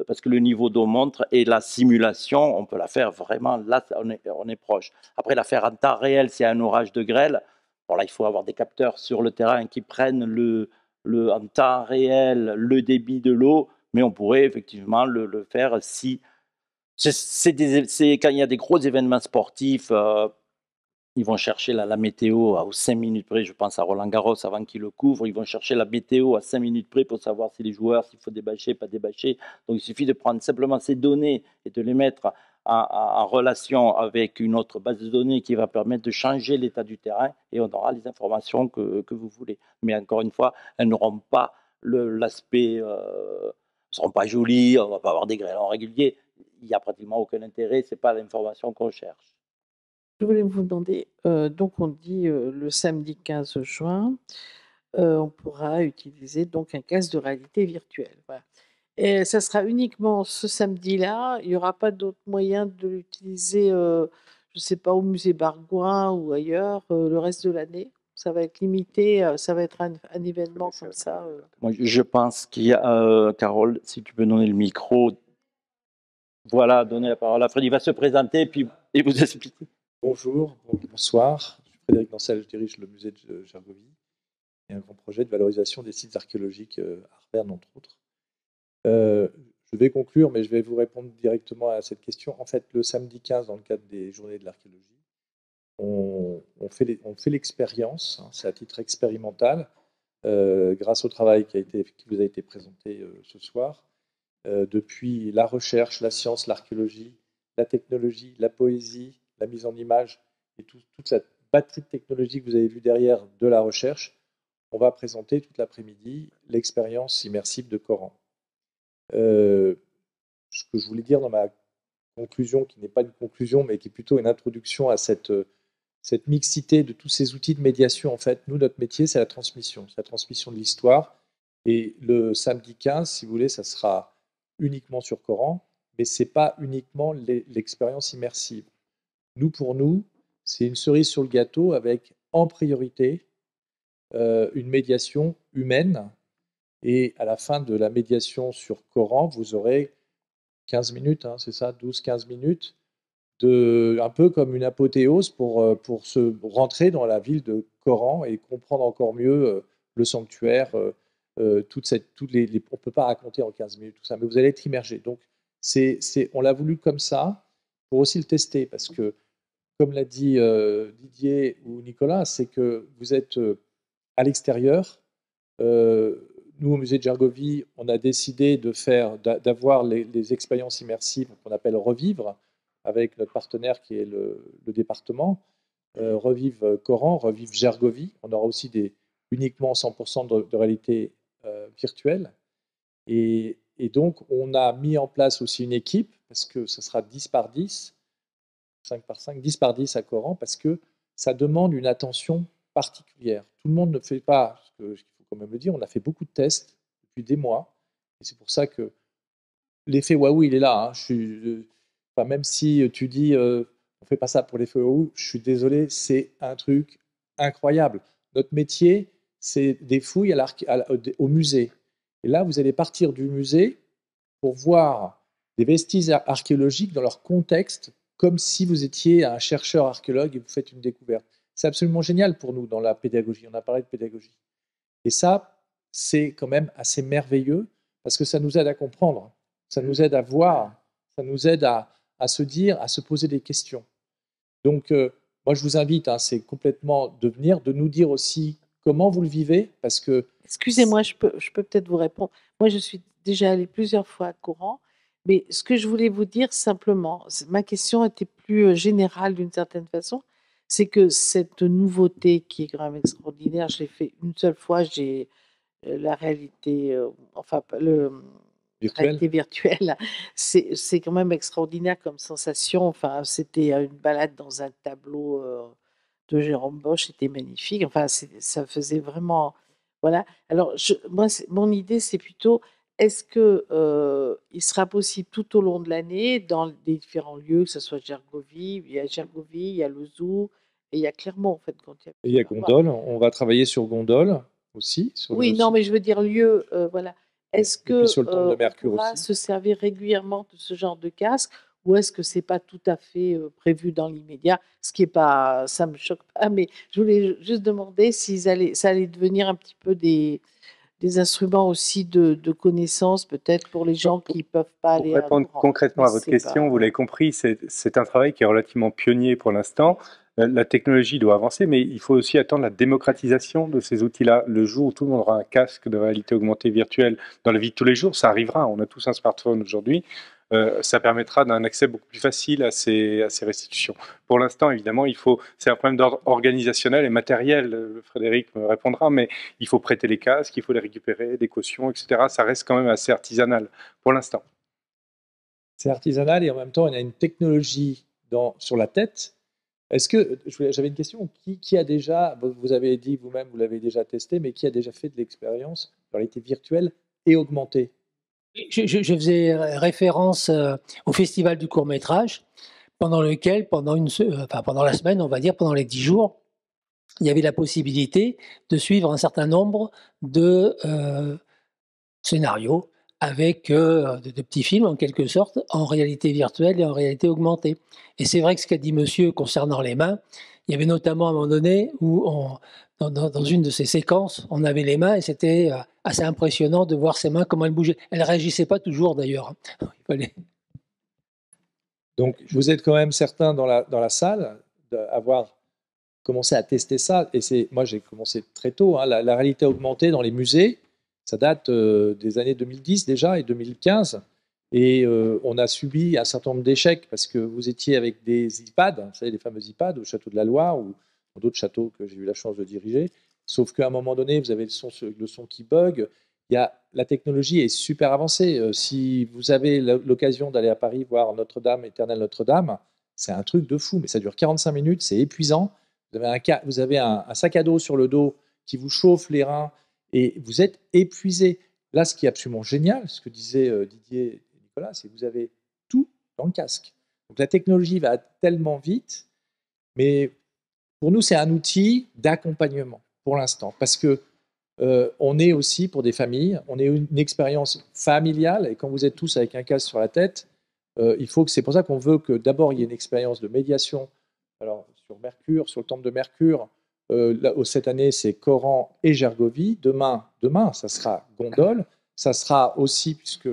parce que le niveau d'eau monte, et la simulation, on peut la faire vraiment, là on est proche. Après, la faire en temps réel, s'il y a un orage de grêle, bon là il faut avoir des capteurs sur le terrain qui prennent en temps réel le débit de l'eau, mais on pourrait effectivement le faire si... C'est quand il y a des gros événements sportifs, ils vont chercher la météo aux 5 minutes près, je pense à Roland-Garros avant qu'il le couvre, ils vont chercher la météo à 5 minutes près pour savoir si les joueurs, s'il faut débâcher, pas débâcher. Donc il suffit de prendre simplement ces données et de les mettre en relation avec une autre base de données qui va permettre de changer l'état du terrain, et on aura les informations que vous voulez. Mais encore une fois, elles n'auront pas l'aspect, elles ne seront pas jolies, on ne va pas avoir des grêlons réguliers, il n'y a pratiquement aucun intérêt, ce n'est pas l'information qu'on cherche. Je voulais vous demander, donc on dit le samedi 15 juin, on pourra utiliser donc un casque de réalité virtuelle. Voilà. Et ça sera uniquement ce samedi-là, il n'y aura pas d'autres moyens de l'utiliser, je ne sais pas, au musée Bargouin ou ailleurs, le reste de l'année? Ça va être limité, ça va être un événement comme ça. Moi, je pense qu'il y a, Carole, si tu peux donner le micro. Voilà, donner la parole à Fred. Il va se présenter et vous expliquer. Bonjour, bonsoir. Je suis Frédéric Nancel, je dirige le musée de Gergovie et un grand projet de valorisation des sites archéologiques à Arverne, entre autres. Je vais conclure, mais je vais vous répondre directement à cette question. En fait, le samedi 15, dans le cadre des journées de l'archéologie, on fait l'expérience, hein, c'est à titre expérimental, grâce au travail qui vous a été présenté ce soir, depuis la recherche, la science, l'archéologie, la technologie, la poésie, la mise en image et toute cette batterie de technologies que vous avez vue derrière de la recherche, on va présenter toute l'après-midi l'expérience immersive de Coran. Ce que je voulais dire dans ma conclusion, qui n'est pas une conclusion, mais qui est plutôt une introduction à cette mixité de tous ces outils de médiation. En fait, nous, notre métier, c'est la transmission de l'histoire. Et le samedi 15, si vous voulez, ça sera uniquement sur Coran, mais ce n'est pas uniquement l'expérience immersive. Pour nous, c'est une cerise sur le gâteau avec, en priorité, une médiation humaine. Et à la fin de la médiation sur Coran, vous aurez 15 minutes, hein, c'est ça, 12-15 minutes, un peu comme une apothéose pour se rentrer dans la ville de Coran et comprendre encore mieux le sanctuaire, on ne peut pas raconter en 15 minutes tout ça, mais vous allez être immergé. Donc, on l'a voulu comme ça pour aussi le tester, parce que, comme l'a dit Didier ou Nicolas, c'est que vous êtes à l'extérieur. Nous, au musée de Gergovie, on a décidé d'avoir les expériences immersives qu'on appelle Revivre, avec notre partenaire qui est le département, Revive Coran, Revive Gergovie. On aura aussi uniquement 100% de réalité virtuelle. Et donc, on a mis en place aussi une équipe, parce que ce sera 10 par 10, 5 par 5, 10 par 10 à Coran, parce que ça demande une attention particulière. Tout le monde ne fait pas, ce qu'il faut quand même le dire, on a fait beaucoup de tests depuis des mois, et c'est pour ça que l'effet waouh, il est là. Hein. Même si tu dis on ne fait pas ça pour l'effet waouh, je suis désolé, c'est un truc incroyable. Notre métier, c'est des fouilles au musée. Et là, vous allez partir du musée pour voir des vestiges archéologiques dans leur contexte, comme si vous étiez un chercheur archéologue et vous faites une découverte. C'est absolument génial pour nous dans la pédagogie. On a parlé de pédagogie. Et ça, c'est quand même assez merveilleux parce que ça nous aide à comprendre, ça nous aide à voir, ça nous aide à se dire, à se poser des questions. Donc, moi, je vous invite, hein, c'est complètement de venir, de nous dire aussi comment vous le vivez, parce que... Excusez-moi, je peux peut-être vous répondre. Moi, je suis déjà allée plusieurs fois à Coran, mais ce que je voulais vous dire simplement, ma question était plus générale d'une certaine façon, c'est que cette nouveauté qui est quand même extraordinaire, je l'ai fait une seule fois, j'ai la réalité, réalité virtuelle, c'est quand même extraordinaire comme sensation. Enfin, c'était une balade dans un tableau de Jérôme Bosch, c'était magnifique. Enfin, ça faisait vraiment... Voilà. Alors, mon idée, c'est plutôt, est-ce qu'il sera possible tout au long de l'année, dans les différents lieux, que ce soit Gergovie, il y a Gergovie, il y a le Zoo, et il y a Clermont, en fait. Il y a Gondole, on va travailler sur Gondole aussi. Oui, non, mais je veux dire lieu, voilà. Est-ce qu'on pourra se servir régulièrement de ce genre de casque, ou est-ce que c'est pas tout à fait prévu dans l'immédiat, ce qui est pas, ça me choque pas, mais je voulais juste demander ça allait devenir un petit peu des instruments aussi de connaissance, peut-être pour les gens qui peuvent pas aller à répondre concrètement à votre question, vous l'avez compris, c'est un travail qui est relativement pionnier pour l'instant. La technologie doit avancer, mais il faut aussi attendre la démocratisation de ces outils-là. Le jour où tout le monde aura un casque de réalité augmentée virtuelle dans la vie de tous les jours, ça arrivera. On a tous un smartphone aujourd'hui. Ça permettra d'un accès beaucoup plus facile à ces restitutions. Pour l'instant, évidemment, c'est un problème d'ordre organisationnel et matériel. Frédéric me répondra, mais il faut prêter les casques, il faut les récupérer, des cautions, etc. Ça reste quand même assez artisanal pour l'instant. C'est artisanal et en même temps, il y a une technologie sur la tête. Est-ce que, j'avais une question, qui a déjà, vous avez dit vous-même, vous l'avez déjà testé, mais qui a déjà fait de l'expérience de réalité virtuelle et augmentée? Je faisais référence au festival du court-métrage, pendant lequel, pendant la semaine, on va dire, pendant les 10 jours, il y avait la possibilité de suivre un certain nombre de scénarios avec de petits films, en quelque sorte, en réalité virtuelle et en réalité augmentée. Et c'est vrai que ce qu'a dit monsieur concernant les mains, il y avait notamment un moment donné où, dans une de ces séquences, on avait les mains et c'était assez impressionnant de voir ses mains, comment elles bougeaient. Elles ne réagissaient pas toujours, d'ailleurs. Donc, vous êtes quand même certains dans la salle d'avoir commencé à tester ça. Et moi, j'ai commencé très tôt. Hein, la réalité augmentée dans les musées, ça date des années 2010 déjà et 2015. Et on a subi un certain nombre d'échecs parce que vous étiez avec des iPads, vous savez, les fameux iPads au château de la Loire ou d'autres châteaux que j'ai eu la chance de diriger. Sauf qu'à un moment donné, vous avez le son qui bug. La technologie est super avancée. Si vous avez l'occasion d'aller à Paris voir Notre-Dame, Éternelle Notre-Dame, c'est un truc de fou, mais ça dure 45 minutes, c'est épuisant. Vous avez un sac à dos sur le dos qui vous chauffe les reins et vous êtes épuisé. Là, ce qui est absolument génial, ce que disaient Didier et Nicolas, c'est que vous avez tout dans le casque. Donc la technologie va tellement vite, mais pour nous, c'est un outil d'accompagnement pour l'instant, parce que on est aussi pour des familles, on est une expérience familiale, et quand vous êtes tous avec un casque sur la tête, c'est pour ça qu'on veut que d'abord il y ait une expérience de médiation. Alors sur Mercure, sur le temple de Mercure, cette année c'est Coran et Gergovie. Demain, ça sera Gondole. Ça sera aussi, puisque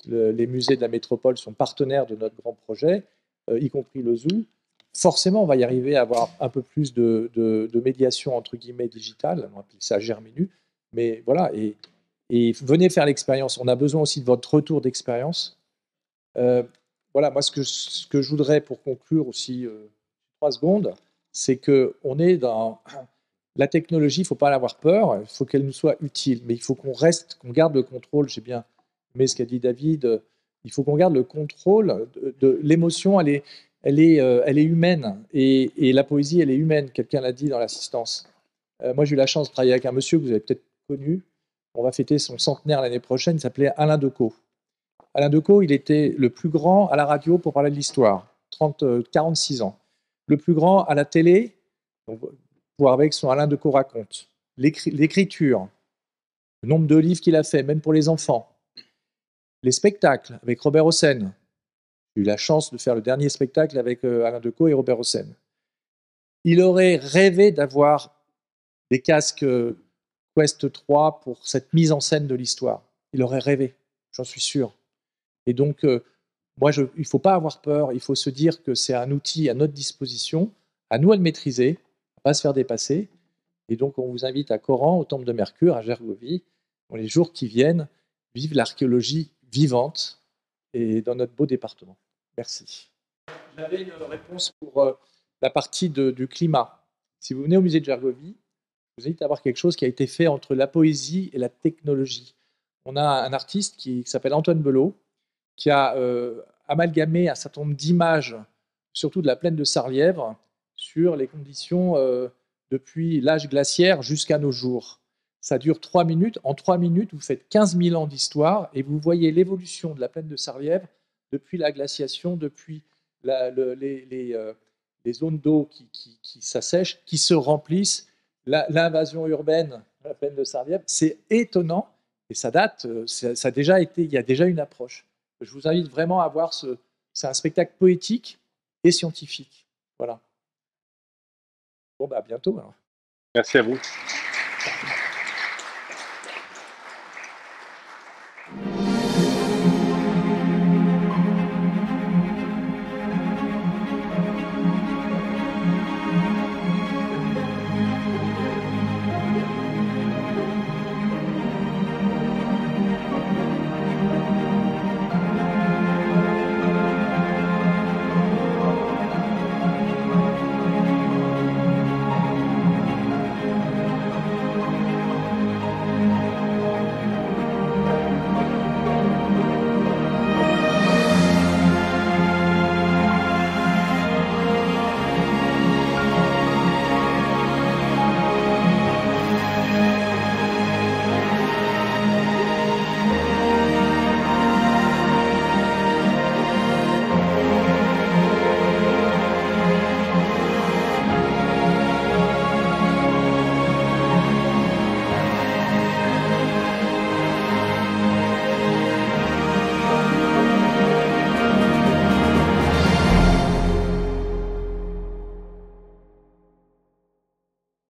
les musées de la métropole sont partenaires de notre grand projet, y compris le zoo. Forcément, on va y arriver à avoir un peu plus de médiation entre guillemets digitale. On appelle ça Germinu. Mais voilà, et venez faire l'expérience. On a besoin aussi de votre retour d'expérience. Voilà, moi, ce que je voudrais pour conclure aussi 3 secondes, c'est qu'on est dans la technologie, il ne faut pas en avoir peur, il faut qu'elle nous soit utile, mais il faut qu'on garde le contrôle. J'ai bien aimé ce qu'a dit David, il faut qu'on garde le contrôle de l'émotion, elle est humaine, et la poésie, elle est humaine, quelqu'un l'a dit dans l'assistance. Moi, j'ai eu la chance de travailler avec un monsieur que vous avez peut-être connu, on va fêter son centenaire l'année prochaine, il s'appelait Alain Decaux. Alain Decaux, il était le plus grand à la radio pour parler de l'histoire, 46 ans. Le plus grand à la télé, pour avec son Alain Decaux raconte. L'écriture, le nombre de livres qu'il a fait, même pour les enfants. Les spectacles avec Robert Hossein. J'ai eu la chance de faire le dernier spectacle avec Alain Decaux et Robert Hossein. Il aurait rêvé d'avoir des casques Quest 3 pour cette mise en scène de l'histoire. Il aurait rêvé, j'en suis sûr. Et donc, il ne faut pas avoir peur, il faut se dire que c'est un outil à notre disposition, à nous à le maîtriser, à ne pas se faire dépasser. Et donc, on vous invite à Coran, au temple de Mercure, à Gergovie, dans les jours qui viennent, vivre l'archéologie vivante et dans notre beau département. Merci. J'avais une réponse pour la partie du climat. Si vous venez au musée de Gergovie, je vous invite à voir quelque chose qui a été fait entre la poésie et la technologie. On a un artiste qui s'appelle Antoine Belot, qui a amalgamé un certain nombre d'images, surtout de la plaine de Sarlièvre, sur les conditions depuis l'âge glaciaire jusqu'à nos jours. Ça dure 3 minutes. En 3 minutes, vous faites 15 000 ans d'histoire et vous voyez l'évolution de la plaine de Sarlièvre depuis la glaciation, depuis les zones d'eau qui s'assèchent, qui se remplissent, l'invasion urbaine de la plaine de Sarlièvre. C'est étonnant et ça date, ça a déjà été, il y a déjà une approche. Je vous invite vraiment à voir c'est un spectacle poétique et scientifique. Voilà. Bon, à bientôt alors. Merci à vous.